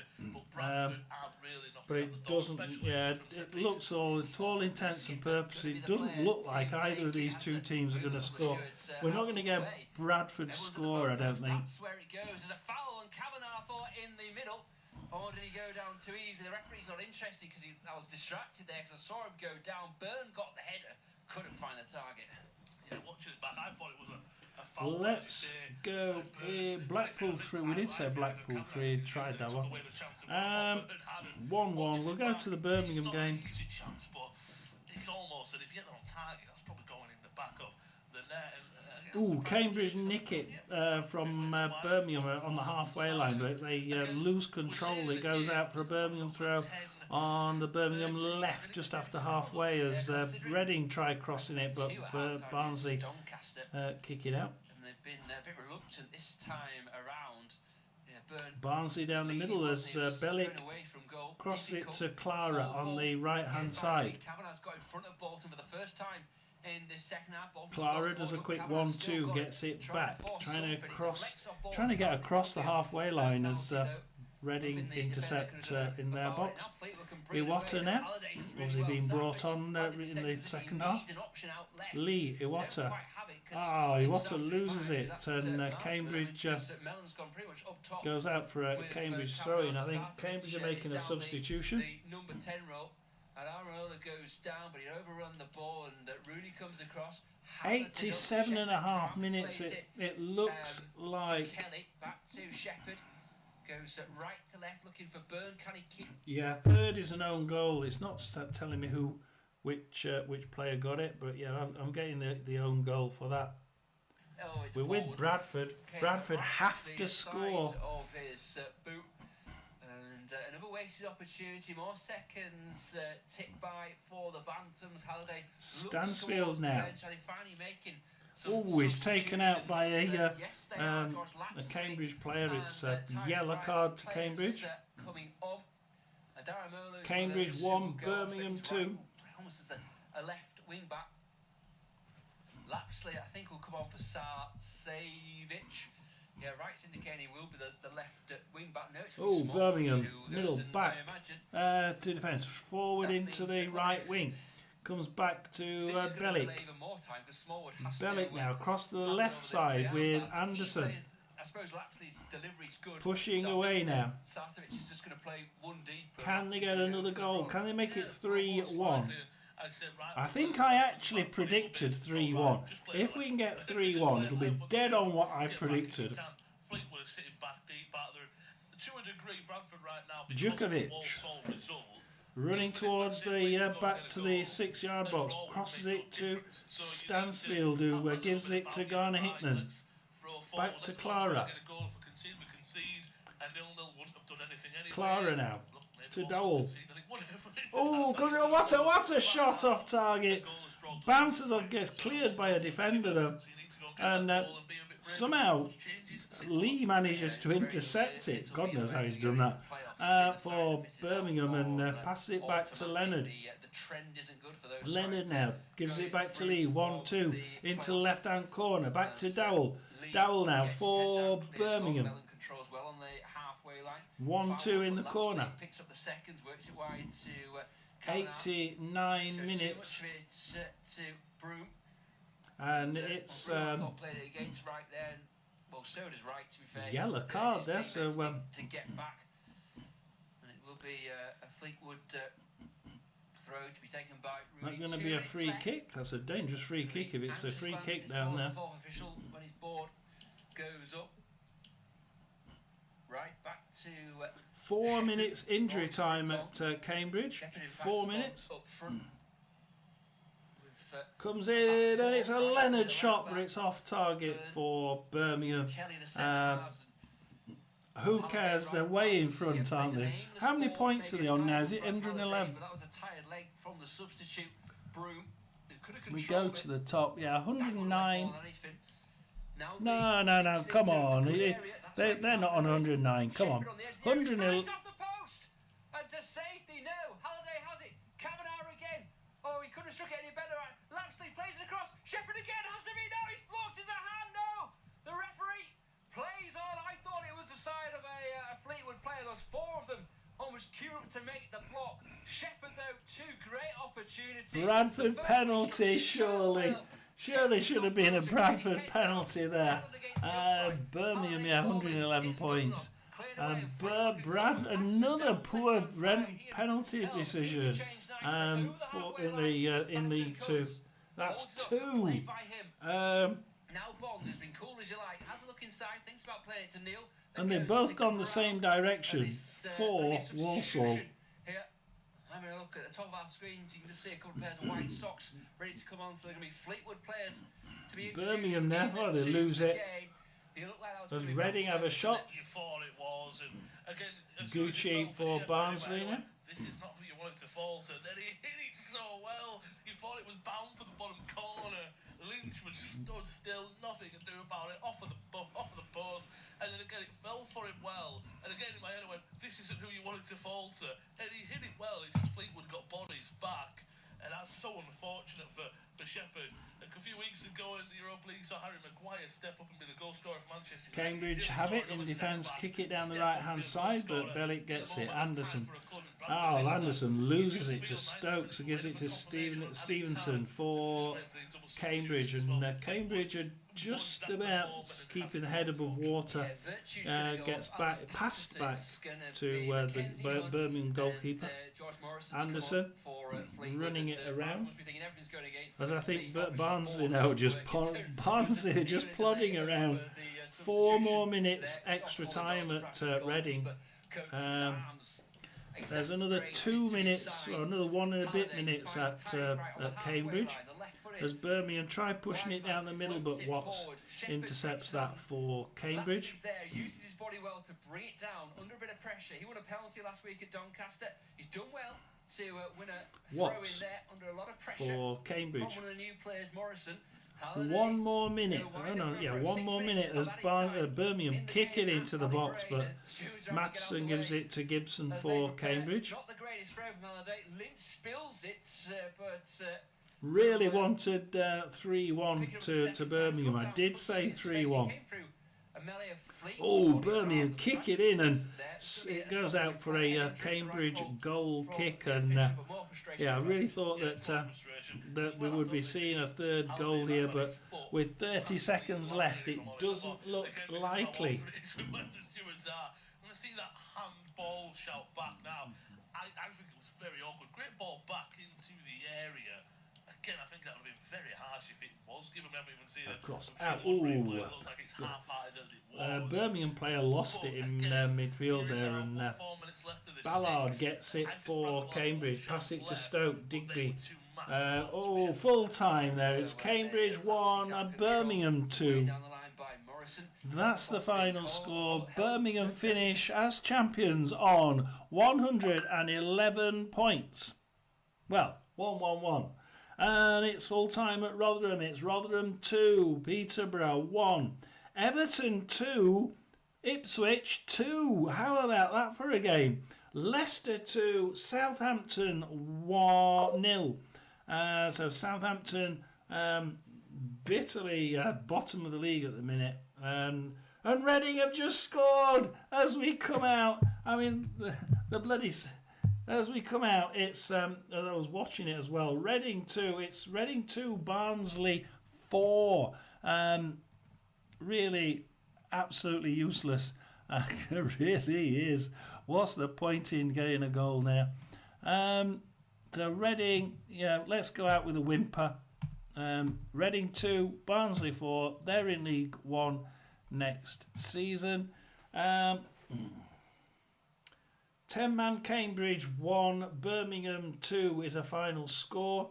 but it doesn't. Yeah, it looks to all intents and purposes, it doesn't look like either of these two teams are going to score. We're not going to get Bradford's score, I don't think. That's where it goes. There's a foul on Kavanagh, I thought, in the middle. Or did he go down too easy? The referee's not interested because I was distracted there because I saw him go down. Byrne got the header, couldn't find the target. Yeah, watching it back, I thought it was a foul. Let's go here. Blackpool 3. We did say Blackpool 3. Tried that one. 1-1. We'll go to the Birmingham game. Easy chance, but it's almost, and if you get that on target, that's probably going in the back of the net. Ooh, Cambridge nick it from Birmingham on the halfway line, but they lose control. It goes out for a Birmingham throw on the Birmingham left just after halfway as Reading tried crossing it, but Barnsley kick it out. And they've been a bit reluctant this time around. Barnsley down the middle as Bellick crosses it to Clara on the right hand side. Kavanagh's got in front of Bolton for the first time in the second half. Clara does a quick 1-2, gets it back, trying to get across the halfway line as Reading intercept in their box. Iwata now, obviously being brought on in the second half. Lee, Iwata. Iwata loses it, and Cambridge goes out for a Cambridge throw-in. I think Cambridge are making a substitution. The number 10 role, and Aramola goes down, but he overrun the ball, and Rooney comes across. 87.5 minutes. It looks like. Kelly back to Shepherd. Goes right to left, looking for Byrne. Can he keep? Yeah, third is an own goal. It's not telling me which player got it, but yeah, I'm getting the own goal for that. We're with Bradford. Bradford have to score. Of his boot. And another wasted opportunity. More seconds ticked by for the Bantams. Halliday Stansfield now. Finally making. He's taken out by a Cambridge player. It's a yellow card to Cambridge. Cambridge 1, Birmingham 2. Almost as a left wing back. Lapsley, I think, will come on for Savic. Yeah, right's indicating he will be the left wing back. No, Birmingham, middle back. To defence, forward into the right wing. Comes back to Bellick. Bellick now across to the left side with Anderson. Pushing away now. Can they get another goal? Can they make it 3-1? I think I actually predicted 3-1. If we can get 3-1, it'll be dead on what I predicted. Djukovic running towards the back to the 6-yard box, crosses it to Stansfield, who gives it to Garner Hickman. Back to Clara. Clara now to Dowell. What a shot off target. Bounces on, gets cleared by a defender though, and somehow Lee manages to intercept it. God knows how he's done that. For Birmingham, and passes it back to Leonard. Leonard now gives it back to Lee. 1-2 into the left-hand corner. Back to Dowell. Dowell now for Birmingham. 1-2 in the corner. 89 minutes. And it's yellow card there, so to get back. And it will be a Fleetwood throw to be taken by Rudy. Not going to be a free kick. That's a dangerous free kick if it's a free kick down there. The fourth official, when his board goes up. Right back to 4 minutes injury time at Cambridge. 4 minutes. Comes in, and it's a Leonard shot, but it's off target for Birmingham. Who cares? They're way in front, aren't they? How many points are they on now? Is it 111? We go to the top. Yeah, 109. No. Come on. They're not on 109. Come on. 111. And to safety, no. Halliday has it. Kavanagh again. Oh, he couldn't have struck it any better. Lapsley plays it across. Shepherd again has to be. No, he's blocked his hand. No. The referee plays on. I thought it was the side of a Fleetwood player. There's 4 of them almost queued up to make the block. Shepherd, though, 2 great opportunities. Bradford penalty, surely. Surely should have been a Bradford penalty there. Birmingham, yeah, 111 points. Another poor penalty decision in League 2. That's 2. Now Bonds has been cool as you like. Has a look inside. Thinks about playing it to Neil. And they've both gone the same direction for Walsall. Having a look at the top of our screens, you can just see a couple of pairs of white socks ready to come on, so they're going to be Fleetwood players to be Birmingham now, they lose it. Does Reading have a shot? You thought it was, and again, Gucci for Barnsley now. This is not what you wanted to falter. Then he hit it so well. You thought it was bound for the bottom corner. Lynch was stood still, nothing to do about it. Off of the post, and then again it fell for him well. And again in my head I went, this isn't who you wanted to falter. And he hit it well. It's just Fleetwood got bodies back. and that's so unfortunate for Shepherd. Like a few weeks ago in the Europa League, saw Harry Maguire step up and be the goal scorer for Manchester United. Cambridge have it in defence, kick it down the right-hand side, but Bellick gets it. Anderson. Oh, Anderson loses it to Stokes and gives it to Stevenson for Cambridge, and Cambridge are just about keeping the head above water. Gets passed back to the Birmingham goalkeeper. Anderson running it around, as I think Barnsley now Barnsley just plodding around. 4 more minutes extra time at Reading. There's another 2 minutes, or another 1 and a bit minutes at Cambridge. As Birmingham try pushing it down the middle, but Watts intercepts that for Cambridge. Uses his body well to bring it down under a bit of pressure. He won a penalty last week at Doncaster. He's done well to win a throw in there under a lot of pressure for Cambridge. From one of the new players, Morrison. 1 more minute. Oh no, yeah, 1 more minute as Birmingham kick it into the box, but Mattson gives it to Gibson for Cambridge. Not the greatest throw from Lynch spills it, but really wanted 3-1 to Birmingham. I did say 3-1. Oh, Birmingham kick it in, and it goes out for a Cambridge goal kick. And yeah, I really thought that we would be seeing a 3rd goal here, but with 30 seconds left, it doesn't look likely. I'm going to see that handball shout back now. I think it was very awkward. Great ball back into the area. Again, I think that would have been very harsh if it was given. We haven't even seen it. Across out. Birmingham player lost it in midfield there, and Ballard gets it for Cambridge. Pass it to Stoke. Digby. Full time there. It's Cambridge 1, Birmingham 2. That's the final score. Birmingham finish as champions on 111 points. Well, 1-1-1. And it's full time at Rotherham. It's Rotherham 2, Peterborough 1, Everton 2, Ipswich 2. How about that for a game? Leicester 2, Southampton 1-0. So Southampton bitterly bottom of the league at the minute. And Reading have just scored as we come out. I mean, the bloody... As we come out, it's I was watching it as well. Reading 2, it's Reading 2, Barnsley 4. Really, absolutely useless. It really is. What's the point in getting a goal now? So Reading, yeah, let's go out with a whimper. Reading 2, Barnsley 4. They're in League 1 next season. 10-man Cambridge 1, Birmingham 2 is a final score.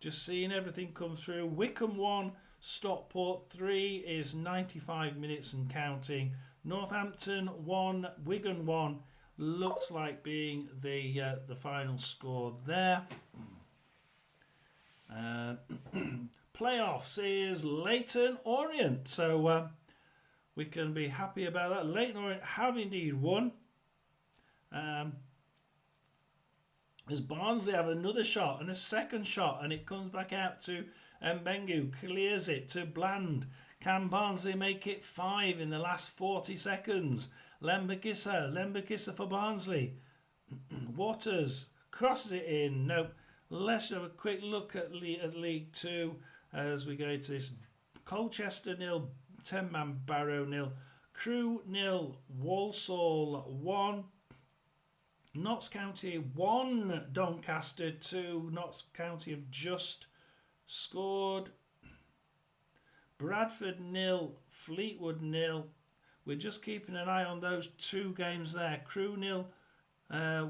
Just seeing everything come through. Wycombe 1, Stockport 3 is 95 minutes and counting. Northampton 1, Wigan 1 looks like being the final score there. Playoffs is Leyton Orient. So we can be happy about that. Leyton Orient have indeed won. As Barnsley have another shot and a second shot, and it comes back out to Mbengu, clears it to Bland. Can Barnsley make it 5 in the last 40 seconds? Lembakissa for Barnsley. Waters crosses it in. Nope. Let's have a quick look at League 2 as we go into this. Colchester 0, 10-man Barrow 0, Crewe 0, Walsall 1, Notts County 1, Doncaster 2. Notts County have just scored. Bradford 0, Fleetwood 0. We're just keeping an eye on those 2 games there. Crewe 0,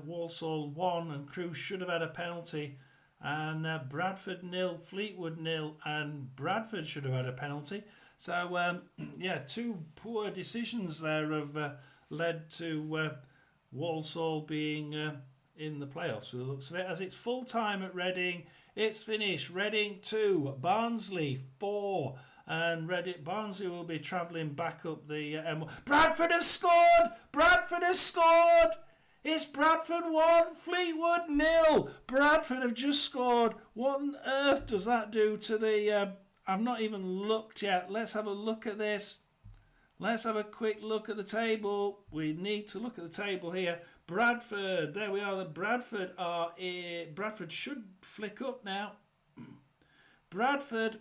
Walsall 1, and Crewe should have had a penalty. And Bradford 0, Fleetwood 0, and Bradford should have had a penalty. So, yeah, 2 poor decisions there have led to Walsall being in the playoffs. So it looks of it, as it's full time at Reading. It's finished. Reading 2, Barnsley 4, and Barnsley will be travelling back up the M1. Bradford has scored! Bradford has scored! It's Bradford 1, Fleetwood 0. Bradford have just scored. What on earth does that do to the... I've not even looked yet. Let's have a look at this. Let's have a quick look at the table. We need to look at the table here. Bradford, there we are. The Bradford are... Bradford should flick up now. Bradford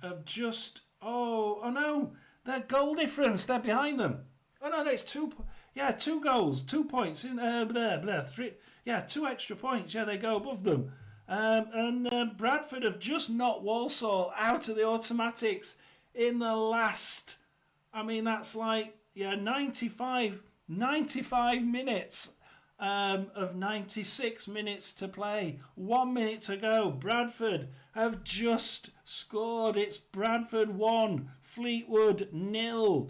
have just... Oh no. Their goal difference. They're behind them. Oh no, it's 2... Yeah, 2 goals, 2 points in 3. Yeah, 2 extra points. Yeah, they go above them. Bradford have just knocked Walsall out of the automatics in the last. I mean, that's like 95 minutes of 96 minutes to play. 1 minute to go. Bradford have just scored. It's Bradford 1, Fleetwood 0.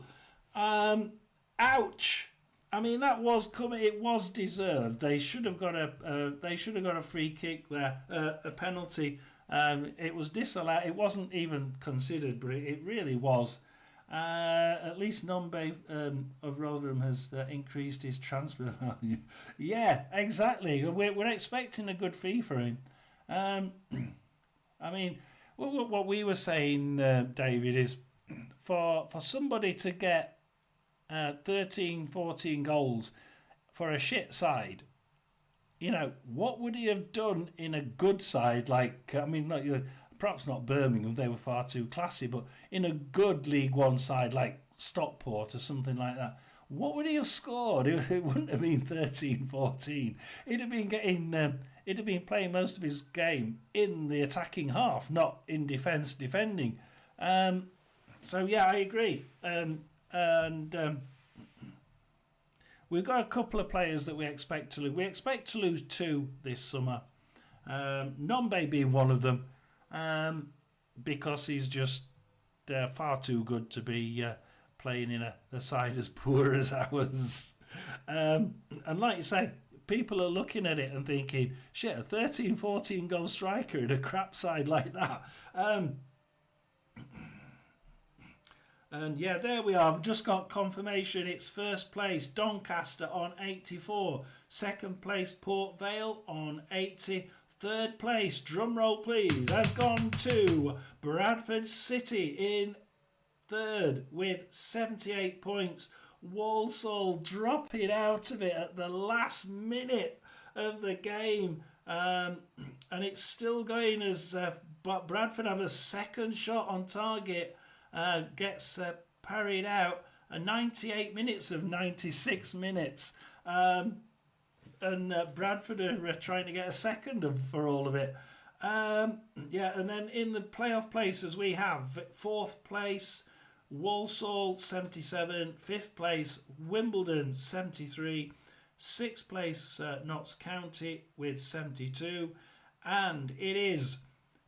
Ouch. I mean, that was coming. It was deserved. They should have got a free kick there, a penalty. It was disallowed. It wasn't even considered, but it really was. At least Nombe of Rotherham has increased his transfer value. Yeah, exactly. We're expecting a good fee for him. I mean, what we were saying, David, is for somebody to get 13, 14 goals for a shit side, what would he have done in a good side? Like, I mean, perhaps not Birmingham, they were far too classy, but in a good League One side like Stockport or something like that, what would he have scored? It wouldn't have been 13, 14. He'd have been playing most of his game in the attacking half, not in defence defending. So yeah, I agree. We've got a couple of players that we expect to lose. We expect to lose 2 this summer. Nombe being one of them, because he's just far too good to be playing in a side as poor as ours. And like you say, people are looking at it and thinking, shit, a 13, 14 goal striker in a crap side like that. And yeah, there we are. I've just got confirmation. It's first place Doncaster on 84. Second place Port Vale on 80. Third place, drum roll please, has gone to Bradford City in third with 78 points. Walsall dropping out of it at the last minute of the game. And it's still going as Bradford have a second shot on target. Gets parried out. 98 minutes of 96 minutes. And Bradford are trying to get a second for all of it. Yeah, and then in the playoff places we have 4th place Walsall 77, 5th place Wimbledon 73, 6th place Notts County with 72, and it is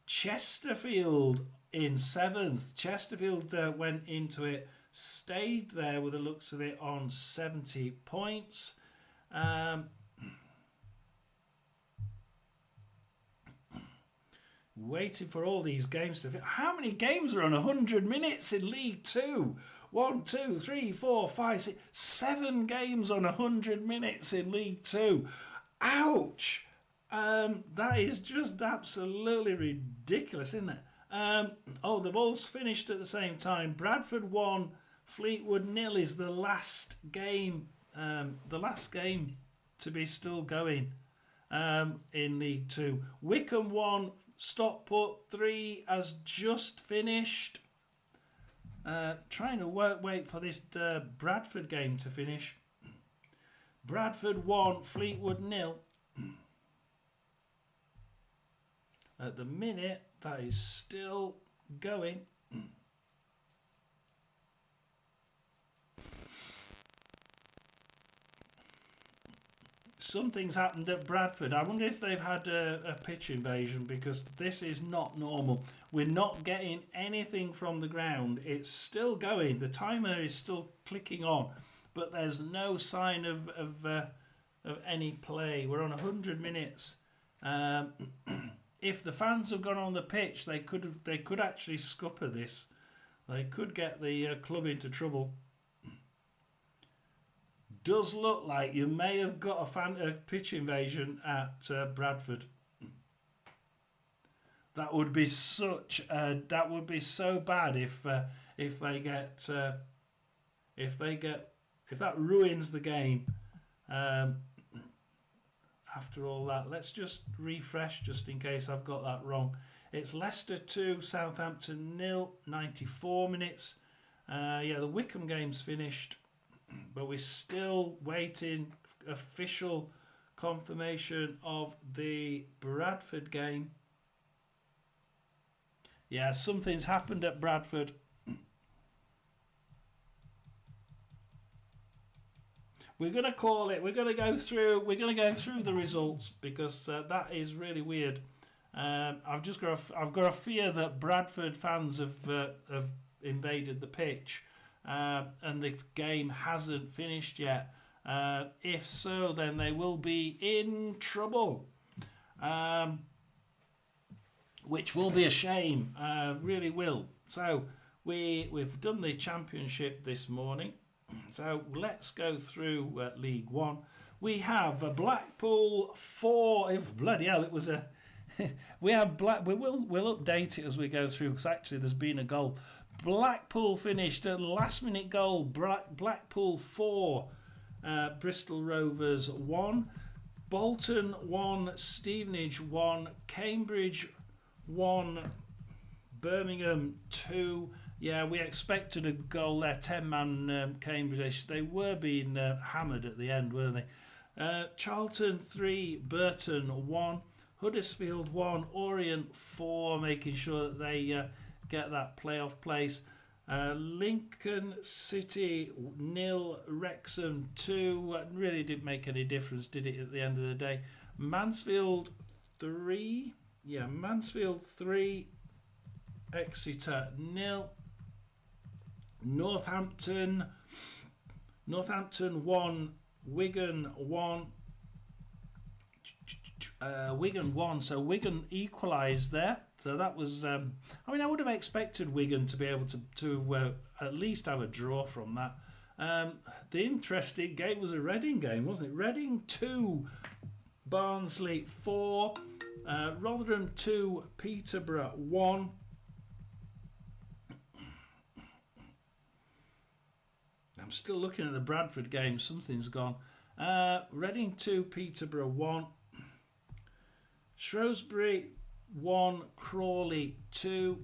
Chesterfield in 7th. Chesterfield went into it, stayed there with the looks of it on 70 points. Waiting for all these games to... How many games are on 100 minutes in League 2? 1, 2, 3, 4, 5, 6, 7 games on 100 minutes in League 2. Ouch! That is just absolutely ridiculous, isn't it? They've all finished at the same time. Bradford 1, Fleetwood 0 is the last game. The last game to be still going in League 2. Wycombe 1, Stockport 3 has just finished. Trying to wait for this Bradford game to finish. Bradford 1, Fleetwood 0. At the minute, that is still going. Something's happened at Bradford. I wonder if they've had a pitch invasion, because this is not normal. We're not getting anything from the ground. It's still going. The timer is still clicking on, but there's no sign of any play. We're on 100 minutes. If the fans have gone on the pitch, they could actually scupper this. They could get the club into trouble. does look like you may have got a pitch invasion at Bradford. That would be so bad if that ruins the game. After all that, let's just refresh just in case I've got that wrong. It's Leicester 2, Southampton 0, 94 minutes. The Wycombe game's finished, but we're still waiting official confirmation of the Bradford game. Yeah, something's happened at Bradford. We're going to call it. We're going to go through the results because that is really weird. I've got a fear that Bradford fans have invaded the pitch, and the game hasn't finished yet. If so, then they will be in trouble, which will be a shame. Really will. So we've done the championship this morning. So let's go through League One. We have a Blackpool 4. Bloody hell, it was a. We have we'll update it as we go through because actually there's been a goal. Blackpool finished a last-minute goal. Blackpool 4, Bristol Rovers 1, Bolton 1, Stevenage 1, Cambridge 1, Birmingham 2. Yeah, we expected a goal there. 10-man Cambridge. They were being hammered at the end, weren't they? Charlton 3, Burton 1, Huddersfield 1, Orient 4, making sure that they get that playoff place. Lincoln City 0, Wrexham 2. Really didn't make any difference, did it, at the end of the day? Mansfield 3. Yeah, Mansfield 3, Exeter 0. Northampton 1, Wigan 1. Wigan 1, so Wigan equalised there. So that was, I would have expected Wigan to be able to at least have a draw from that. The interesting game was a Reading game, wasn't it? Reading 2, Barnsley 4, Rotherham 2, Peterborough 1. I'm still looking at the Bradford game. Something's gone. Reading 2, Peterborough 1. Shrewsbury 1, Crawley 2.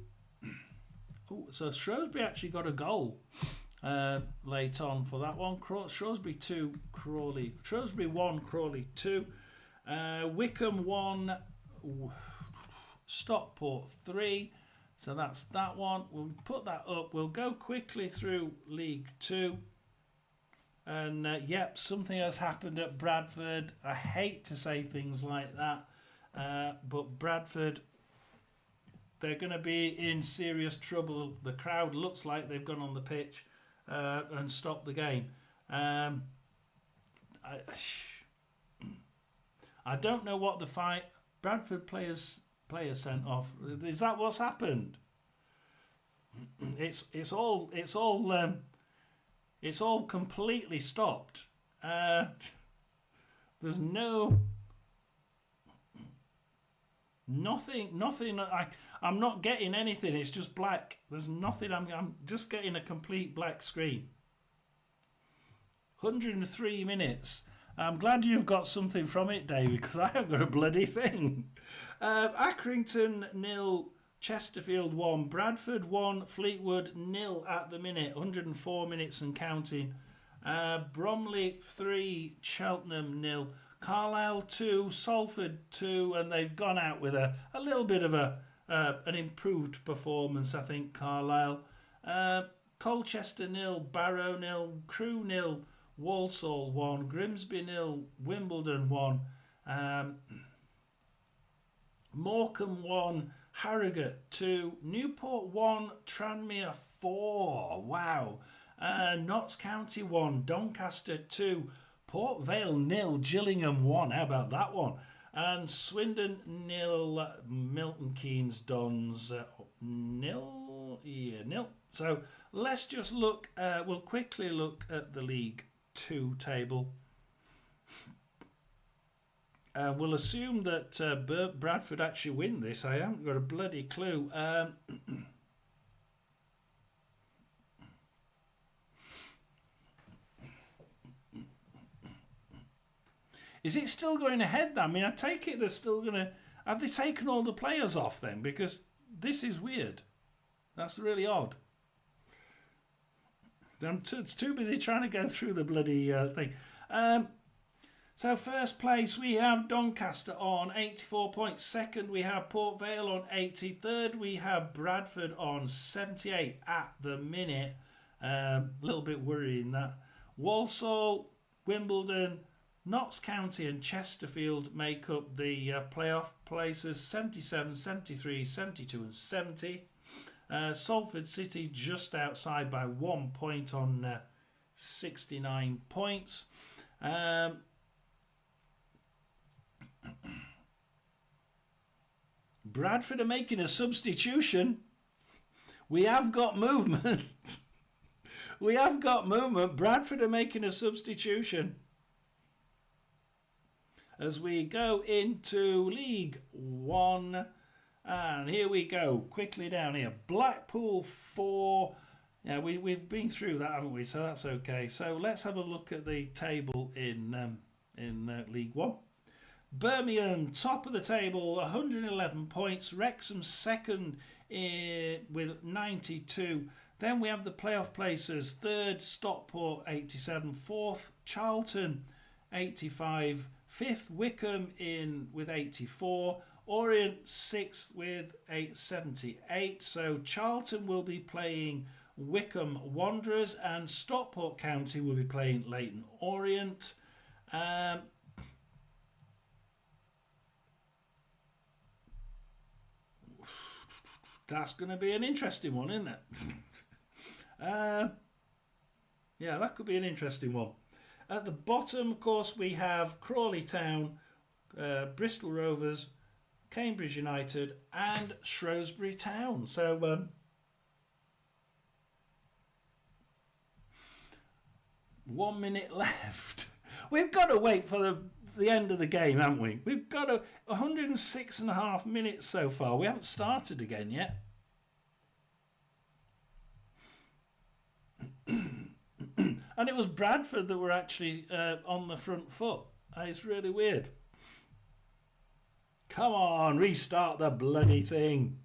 Oh, so Shrewsbury actually got a goal late on for that one. Shrewsbury 2, Crawley. Shrewsbury 1, Crawley 2. Wycombe 1, Stockport 3. So that's that one. We'll put that up. We'll go quickly through League 2. And yep, something has happened at Bradford. I hate to say things like that. But Bradford, they're going to be in serious trouble. The crowd looks like they've gone on the pitch and stopped the game. I don't know what the Bradford players sent off. Is that what's happened? It's all completely stopped. There's nothing. I'm not getting anything. It's just black. There's nothing. I'm just getting a complete black screen. 103 minutes. I'm glad you've got something from it, David, because I haven't got a bloody thing. Accrington 0, Chesterfield 1, Bradford 1, Fleetwood 0 at the minute. 104 minutes and counting. Bromley 3, Cheltenham 0. Carlisle 2, Salford 2, and they've gone out with a little bit of an improved performance, I think, Carlisle. Colchester 0, Barrow 0, Crewe 0, Walsall 1, Grimsby 0, Wimbledon 1, Morecambe 1, Harrogate 2, Newport 1, Tranmere 4, wow, Notts County 1, Doncaster 2, Port Vale 0, Gillingham 1. How about that one? And Swindon 0, Milton Keynes Dons 0. Yeah, 0. So let's just look. We'll quickly look at the league. 2 table. We'll assume that Bradford actually win this. I haven't got a bloody clue. Is it still going ahead? I mean, I take it they're still going to... Have they taken all the players off then? Because this is weird. That's really odd. I'm too busy trying to go through the bloody thing. So first place we have Doncaster on 84 points. Second we have Port Vale on 80. Third we have Bradford on 78 at the minute. A little bit worrying that. Walsall, Wimbledon, Notts County and Chesterfield make up the playoff places. 77, 73, 72 and 70. Salford City just outside by 1 point on 69 points. Bradford are making a substitution. We have got movement. We have got movement. Bradford are making a substitution. As we go into League One. And here we go. Quickly down here. Blackpool 4. Yeah, we've been through that, haven't we? So that's okay. So let's have a look at the table in League One. Birmingham, top of the table, 111 points. Wrexham second with 92. Then we have the playoff places. Third, Stockport, 87. Fourth, Charlton, 85. Fifth, Wickham with 84. Orient, sixth with 78. So Charlton will be playing Wickham Wanderers and Stockport County will be playing Leyton Orient. That's going to be an interesting one, isn't it? Yeah, that could be an interesting one. At the bottom, of course, we have Crawley Town, Bristol Rovers, Cambridge United and Shrewsbury Town. So 1 minute left. We've got to wait for the end of the game, haven't we? We've got 106.5 minutes so far. We haven't started again yet. And it was Bradford that were actually on the front foot. It's really weird. Come on, restart the bloody thing.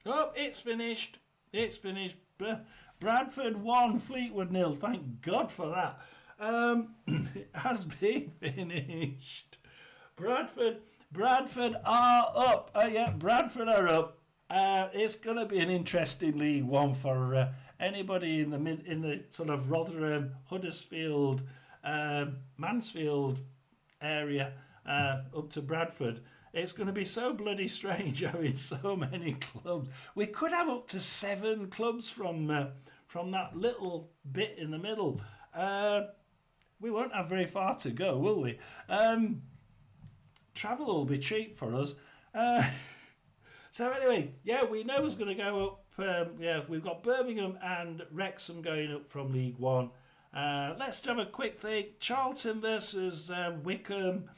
Oh, it's finished. It's finished. Bradford 1, Fleetwood 0. Thank God for that. It has been finished. Bradford are up. Yeah, Bradford are up. It's going to be an interesting League One for anybody in the sort of Rotherham, Huddersfield, Mansfield area up to Bradford. It's going to be so bloody strange having so many clubs. We could have up to 7 clubs from that little bit in the middle. We won't have very far to go, will we? Travel will be cheap for us. So anyway, yeah, we know it's going to go up. Yeah, we've got Birmingham and Wrexham going up from League One. Let's have a quick thing. Charlton versus Wickham.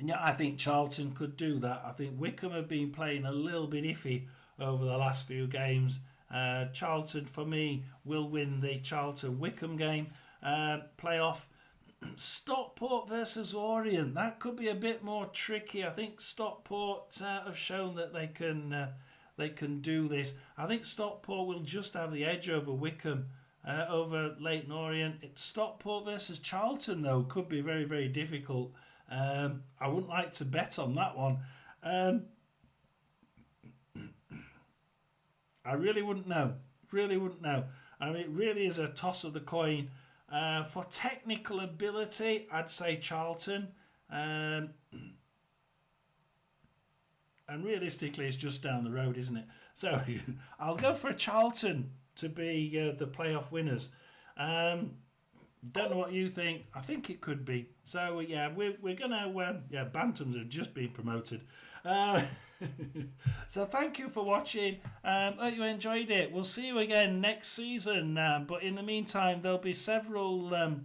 Yeah, I think Charlton could do that. I think Wickham have been playing a little bit iffy over the last few games. Charlton, for me, will win the Charlton-Wickham game. Playoff. Stockport versus Orient. That could be a bit more tricky. I think Stockport have shown that they can do this. I think Stockport will just have the edge over Wickham, over Leyton Orient. Stockport versus Charlton, though, could be very, very difficult. I wouldn't like to bet on that one. I really wouldn't know. I mean, it really is a toss of the coin. For technical ability, I'd say Charlton. And realistically, it's just down the road, isn't it? So I'll go for Charlton. to be the playoff winners. Don't know what you think. I think it could be. So yeah, we're gonna Bantams have just been promoted. So thank you for watching. Hope you enjoyed it. We'll see you again next season. But in the meantime, there'll be several other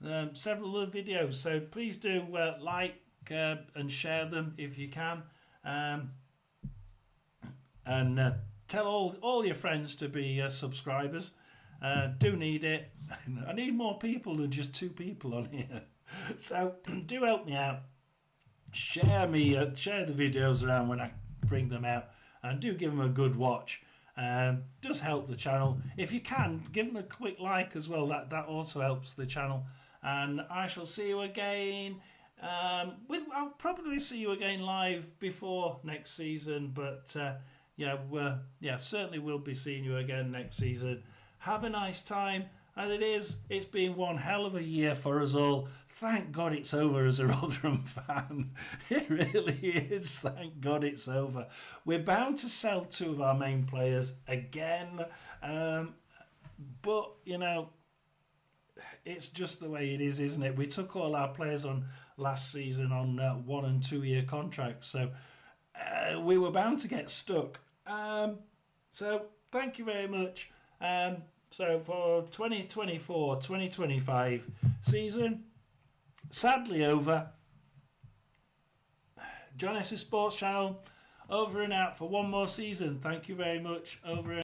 videos. So please do like and share them if you can. And tell all your friends to be subscribers. Do need it. I need more people than just 2 people on here. So do help me out. Share the videos around when I bring them out, and do give them a good watch. Does help the channel. If you can, give them a quick like as well. That also helps the channel. And I shall see you again. I'll probably see you again live before next season, but certainly we'll be seeing you again next season. Have a nice time. As it's been one hell of a year for us all. Thank God it's over as a Rotherham fan. It really is. Thank God it's over. We're bound to sell 2 of our main players again. But, it's just the way it is, isn't it? We took all our players on last season on 1- and 2-year contracts. So we were bound to get stuck. So thank you very much. So for 2024-2025 season, sadly over. John S. Sports Channel, over and out for one more season. Thank you very much. Over and